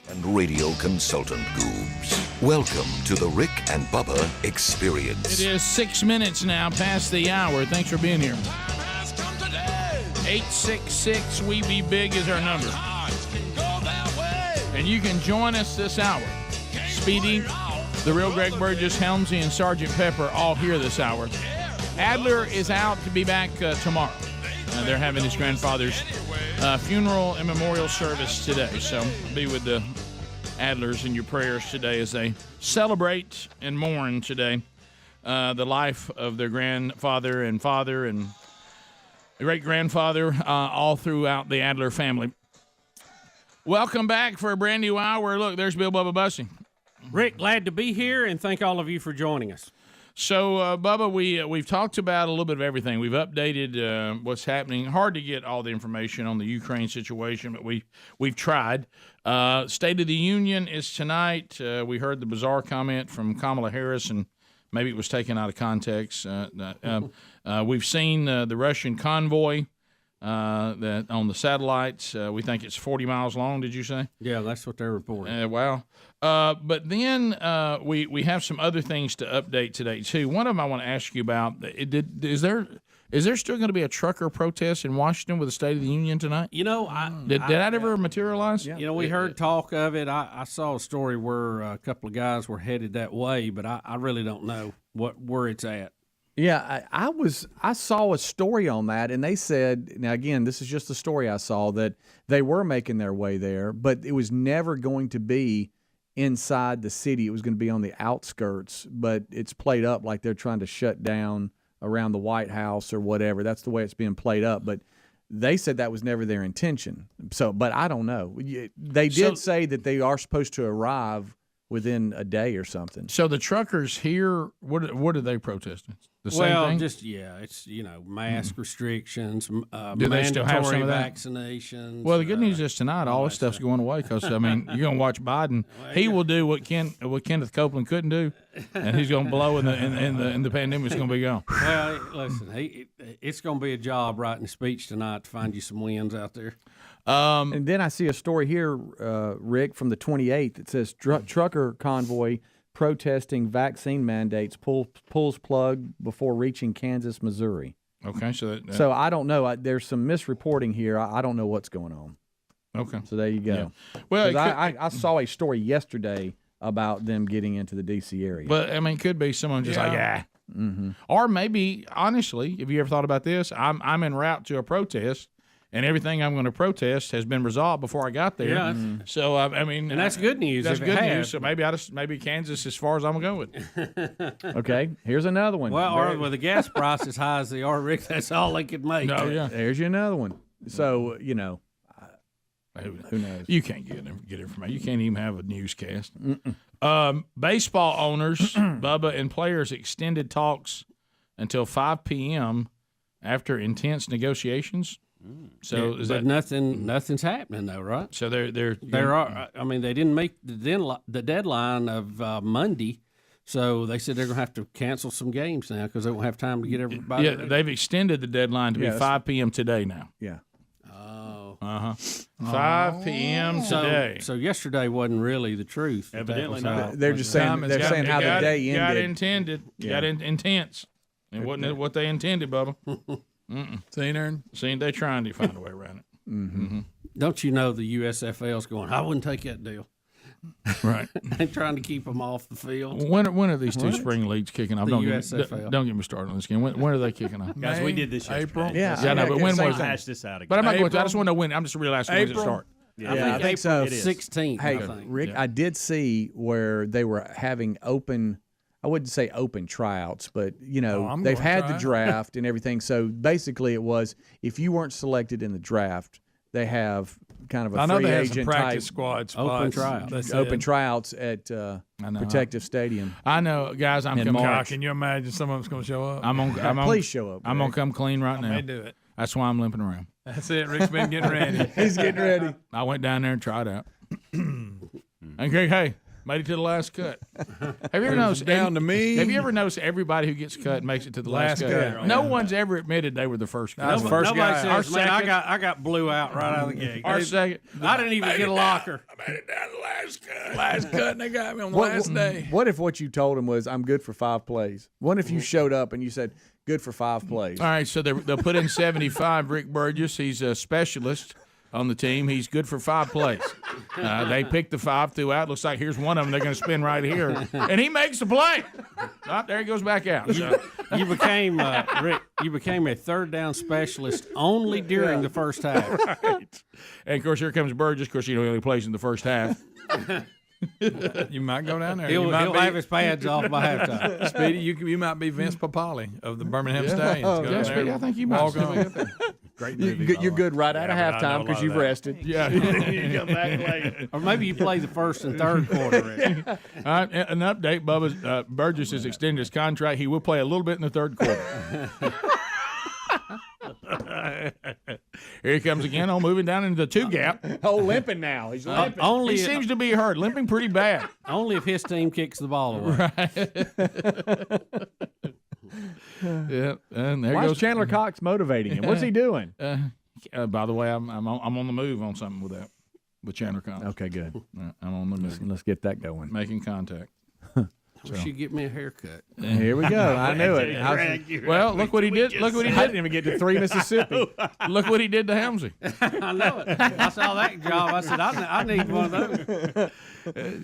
And radio consultant Goobs. Welcome to the Rick and Bubba Experience. It is 6 minutes now past the hour. Thanks for being here. 866-WE-BE-BIG is our number. And you can join us this hour. Speedy, the real Greg Burgess, Helmsy, and Sergeant Pepper all here this hour. Adler is out to be back tomorrow. They're having his grandfather's funeral and memorial service today. So be with the Adlers in your prayers today as they celebrate and mourn today the life of their grandfather and father and great-grandfather all throughout the Adler family. Welcome back for a brand new hour. Look, there's Bill Bubba Bussing. Rick, glad to be here, and thank all of you for joining us. So, Bubba, we've talked about a little bit of everything. We've updated what's happening. Hard to get all the information on the Ukraine situation, but we've tried. State of the Union is tonight. We heard the bizarre comment from Kamala Harris, and maybe it was taken out of context. We've seen the Russian convoy that on the satellites. We think it's 40 miles long, did you say? Yeah, that's what they're reporting. Wow. But then we have some other things to update today, too. One of them I want to ask you about, is there still going to be a trucker protest in Washington with the State of the Union tonight? You know, did that ever materialize? You know, we heard talk of it. I saw a story where a couple of guys were headed that way, but I really don't know where it's at. Yeah, I saw a story on that, and they said, now again, this is just the story I saw, that they were making their way there, but it was never going to be inside the city. It was going to be on the outskirts, but it's played up like they're trying to shut down around the White House or whatever. That's the way it's being played up, but they said that was never their intention. So, but I don't know. They did say that they are supposed to arrive within a day or something. So the truckers here, what are they protesting? The same thing? It's mask restrictions, Do they still have some of that? Vaccinations. Well, the good news is tonight all this stuff's going away because I mean you're going to watch Biden. He will do what Kenneth Copeland couldn't do, and he's going to blow in the pandemic's going to be gone. Well, listen, it's going to be a job writing a speech tonight to find you some wins out there. And then I see a story here, Rick, from the 28th. It says trucker convoy protesting vaccine mandates pulls plug before reaching Kansas, Missouri. Okay, so I don't know. There's some misreporting here. I don't know what's going on. Okay, so there you go. Yeah. Well, I saw a story yesterday about them getting into the D.C. area. But I mean, it could be someone just or maybe honestly, if you ever thought about this, I'm en route to a protest. And everything I'm going to protest has been resolved before I got there. Yeah. So I mean, and that's good news. That's good news. So maybe Kansas as far as I'm going with. Okay, here's another one. Well, or with the gas price as high as they are, Rick, that's all they could make. No, yeah. There's you another one. So who knows? You can't get information. You can't even have a newscast. Baseball owners, Bubba, and players extended talks until 5 p.m. after intense negotiations. So, nothing's happening though, right? So there are. I mean, they didn't make the deadline of Monday, so they said they're going to have to cancel some games now because they won't have time to get everybody. Yeah, they've extended the deadline to be 5 p.m. today now. Yeah. Oh. 5 p.m. today. So yesterday wasn't really the truth. Evidently not. They're just saying how the day ended. Got intended. Got intense. It wasn't what they intended, Bubba. See, they're trying to find a way around it. Mm-hmm. Don't you know the USFL's going, I wouldn't take that deal. Right. They're trying to keep them off the field. When are these two spring leagues kicking off? The USFL. Don't get me started on this game. When are they kicking off? Guys, we did this April. yesterday. Yeah, I know, but when was hash this out again? But I'm not going to. I just want to know when. I'm just really asking when does it start. I think so. 16th. Hey, Rick, I did see where they were having open. I wouldn't say open tryouts, but, they've had the draft and everything. So basically it was if you weren't selected in the draft, they have kind of a free agent type squad spots. Open tryouts. Open tryouts at Protective Stadium. I know, guys. I'm coming. Can you imagine some of them's going to show up? I'm on. Please show up. I'm going to come clean right now. I may do it. That's why I'm limping around. That's it. Rick's been getting ready. He's getting ready. I went down there and tried out. Okay, hey, made it to the last cut. Have you ever noticed down to me? Have you ever noticed everybody who gets cut makes it to the last cut? cut. No one's ever admitted they were the first guy. Nobody says, man, I got blew out right out of the gate. Our second. I didn't even get a locker. I made it down to the last cut. Last cut, and they got me on the last day. What if what you told him was, I'm good for 5 plays? What if you showed up and you said, good for 5 plays? All right, so they'll put in 75. Rick Burgess, he's a specialist on the team. He's good for 5 plays. They picked the 5 throughout. Looks like here's one of them they're going to spin right here. And he makes the play. There he goes back out. So. You became, Rick, you became a third down specialist only during the first half. Right. And, of course, here comes Burgess. Of course, he only plays in the first half. You might go down there. He'll have his pads off by halftime. Speedy, you might be Vince Papali of the Birmingham Stallions. Yeah, Speedy, I think you might. Great movie, you're good right out of halftime because you've rested. Yeah. You come back later. Or maybe you play the first and third quarter. Rick. All right, an update. Bubba's Burgess has extended his contract. He will play a little bit in the third quarter. Here he comes again. Moving down into the 2 gap. Limping now. He's limping. He seems to be hurt. Limping pretty bad. Only if his team kicks the ball away. Yeah, and there Why goes is Chandler Cox motivating him? What's he doing? By the way, I'm on the move on something with Chandler Cox. Okay, good. I'm on the move. Let's get that going. Making contact. So. She get me a haircut. Here we go. I knew it. Well, look what he did. Look what he did. I didn't even get to 3 Mississippi. Look what he did to Helmsy. I know it. I saw that job. I said, I need one of those.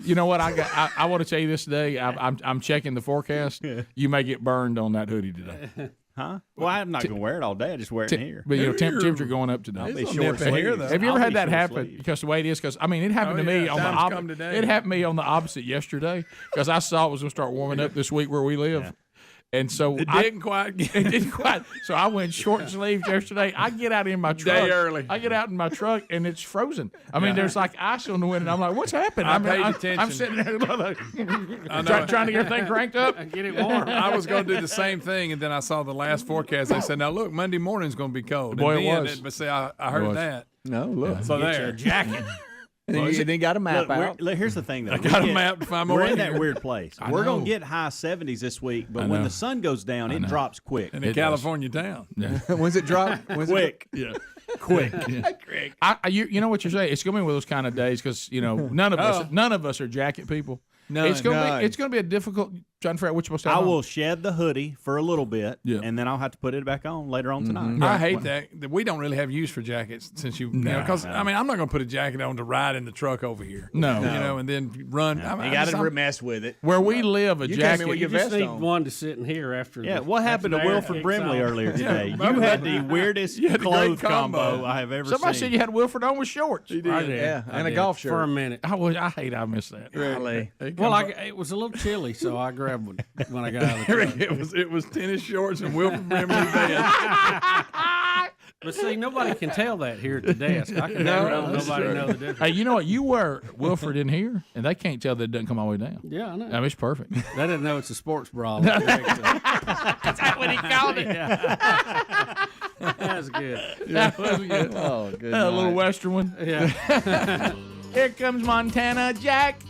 You know what? I want to tell you this today. I'm checking the forecast. You may get burned on that hoodie today. Huh? Well, I'm not going to wear it all day. I just wear it in here. But temperature going up today. I'll be short sleeve. Have you ever had that happen? Because the way it is, because I mean, it happened to me on the opposite. It happened to me on the opposite yesterday because I saw it was going to start warming up this week where we live. Yeah. And so it didn't quite. So I went short sleeves yesterday. I get out in my truck. Day early. I get out in my truck and it's frozen. I mean, there's like ice on the window. I'm like, what's happening? I'm sitting there trying to get everything cranked up. Get it warm. I was going to do the same thing, and then I saw the last forecast. They said, now look, Monday morning's going to be cold. Boy, and it was. But see, I heard that. No, look. So Get your jacket. And then got a map out. Here's the thing, though. I got a map to find my We're way in that here. weird place. We're going to get high 70s this week, but when the sun goes down, it drops quick. In a California town. Yeah. When's it drop? Quick. Yeah. Quick. You know what you're saying? It's going to be one of those kind of days because none of us are jacket people. It's going to be a difficult. Trying to figure out which supposed to. I will shed the hoodie for a little bit, and then I'll have to put it back on later on tonight. I hate that we don't really have use for jackets since because I mean I'm not going to put a jacket on to ride in the truck over here. No. And then run. You got to mess with it. Where we live, you jacket. With your You just vest need on. one to sit in here after. Yeah, what happened to Wilford Brimley earlier today? You had the weirdest clothes combo I have ever seen. Somebody said you had Wilford on with shorts. He did. Yeah, and a golf shirt for a minute. I missed that. Really? Well, it was a little chilly, so I grabbed one when I got out of the truck. It was tennis shorts and Wilford Brimley vest. But see, nobody can tell that here at the desk. I can never let nobody know the difference. Hey, you know what? You wear Wilford in here, and they can't tell that it doesn't come all the way down. Yeah, I know. I mean, it's perfect. They didn't know it's a sports bra. That's what he called it. That was good. That was good. Oh, good. A little Western one. Yeah. Here comes Montana Jack.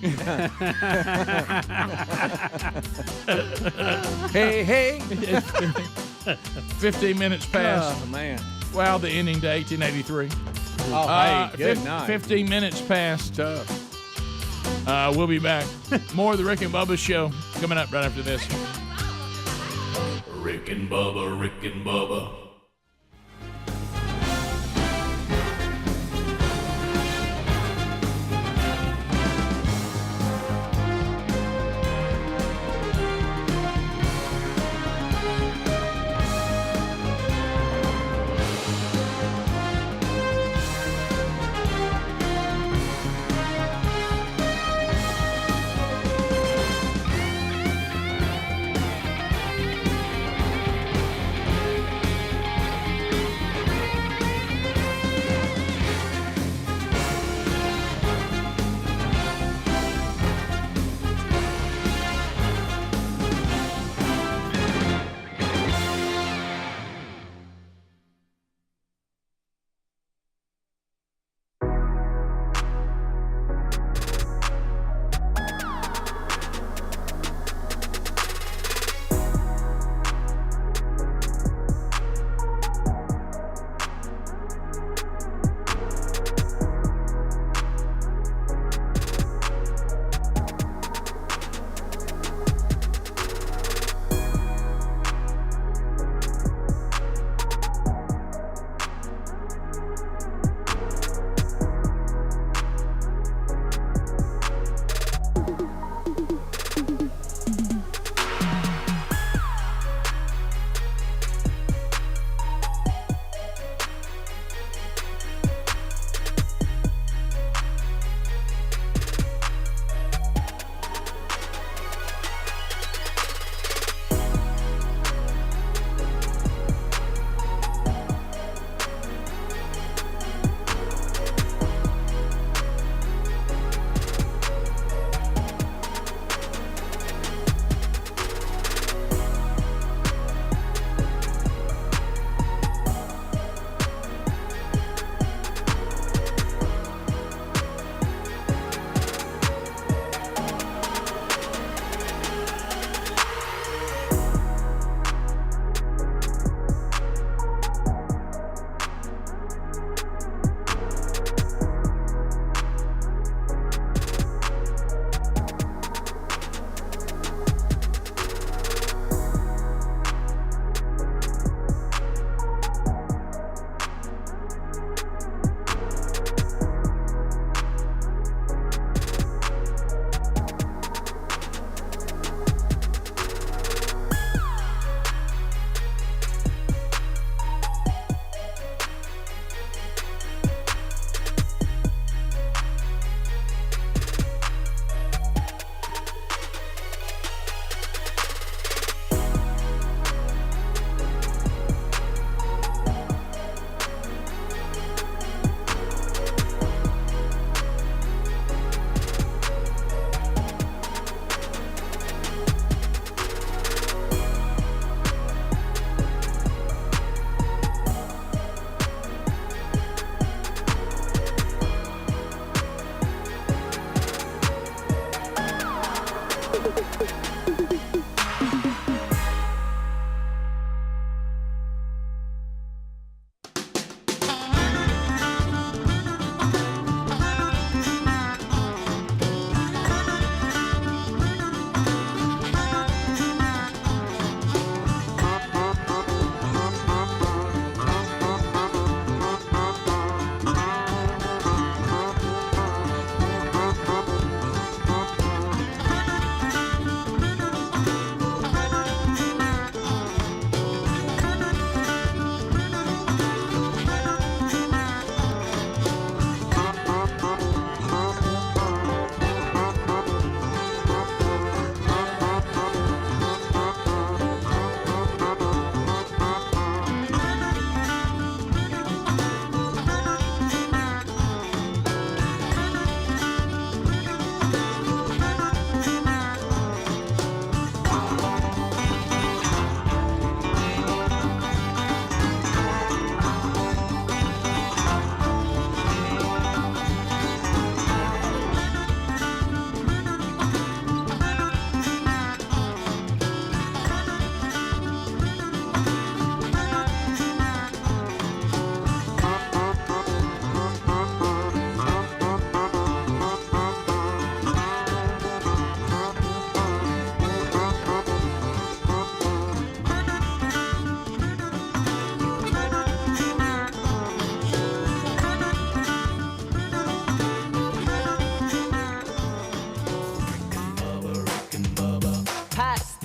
Hey. 15 minutes past. Oh, man. Well, the ending day, 1883. Oh, hey, good night. 15 minutes past. We'll be back. More of the Rick and Bubba Show coming up right after this. Rick and Bubba, Rick and Bubba.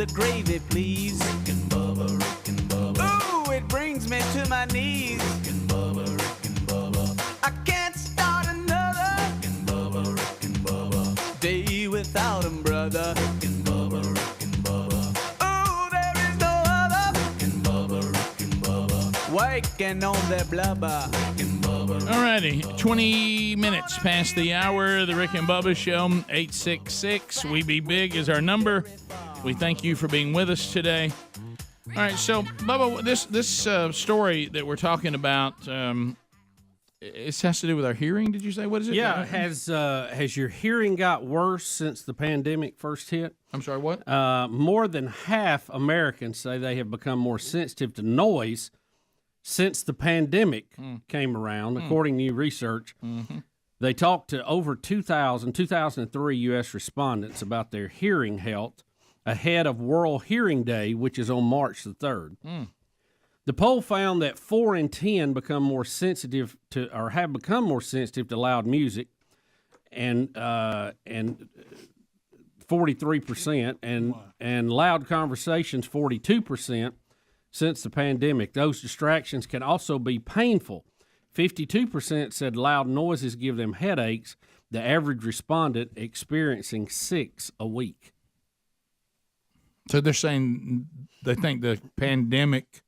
of gravy, please. Rick and Bubba, Rick and Bubba. Ooh, it brings me to my knees. Rick and Bubba, Rick and Bubba. I can't start another. Rick and Bubba, Rick and Bubba. Day without 'em, brother. Rick and Bubba, Rick and Bubba. Ooh, there is no other. Rick and Bubba, Rick and Bubba. Waking on their blubber. Rick and Bubba. Alrighty, 20 minutes past the hour. The Rick and Bubba Show, 866 We Be Big is our number. We thank you for being with us today. All right, so Bubba, this story that we're talking about, it has to do with our hearing. Did you say? What is it? Yeah, has your hearing got worse since the pandemic first hit? I'm sorry, what? More than half Americans say they have become more sensitive to noise since the pandemic came around, according to new research. Mm-hmm. They talked to over 2003 U.S. respondents about their hearing health ahead of World Hearing Day, which is on March the 3rd. The poll found that 4 in 10 become more sensitive to, or have become more sensitive to loud music, and 43%, and loud conversations 42%. Since the pandemic, those distractions can also be painful. 52% said loud noises give them headaches. The average respondent experiencing 6 a week. So they're saying they think the pandemic,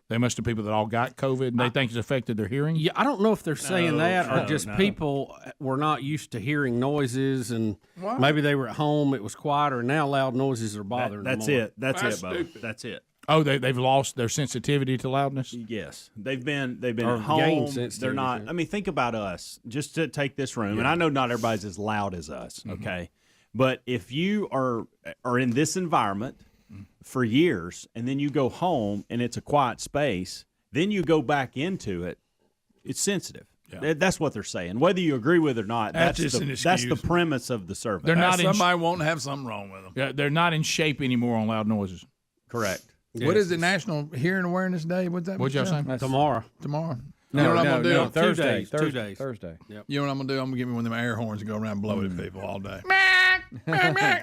they must have people that all got COVID, and they think it's affected their hearing? Yeah, I don't know if they're saying that or just people were not used to hearing noises, and maybe they were at home, it was quieter, and now loud noises are bothering them more. That's it, Bubba. That's it. Oh, they've lost their sensitivity to loudness? Yes. They've been at gained home. sensitivity. They're not. I mean, think about us. Just to take this room, and I know not everybody's as loud as us, okay? But if you are in this environment for years, and then you go home and it's a quiet space, then you go back into it, it's sensitive. Yeah. That's what they're saying. Whether you agree with it or not, that's the premise of the survey. They're not somebody won't have something wrong with them. Yeah, they're not in shape anymore on loud noises. Correct. Yes. What is it, National Hearing Awareness Day? What's that? What'd y'all say? Tomorrow. Tomorrow. No, you know what I'm gonna do? Thursday. 2 days. Thursday. Yep. You know what I'm gonna do? I'm gonna give me one of them air horns and go around blowing at people all day.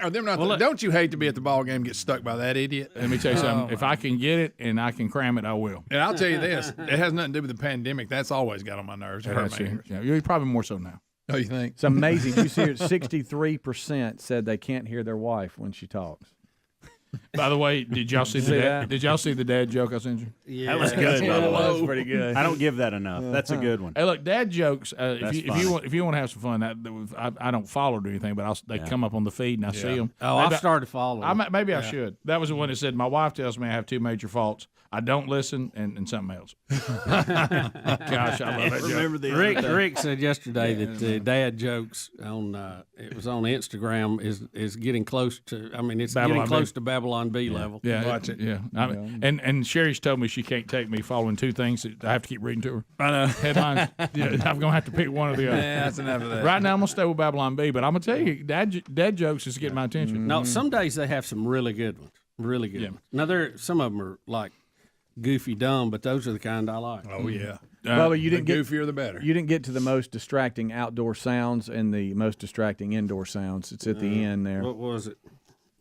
Or them not don't you hate to be at the ball game and get stuck by that idiot? Let me tell you something. If I can get it and I can cram it, I will. And I'll tell you this: it has nothing to do with the pandemic. That's always got on my nerves. It hurt my ears. Yeah, you're probably more so now. Oh, you think? It's amazing. You see, 63% said they can't hear their wife when she talks. By the way, did y'all see the dad joke I sent you? Yeah, that was good. That was pretty good. I don't give that enough. That's a good one. Hey, look, dad jokes. If you want to have some fun, I don't follow it or anything, but they come up on the feed and I see them. Oh, I've started following. Maybe I should. That was the one that said, "My wife tells me I have 2 major faults: I don't listen and something else." Gosh, I love that joke. Remember the Rick said yesterday that the dad jokes on it was on Instagram is getting close to. I mean, it's Babylon getting close B. to Babylon B level. Yeah, Watch it. Yeah, and Sherry's told me she can't take me following 2 things that I have to keep reading to her. I know. Headlines. I'm gonna have to pick one or the other. Yeah, that's enough of that. Right now, I'm gonna stay with Babylon B, but I'm gonna tell you, dad jokes is getting my attention. No, some days they have some really good ones. Really good ones. Now some of them are like goofy dumb, but those are the kind I like. Oh yeah. Bubba, you didn't the goofier the better. You didn't get to the most distracting outdoor sounds and the most distracting indoor sounds. It's at the end there. What was it?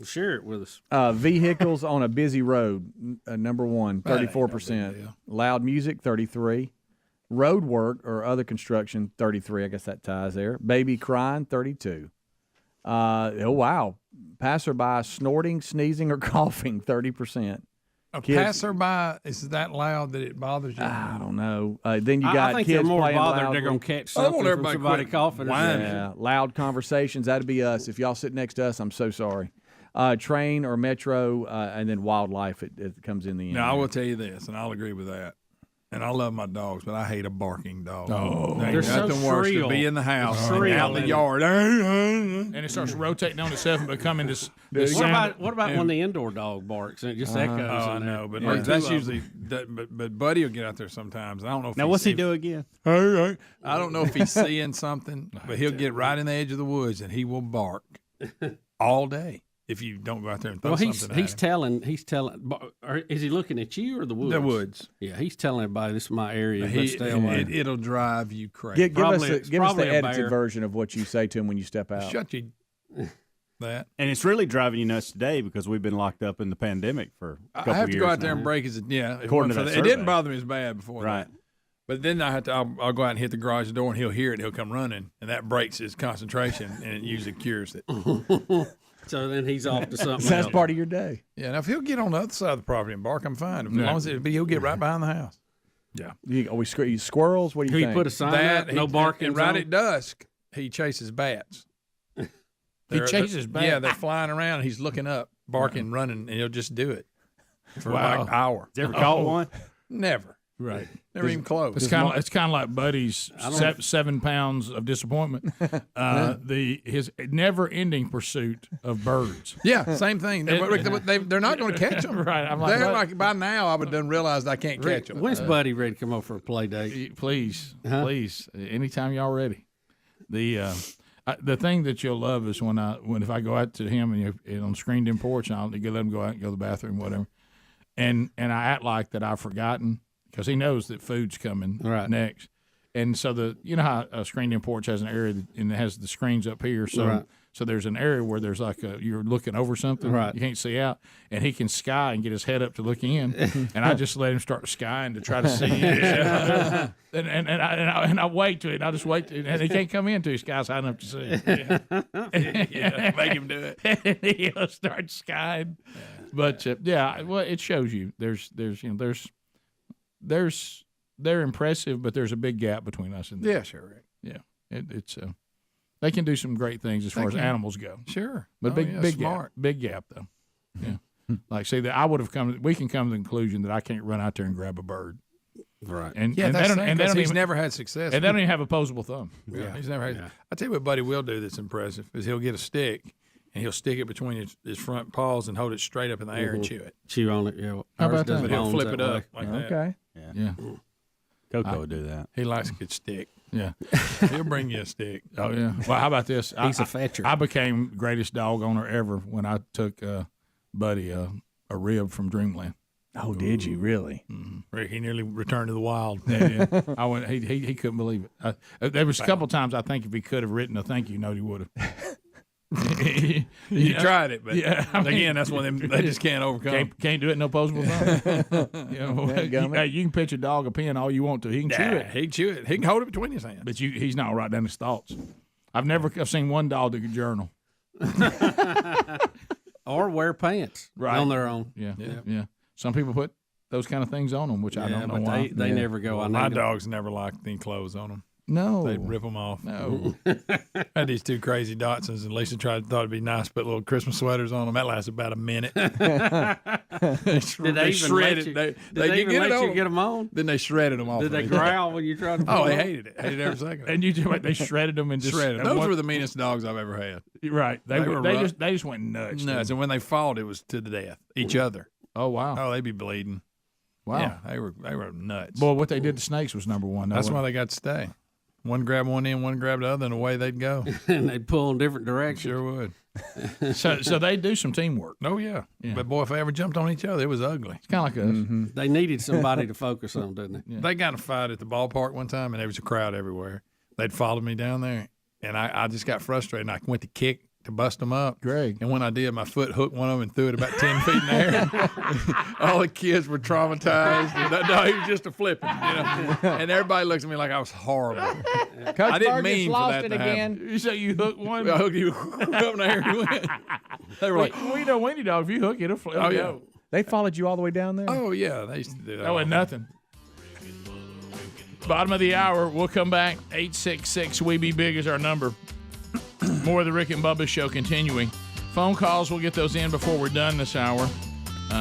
Share it with us. Vehicles on a busy road, number one, 34%. Loud music, 33%. Road work or other construction, 33%. I guess that ties there. Baby crying, 32%. Oh, wow. Passerby snorting, sneezing, or coughing, 30%. A passerby is that loud that it bothers you? I don't know. Then you got I think kids they're more playing bothered loud. they're going to catch something from somebody coughing. Yeah, loud conversations. That'd be us. If y'all sit next to us, I'm so sorry. Train or metro, and then wildlife. It comes in the end. Now I will tell you this, and I'll agree with that. And I love my dogs, but I hate a barking dog. Oh, they're nothing worse to be in the house and out in the yard, and it starts rotating on itself and becoming this. What about when the indoor dog barks and it just echoes? Oh, I know, but that's usually. But Buddy will get out there sometimes. I don't know. If now what's he do again? I don't know if he's seeing something, but he'll get right in the edge of the woods and he will bark all day. If you don't go out there and throw something he's telling. Or is he looking at you or the woods? The woods. Yeah, he's telling everybody this is my area. Stay away. It'll drive you crazy. Give us the edited version of what you say to him when you step out. Shut your. that. And it's really driving you nuts today because we've been locked up in the pandemic for a couple I have to years go out there now. and break his. Yeah, According to that it didn't survey. bother me as bad before. Right. That. But then I'll go out and hit the garage door, and he'll hear it. He'll come running, and that breaks his concentration, and it usually cures it. So then he's off to something That's else. part of your day. Yeah, now if he'll get on the other side of the property and bark, I'm fine. As long as he'll get right behind the house. Yeah. Are we squirrels? What do you think? put a sign up, no barking And right zone? at dusk, he chases bats. He chases bats? Yeah, they're flying around, and he's looking up, barking, running, and he'll just do it for like an hour. Has ever caught one? Never. Right. Never even close. It's kind of like Buddy's 7 pounds of disappointment. His never-ending pursuit of birds. Yeah, same thing. They're not going to catch them. Right. I'm They're like, like by now I would have done realized I can't catch them. When's Buddy ready to come over for a play date? Please, Huh? please, anytime y'all ready. The thing that you'll love is when if I go out to him and on the screened-in porch, and I'll let him go out and go to the bathroom, whatever, and I act like that I've forgotten because he knows that food's coming next. And so you know how a screened-in porch has an area and it has the screens up here, so there's an area where there's like you're looking over something, you can't see out, and he can sky and get his head up to look in, and I just let him start skying to try to see in. and I wait to it. I just wait, and he can't come in until his sky's high enough to see. Yeah, make him do it. And he'll start skying. But well, it shows you they're impressive, but there's a big gap between us and them. Yeah, sure. Rick. Yeah, it's they can do some great things as far as animals go. Sure, but big smart. big gap though. Yeah, like see that I would have come. We can come to the conclusion that I can't run out there and grab a bird. Right. And Yeah, and that's they don't, the thing, and they 'cause don't he's even, never had success. and they don't even have opposable thumb. Yeah, he's never had. I tell you what, Buddy will do that's impressive is he'll get a stick and he'll stick it between his front paws and hold it straight up in the air and chew it. Chew on it, yeah. How about Ours does that? He'll bones flip that it up way. like that. Okay. Yeah. Coco would do that. He likes a good stick. Yeah. He'll bring you a stick. Oh yeah. Well, how about this? He's a fetcher. I became greatest dog owner ever when I took Buddy a rib from Dreamland. Oh, did you really? Rick, he nearly returned to the wild. Yeah. I went. He couldn't believe it. There was a couple times I think if he could have written a thank you note, he would have. You tried it, but yeah, I mean, again, that's one of them they just can't overcome. Can't do it no opposable thumb. You can pitch a dog a pen all you want to. He can chew it. He can chew it. He can hold it between his hands. But he's not right down his thoughts. I've seen one dog that could journal. Or wear pants on their own. Yeah. Some people put those kind of things on them, which I don't know but why. They never go. Well, I my need dogs never liked any clothes on them. No. They'd rip them off. No. I had these two crazy Dachshunds, and Lisa thought it'd be nice to put little Christmas sweaters on them. That lasted about a minute. Did they even shredded. let They you get get them on? Then they shredded them off. Did they growl when you tried to put Oh, them they on? hated it. Hated every second. And they shredded them and just shredded. and Those one- were the meanest dogs I've ever had. right. They rough. just went nuts. Nuts. And when they fought, it was to the death. Each other. Oh wow. Oh, they'd be bleeding. Wow. Yeah, they were nuts. Boy, what they did to snakes was number one. That's why they got to stay. One grabbed one end, one grabbed the other, and away they'd go. And they'd pull in different directions. Sure would. so they do some teamwork. Oh yeah. But boy, if they ever jumped on each other, it was ugly. It's kind of like us. They needed somebody to focus on, didn't they? They got in a fight at the ballpark one time, and there was a crowd everywhere. They'd followed me down there, and I just got frustrated, and I went to kick to bust them up. Greg. And when I did, my foot hooked one of them and threw it about 10 feet in the air. All the kids were traumatized. No, he was just a flipping, And everybody looks at me like I was horrible. Coach I didn't Burgess mean for lost that it to again. happen. You say you hook one? I hooked you up in the air and he went. They were like, we know Winnie dog. If you hook it, it'll flip. oh, yeah. Go. They followed you all the way down there? Oh, yeah. They used to do that. That was nothing. Bottom of the hour. We'll come back. 866 We Be Big is our number. More of the Rick and Bubba show continuing. Phone calls, we'll get those in before we're done this hour.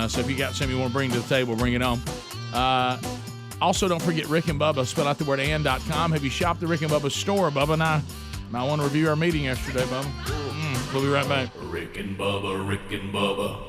So if you got something you want to bring to the table, bring it on. Also, don't forget Rick and Bubba. Spell out the word and.com. Have you shopped the Rick and Bubba store? Bubba and I might want to review our meeting yesterday, Bubba. We'll be right back. Rick and Bubba, Rick and Bubba.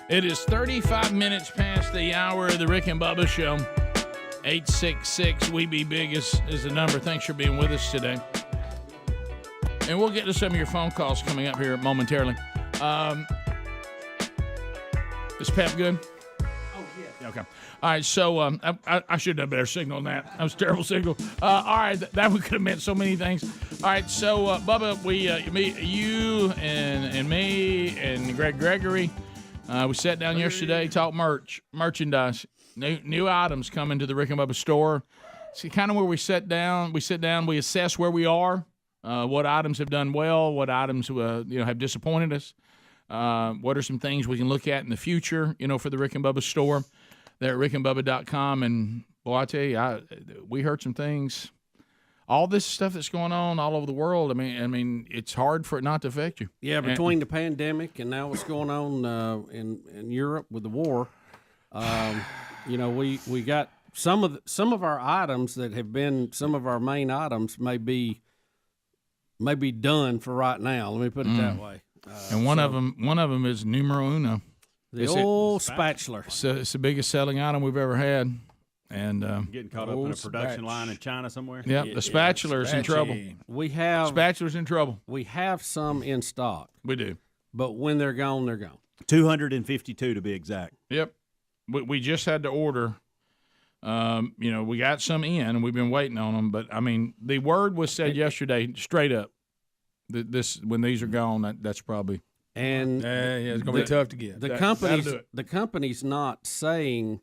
It is 35 minutes past the hour of the Rick and Bubba Show. 866-WE-BE-BIG is the number. Thanks for being with us today. And we'll get to some of your phone calls coming up here momentarily. Is Pep good? Oh, yeah. Okay. All right, so I should have better signal than that. That was a terrible signal. All right, that could have meant so many things. All right, so Bubba, you and me and Greg Gregory, we sat down yesterday, talked merchandise, new items coming to the Rick and Bubba store. See, kind of where we sit down, we assess where we are, what items have done well, what items have disappointed us. What are some things we can look at in the future, for the Rick and Bubba store? There at rickandbubba.com. And, boy, I tell you, we heard some things. All this stuff that's going on all over the world, I mean, it's hard for it not to affect you. Yeah, between the pandemic and now what's going on in Europe with the war, we got some of our items that have been some of our main items may be done for right now. Let me put it that way. And one of them is numero uno. The old spatula. It's the biggest selling item we've ever had. And getting caught up in a production line in China somewhere. Yeah, the spatula's in trouble. Spatula's in trouble. We have some in stock. We do. But when they're gone, they're gone. 252 to be exact. Yep. We just had to order. We got some in, and we've been waiting on them. But, the word was said yesterday straight up. When these are gone, that's probably. And it's going to be tough to get. The company's not saying,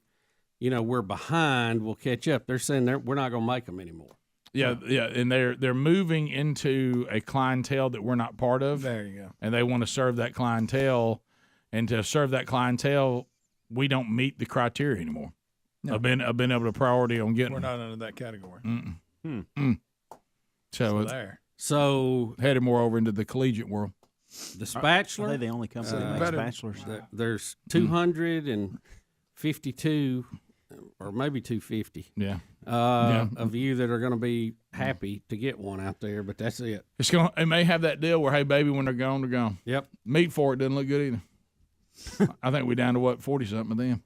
we're behind, we'll catch up. They're saying we're not going to make them anymore. Yeah, and they're moving into a clientele that we're not part of. There you go. And they want to serve that clientele, and to serve that clientele, we don't meet the criteria anymore. No. I've been able to priority on getting. We're not under that category. So headed more over into the collegiate world. The spatula. Are they the only company that makes spatulas? There's 252, or maybe 250. Yeah. Of you that are going to be happy to get one out there, but that's it. It may have that deal where, hey, baby, when they're gone, they're gone. Yep. Meat for it doesn't look good either. I think we're down to 40-something of them.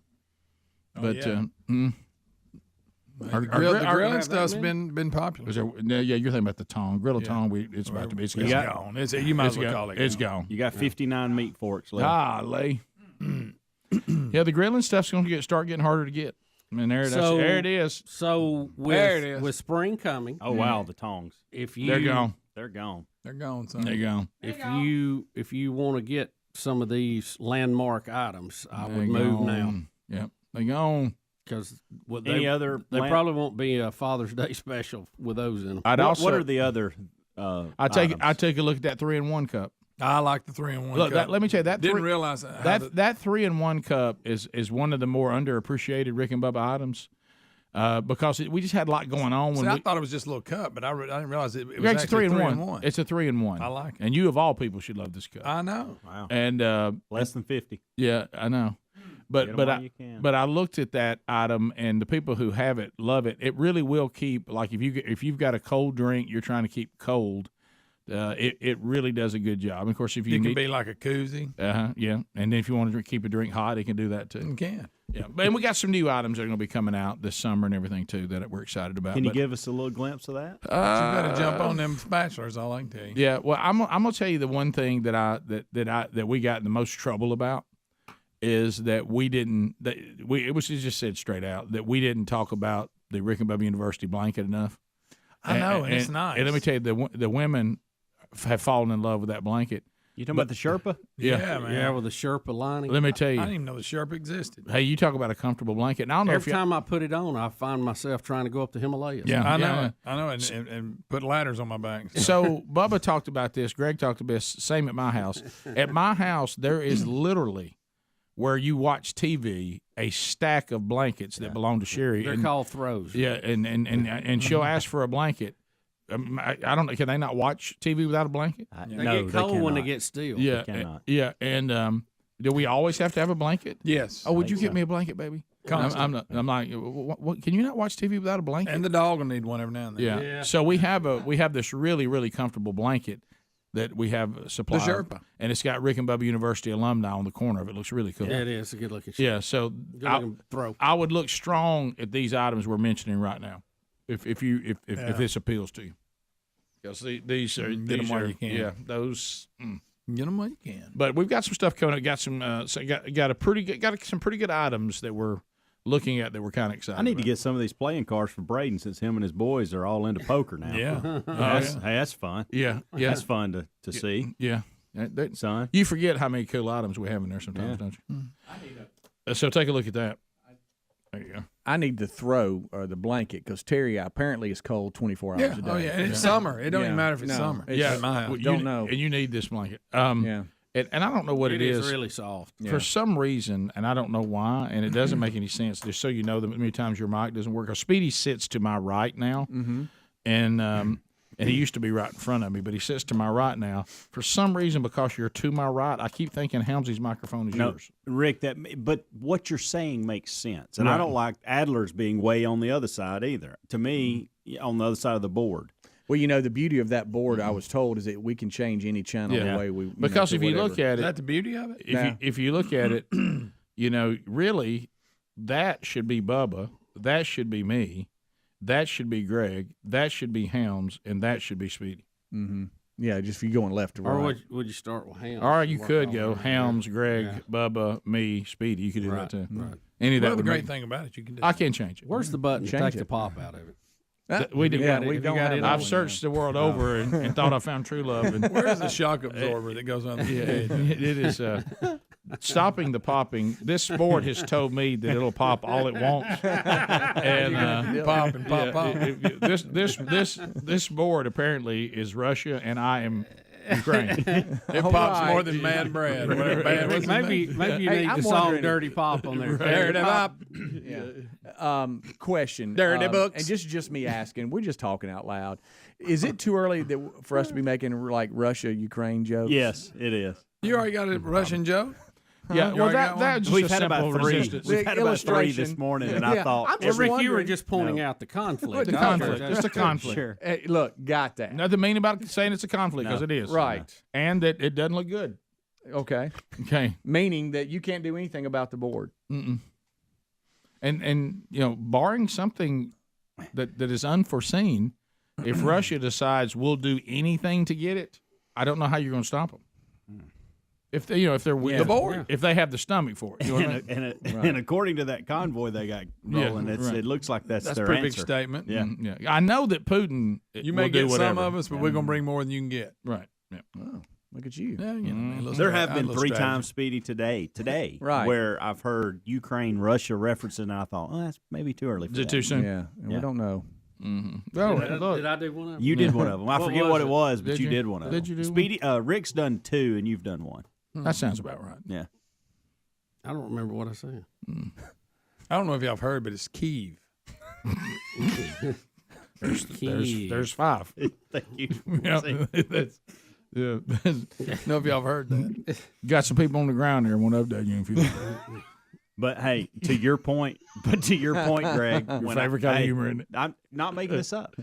The grilling stuff's been popular. You're thinking about the tongue. Grill tongue, it's about to be. It's gone. You might as well call it. It's gone. You got 59 meat forks left. Golly. Yeah, the grilling stuff's going to start getting harder to get. There it is. So with spring coming. Oh wow, the tongs. They're gone. They're gone. They're gone. Son. They're gone. If you want to get some of these landmark items, I would move now. Yep, they're gone. Because they probably won't be a Father's Day special with those in them. What are the other? I take a look at that 3-in-1 cup. I like the 3-in-1 cup. Let me tell you that. Didn't realize that 3-in-1 cup is one of the more underappreciated Rick and Bubba items. Because we just had a lot going on. I thought it was just a little cup, but I didn't realize it was it's actually 3-in-1. It's a 3-in-1. I like it. And you of all people should love this cup. I know. Wow. And less than 50. Yeah, I know. But I looked at that item, and the people who have it love it. It really will keep, like if you've got a cold drink you're trying to keep cold, it really does a good job. And of course, if you can be like a koozie. Yeah. And then if you want to keep a drink hot, it can do that too. You can. Yeah. And we got some new items that are going to be coming out this summer and everything too that we're excited about. Can you give us a little glimpse of that? You better jump on them spatulas. All I can tell you. Yeah. Well, I'm gonna tell you the one thing that we got in the most trouble about is that it was just said straight out that we didn't talk about the Rick and Bubba University blanket enough. I know, and it's nice. And let me tell you, the women have fallen in love with that blanket. You talking about the Sherpa? Yeah, man. Yeah, with the Sherpa lining. Let me tell you, I didn't even know the Sherpa existed. Hey, you talk about a comfortable blanket. And I don't know every time I put it on, I find myself trying to go up the Himalayas. Yeah, I know, and put ladders on my back. So Bubba talked about this. Greg talked about this. Same at my house. At my house, there is literally, where you watch TV, a stack of blankets that belong to Sherry. They're called throws. Yeah, and she'll ask for a blanket. I don't know. Can they not watch TV without a blanket? They get cold when they get still. Yeah, they cannot. Yeah, and do we always have to have a blanket? Yes. Oh, would you get me a blanket, baby? I'm like, what, can you not watch TV without a blanket? And the dog will need one every now and then. Yeah. So we have this really, really comfortable blanket that we have a supply of, Sherpa. and it's got Rick and Bubba University alumni on the corner of it. It looks really cool. Yeah, it is. It's a good looking shot. Yeah, so I would look strong at these items we're mentioning right now, if this appeals to you. Because these are get them while you can. Yeah, those. Get them while you can. But we've got some stuff coming up. Got some some pretty good items that we're looking at that we're kind of excited. I need to get some of these playing cards for Braden since him and his boys are all into poker now. Yeah. That's fun. Yeah, that's fun to see. Yeah, son. You forget how many cool items we have in there sometimes, don't you? So take a look at that. There you go. I need to throw the blanket because Terry apparently is cold 24 hours a day. Oh yeah, and it's summer. It don't even matter if it's summer. It's at my house. Don't know. And you need this blanket. Yeah. And I don't know what it is. It is really soft. For some reason, and I don't know why, and it doesn't make any sense, just so you know that many times your mic doesn't work. Speedy sits to my right now, and he used to be right in front of me, but he sits to my right now. For some reason, because you're to my right, I keep thinking Helmsley's microphone is yours. Rick, but what you're saying makes sense. And I don't like Adler's being way on the other side either. To me, on the other side of the board. Well, you know, the beauty of that board, I was told, is that we can change any channel the way we because if you look at it, is that the beauty of it? If you look at it, you know, really, that should be Bubba, that should be me, that should be Greg, that should be Helms, and that should be Speedy. Mm-hmm. Yeah, just if you're going left to right. Or would you start with Helms? Or you could go Helms, Greg, Bubba, me, Speedy. You could do that too. Right. Any of that. Well, the great thing about it, you can do. I can change it. Where's the button to take the pop out of it? We did. Yeah, we don't have I've searched the world over and thought I found true love. And where's the shock absorber that goes on? It is stopping the popping. This board has told me that it'll pop all it wants, and pop and pop, pop. This board apparently is Russia, and I am Ukraine. It pops more than Mad Brad. Maybe you need the song "Dirty Pop" on there. Dirty Pop. Question. Dirty books. And just me asking. We're just talking out loud. Is it too early for us to be making like Russia Ukraine jokes? Yes, it is. You already got a Russian joke? Yeah, well, that's just we've had simple about three. resistance. We've had about three this morning, and I thought, Rick, you were just pointing out the conflict. The conflict. Just a conflict. Sure. Hey, look, got that. Nothing mean about saying it's a conflict because it is. Right. And that it doesn't look good. Okay. Meaning that you can't do anything about the board. Mm-mm. And you know, barring something that is unforeseen, if Russia decides we'll do anything to get it, I don't know how you're going to stop them. If they, if they're the board, if they have the stomach for it, you know what I mean? And according to that convoy they got rolling, it looks like that's their a pretty answer. big statement. Yeah. I know that Putin. You may get some of us, but we're going to bring more than you can get. Right. Yeah. Oh, look at you. Yeah, There have been 3 times, Speedy, today, right, where I've heard Ukraine, Russia referencing, and I thought, that's maybe too early for Is that. it too soon? Yeah, we don't know. Mm-hmm. Did I do one of them? You did one of them. I forget what it was, but Did you you? did one of them. Did you do Speedy? Rick's done 2, and you've done 1. That sounds about right. Yeah. I don't remember what I said. I don't know if y'all have heard, but it's Kiev. There's 5. Thank you. Know if y'all have heard that. Got some people on the ground there. Won't update you if you. But hey, to your point, Greg, Your favorite kind of humor, isn't it? I'm not making this up.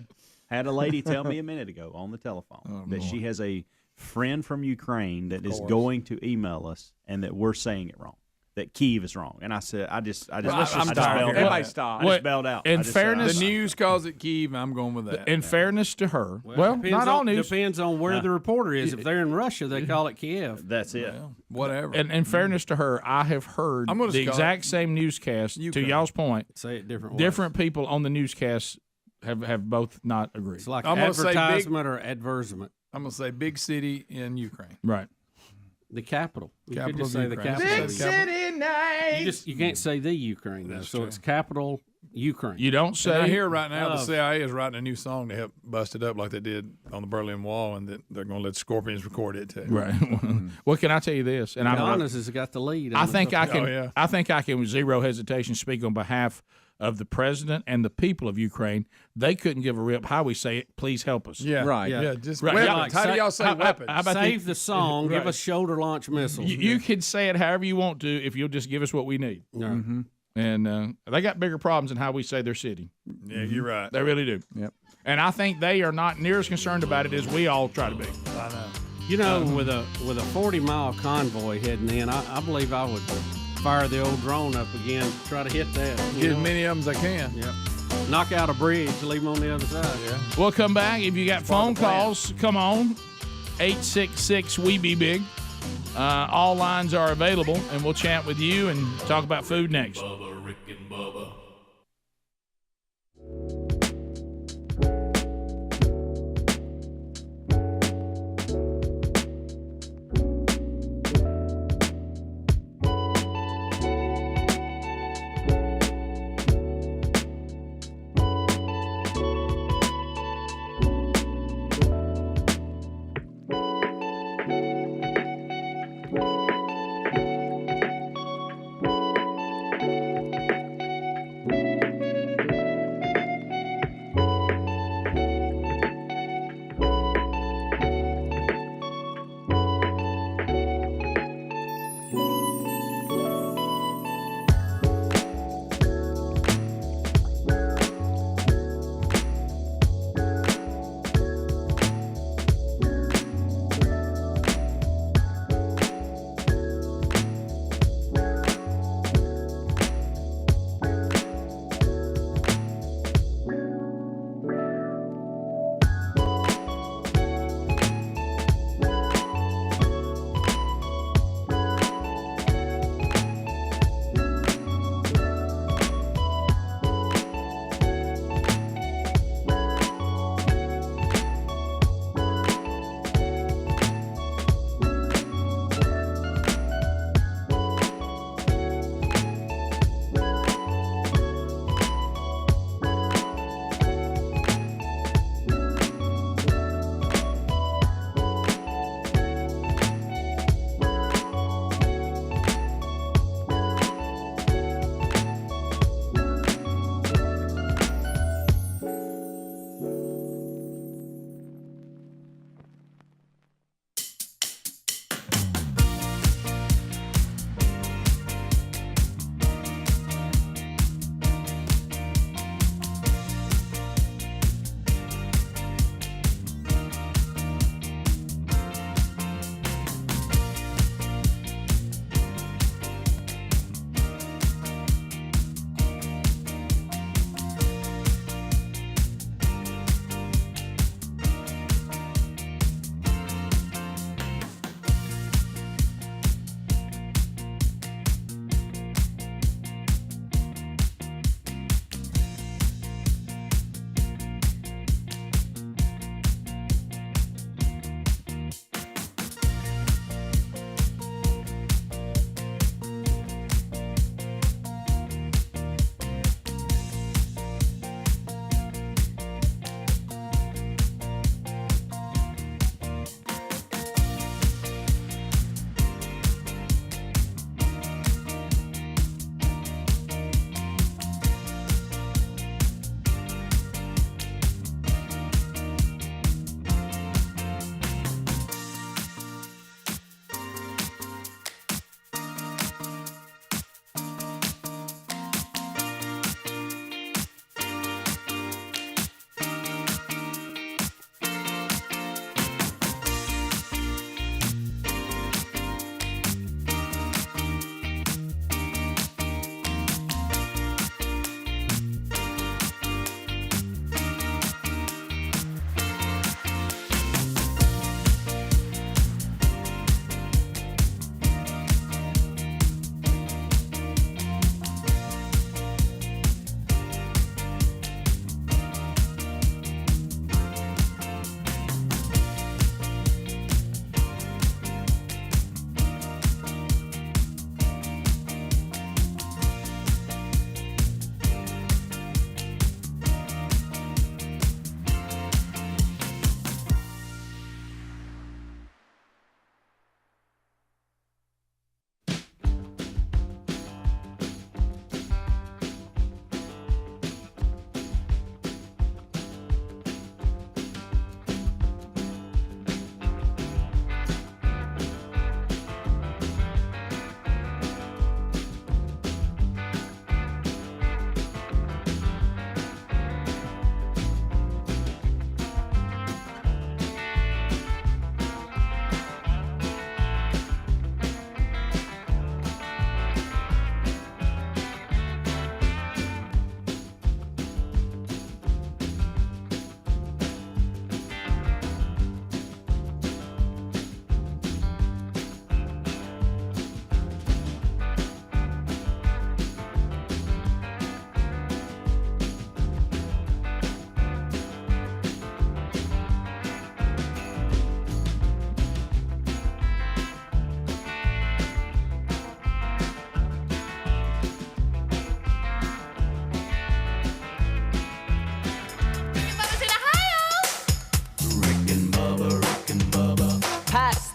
Had a lady tell me a minute ago on the telephone that she has a friend from Ukraine that is going to email us and that we're saying it wrong, that Kyiv is wrong. And I said, I just bailed out. Everybody stop. I just bailed out. In fairness, the news calls it Kyiv, and I'm going with that. In fairness to her, not all news. Depends on where the reporter is. If they're in Russia, they call it Kiev. That's it. Well, whatever. And in fairness to her, I have heard the exact same newscast. To y'all's point, say it different ways. Different people on the newscast have both not agreed. It's like advertisement or advertisement. I'm going to say big city in Ukraine. Right. The capital. You could Capital just say of the Ukraine. capital. Big city night. You can't say the Ukraine, though. So it's capital Ukraine. You don't say. And I hear right now the CIA is writing a new song to help bust it up like they did on the Berlin Wall, and that they're going to let Scorpions record it too. Right. Well, can I tell you this? And Giannis has got the lead. I think I can. I think I can with zero hesitation speak on behalf of the president and the people of Ukraine. They couldn't give a rip how we say it. Please help us. Yeah. Right. Yeah. Just right. weapons. How do y'all say weapons? How about save the song. Right. Give us shoulder launch missiles. You could say it however you want to if you'll just give us what we need. Right. Mm-hmm. And they got bigger problems than how we say their city. Yeah, you're right. They really do. Yep. And I think they are not near as concerned about it as we all try to be. I know. You know, with a 40-mile convoy heading in, I believe I would fire the old drone up again, try to hit that. Get as many of them as I can. Yep. Knock out a bridge, leave them on the other side. Yeah. We'll come back. If you got phone calls, come on. 866-WE-BE-BIG. All lines are available, and we'll chat with you and talk about food next. Bubba, Rick and Bubba.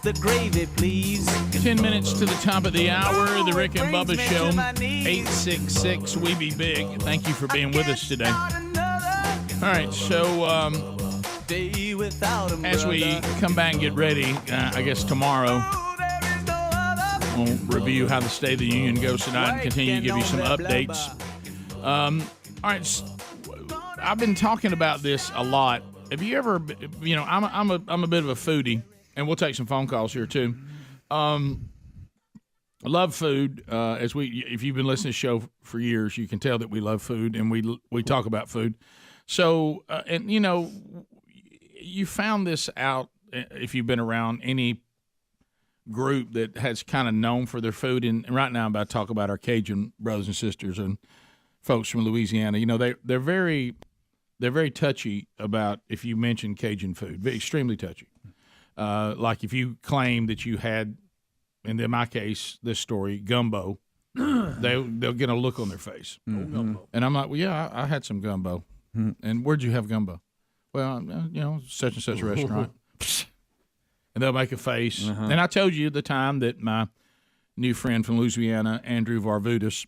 the gravy, please. 10 minutes to the top of the hour. The Rick and Bubba Show. 866 We Be Big. Thank you for being with us today. All right, so as we come back and get ready, I guess tomorrow we'll review how the State of the Union goes tonight and continue to give you some updates. All right, I've been talking about this a lot. Have you ever, I'm a bit of a foodie, and we'll take some phone calls here too. Love food. If you've been listening to the show for years, you can tell that we love food and we talk about food. So, you found this out if you've been around any group that has kind of known for their food. And right now, I'm about to talk about our Cajun brothers and sisters and folks from Louisiana. They're very touchy about if you mention Cajun food. Extremely touchy. Like if you claim that you had, and in my case, this story, gumbo, they'll get a look on their face. Mm-hmm. And I'm like, well, yeah, I had some gumbo. Mm-hmm. And where'd you have gumbo? Well, such and such a restaurant. And they'll make a face. Uh-huh. And I told you the time that my new friend from Louisiana, Andrew Varvutis,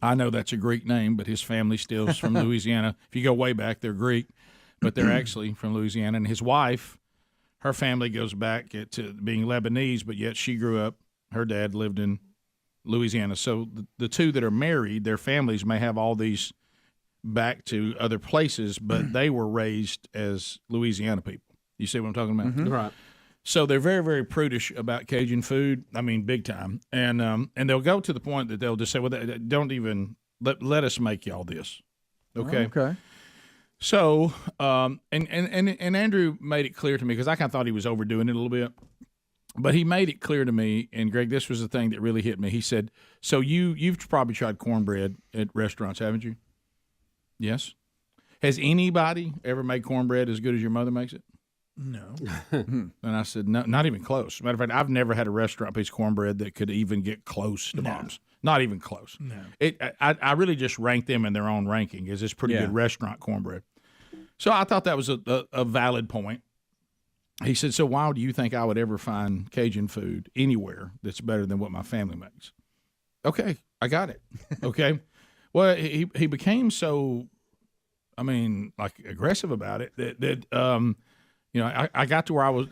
I know that's a Greek name, but his family still is from Louisiana. If you go way back, they're Greek, but they're actually from Louisiana. And his wife, her family goes back to being Lebanese, but yet she grew up, her dad lived in Louisiana. So the two that are married, their families may have all these back to other places, but they were raised as Louisiana people. You see what I'm talking about? Mm-hmm. Right. So they're very, very prudish about Cajun food. I mean, big time. And they'll go to the point that they'll just say, well, don't even let us make y'all this. Okay. Okay. So, and Andrew made it clear to me, because I kind of thought he was overdoing it a little bit, but he made it clear to me, and Greg, this was the thing that really hit me. He said, so you've probably tried cornbread at restaurants, haven't you? Yes. Has anybody ever made cornbread as good as your mother makes it? No. And I said, no, not even close. Matter of fact, I've never had a restaurant piece of cornbread that could even get close to Mom's. Not even close. No. I really just rank them in their own ranking, because it's pretty good restaurant cornbread. So I thought that was a valid point. He said, so why do you think I would ever find Cajun food anywhere that's better than what my family makes? Okay, I got it. Okay. Well, he became so, aggressive about it that I got to where I was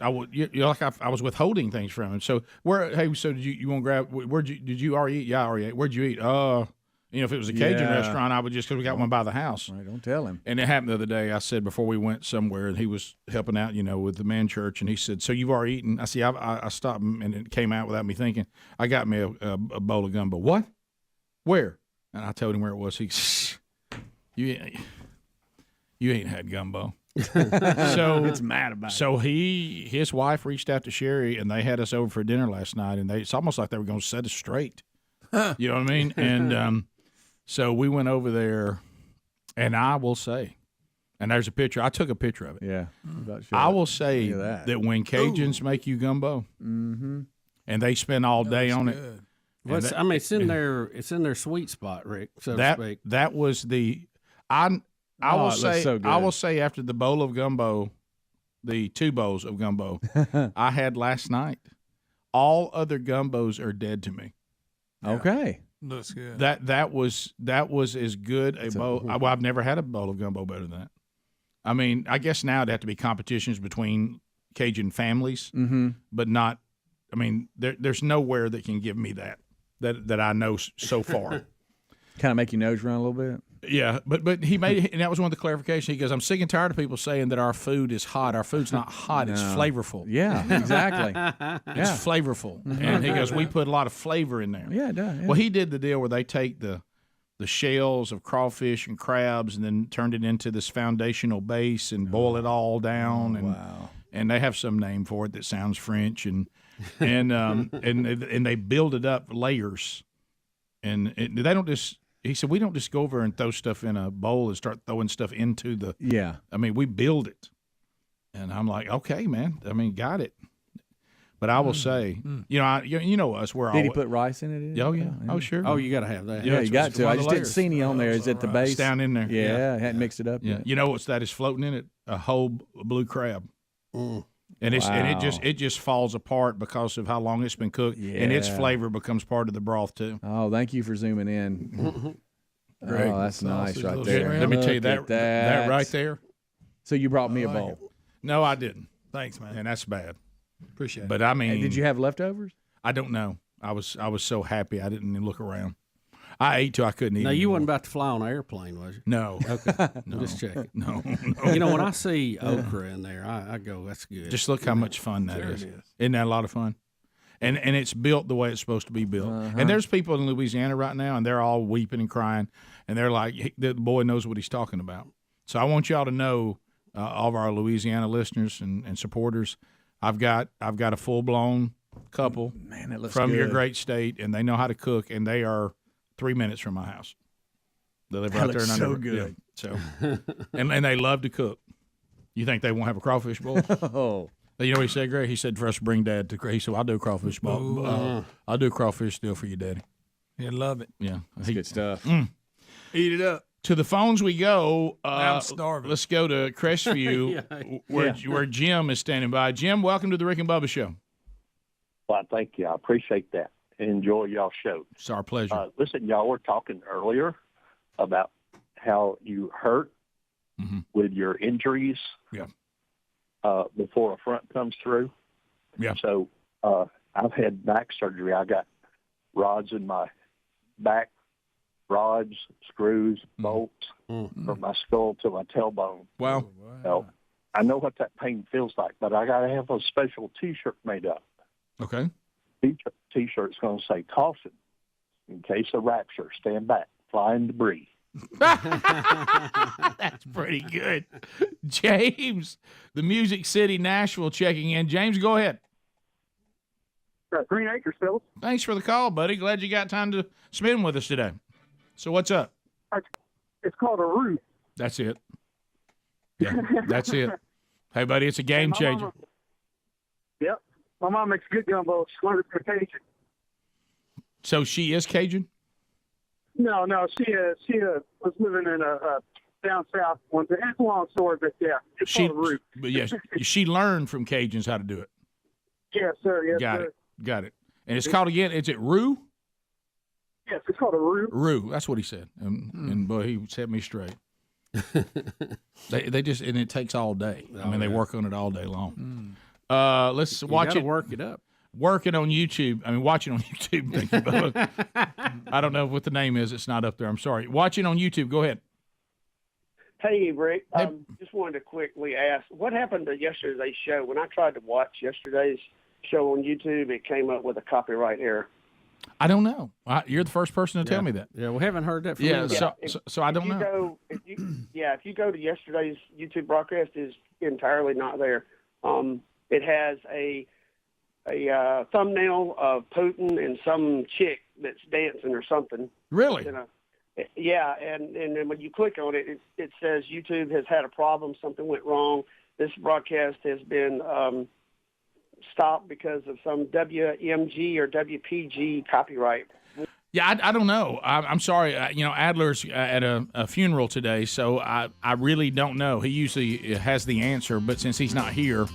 withholding things from him. So did you want to grab? Did you already eat? Yeah, I already ate. Where'd you eat? If it was a Cajun restaurant, I would just, because we got one by the house. Right, don't tell him. And it happened the other day. I said, before we went somewhere, and he was helping out, with the man church, and he said, so you've already eaten? I said, I stopped him, and it came out without me thinking. I got me a bowl of gumbo. What? Where? And I told him where it was. He said, you ain't had gumbo. So it's mad about it. So his wife reached out to Sherry, and they had us over for dinner last night, and it's almost like they were going to set us straight. You know what I mean? And so we went over there, and I will say, and there's a picture. I took a picture of it. Yeah. I will say that when Cajuns make you gumbo, and they spend all day on it. Well, it's in their sweet spot, Rick. So to speak. That was the I will say so good. I will say after the bowl of gumbo, the 2 bowls of gumbo I had last night, all other gumbos are dead to me. Yeah. Okay. Looks good. That was as good a bowl. I've never had a bowl of gumbo better than that. I mean, I guess now it'd have to be competitions between Cajun families, but not. I mean, there's nowhere that can give me that I know so far. Kind of make your nose run a little bit. Yeah, but he made it, and that was one of the clarifications. He goes, I'm sick and tired of people saying that our food is hot. Our food's not hot. No. It's flavorful. Yeah, exactly. It's flavorful. And he goes, we put a lot of flavor in there. Yeah, it does. Yeah. Well, he did the deal where they take the shells of crawfish and crabs and then turned it into this foundational base and boil it all down. And they have some name for it that sounds French. And they build it up layers. And they don't just... He said, we don't just go over and throw stuff in a bowl and start throwing stuff into the... Yeah. I mean, we build it. And I'm like, okay, man. I mean, got it. But I will say, you know us. Did he put rice in it? Oh, yeah. Oh, sure. Oh, you got to have that. Yeah, you got to. I just didn't see any on there. Is it the base? It's down in there. Yeah, hadn't mixed it up Yeah. yet. You know what's that is floating in it? A whole blue crab. And it just falls apart because of how long it's been cooked, and its flavor becomes part of the broth too. Oh, thank you for zooming in. Greg, oh, that's nice right there. Let me tell you that right there. So you brought me a bowl. No, I didn't. Thanks, man. And that's bad. Appreciate it. But I mean, Hey, did you have leftovers? I don't know. I was so happy I didn't even look around. I ate till I couldn't eat. Now, you anymore. wasn't about to fly on an airplane, was you? No. Okay. No. Just checking. No. You know, when I see okra in there, I go, that's good. Just look how much fun that is. Isn't that a lot of fun? And it's built the way it's supposed to be built. And there's people in Louisiana right now, and they're all weeping and crying, and they're like, the boy knows what he's talking about. So I want y'all to know, all of our Louisiana listeners and supporters, I've got a full-blown couple from your great state, and they know how to cook, and they are 3 minutes from my house. They live right there. And so good. Yeah, so, and they love to cook. You think they won't have a crawfish bowl? Oh. You know what he said, Greg? He said for us to bring Dad to. He said, "I'll do a crawfish bowl. I'll do a crawfish deal for you, Daddy." You'd love it. Yeah, that's good stuff. Eat it up. To the phones we go. I'm starving. Let's go to Crestview, where Jim is standing by. Jim, welcome to the Rick and Bubba Show. Well, thank you. I appreciate that. Enjoy y'all's show. It's our pleasure. Listen, y'all were talking earlier about how you hurt with your injuries before a front comes through. Yeah. So I've had back surgery. I got rods in my back, rods, screws, bolts from my skull to my tailbone. Wow. So I know what that pain feels like, but I got to have a special T-shirt made up. Okay. T-shirt's going to say, "Caution, in case of rapture, stand back, flying debris." That's pretty good. James, the Music City, Nashville, checking in. James, go ahead. Green Acres, Phil. Thanks for the call, buddy. Glad you got time to spend with us today. So what's up? It's called a roof. That's it. Yeah, that's it. Hey, buddy, it's a game changer. Yep. My mom makes good gumbo. She's learned from Cajun. So she is Cajun? No. She was living in down south one day. It's a long story, but yeah, it's called a roof. But yes, she learned from Cajuns how to do it. Yes, sir. Yes, sir. Got it. And it's called again. Is it roux? Yes, it's called a roux. Roux. That's what he said. And boy, he set me straight. they just, and it takes all day. I mean, they work on it all day long. Let's watch it. Work it up. Work it on YouTube. I mean, watch it on YouTube. Thank you, Bubba. I don't know what the name is. It's not up there. I'm sorry. Watch it on YouTube. Go ahead. Hey, Rick. Just wanted to quickly ask, what happened to yesterday's show? When I tried to watch yesterday's show on YouTube, it came up with a copyright error. I don't know. You're the first person to tell me that. Yeah, we haven't heard that from you. Yeah, so I don't know. If you go to yesterday's YouTube broadcast, it's entirely not there. It has a thumbnail of Putin and some chick that's dancing or something. Really? Yeah, and then when you click on it, it says YouTube has had a problem. Something went wrong. This broadcast has been stopped because of some WMG or WPG copyright. Yeah, I don't know. I'm sorry. Adler's at a funeral today, so I really don't know. He usually has the answer, but since he's not here,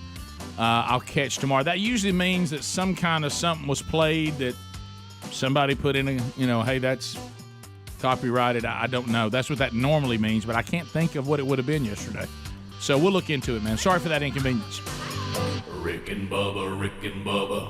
I'll catch tomorrow. That usually means that some kind of something was played that somebody put in hey, that's copyrighted. I don't know. That's what that normally means, but I can't think of what it would have been yesterday. So we'll look into it, man. Sorry for that inconvenience. Rick and Bubba, Rick and Bubba.